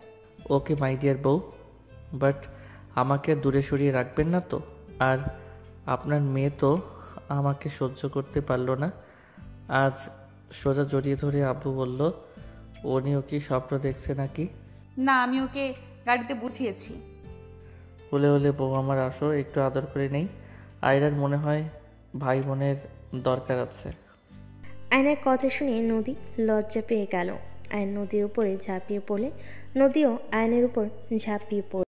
ওকে মাই ডিয়ার বউ, বাট আমাকে দূরে সরিয়ে রাখবেন না তো? আর আপনার মেয়ে তো আমাকে সহ্য করতে পারলো না। আজ সোজা জড়িয়ে ধরে আব্বু বলল উনিও কি স্বপ্ন দেখছে নাকি? না, আমি ওকে গাড়িতে বুঝিয়েছি। হলে হলে বউ আমার, আসো একটু আদর করে নেই। আয়রার মনে হয় ভাই বোনের দরকার আছে। আয়নের কথা শুনে নদী লজ্জা পেয়ে গেল। আয়ন নদীর উপরে ঝাঁপিয়ে পড়লে নদীও আয়নের উপর ঝাঁপিয়ে পড়ল।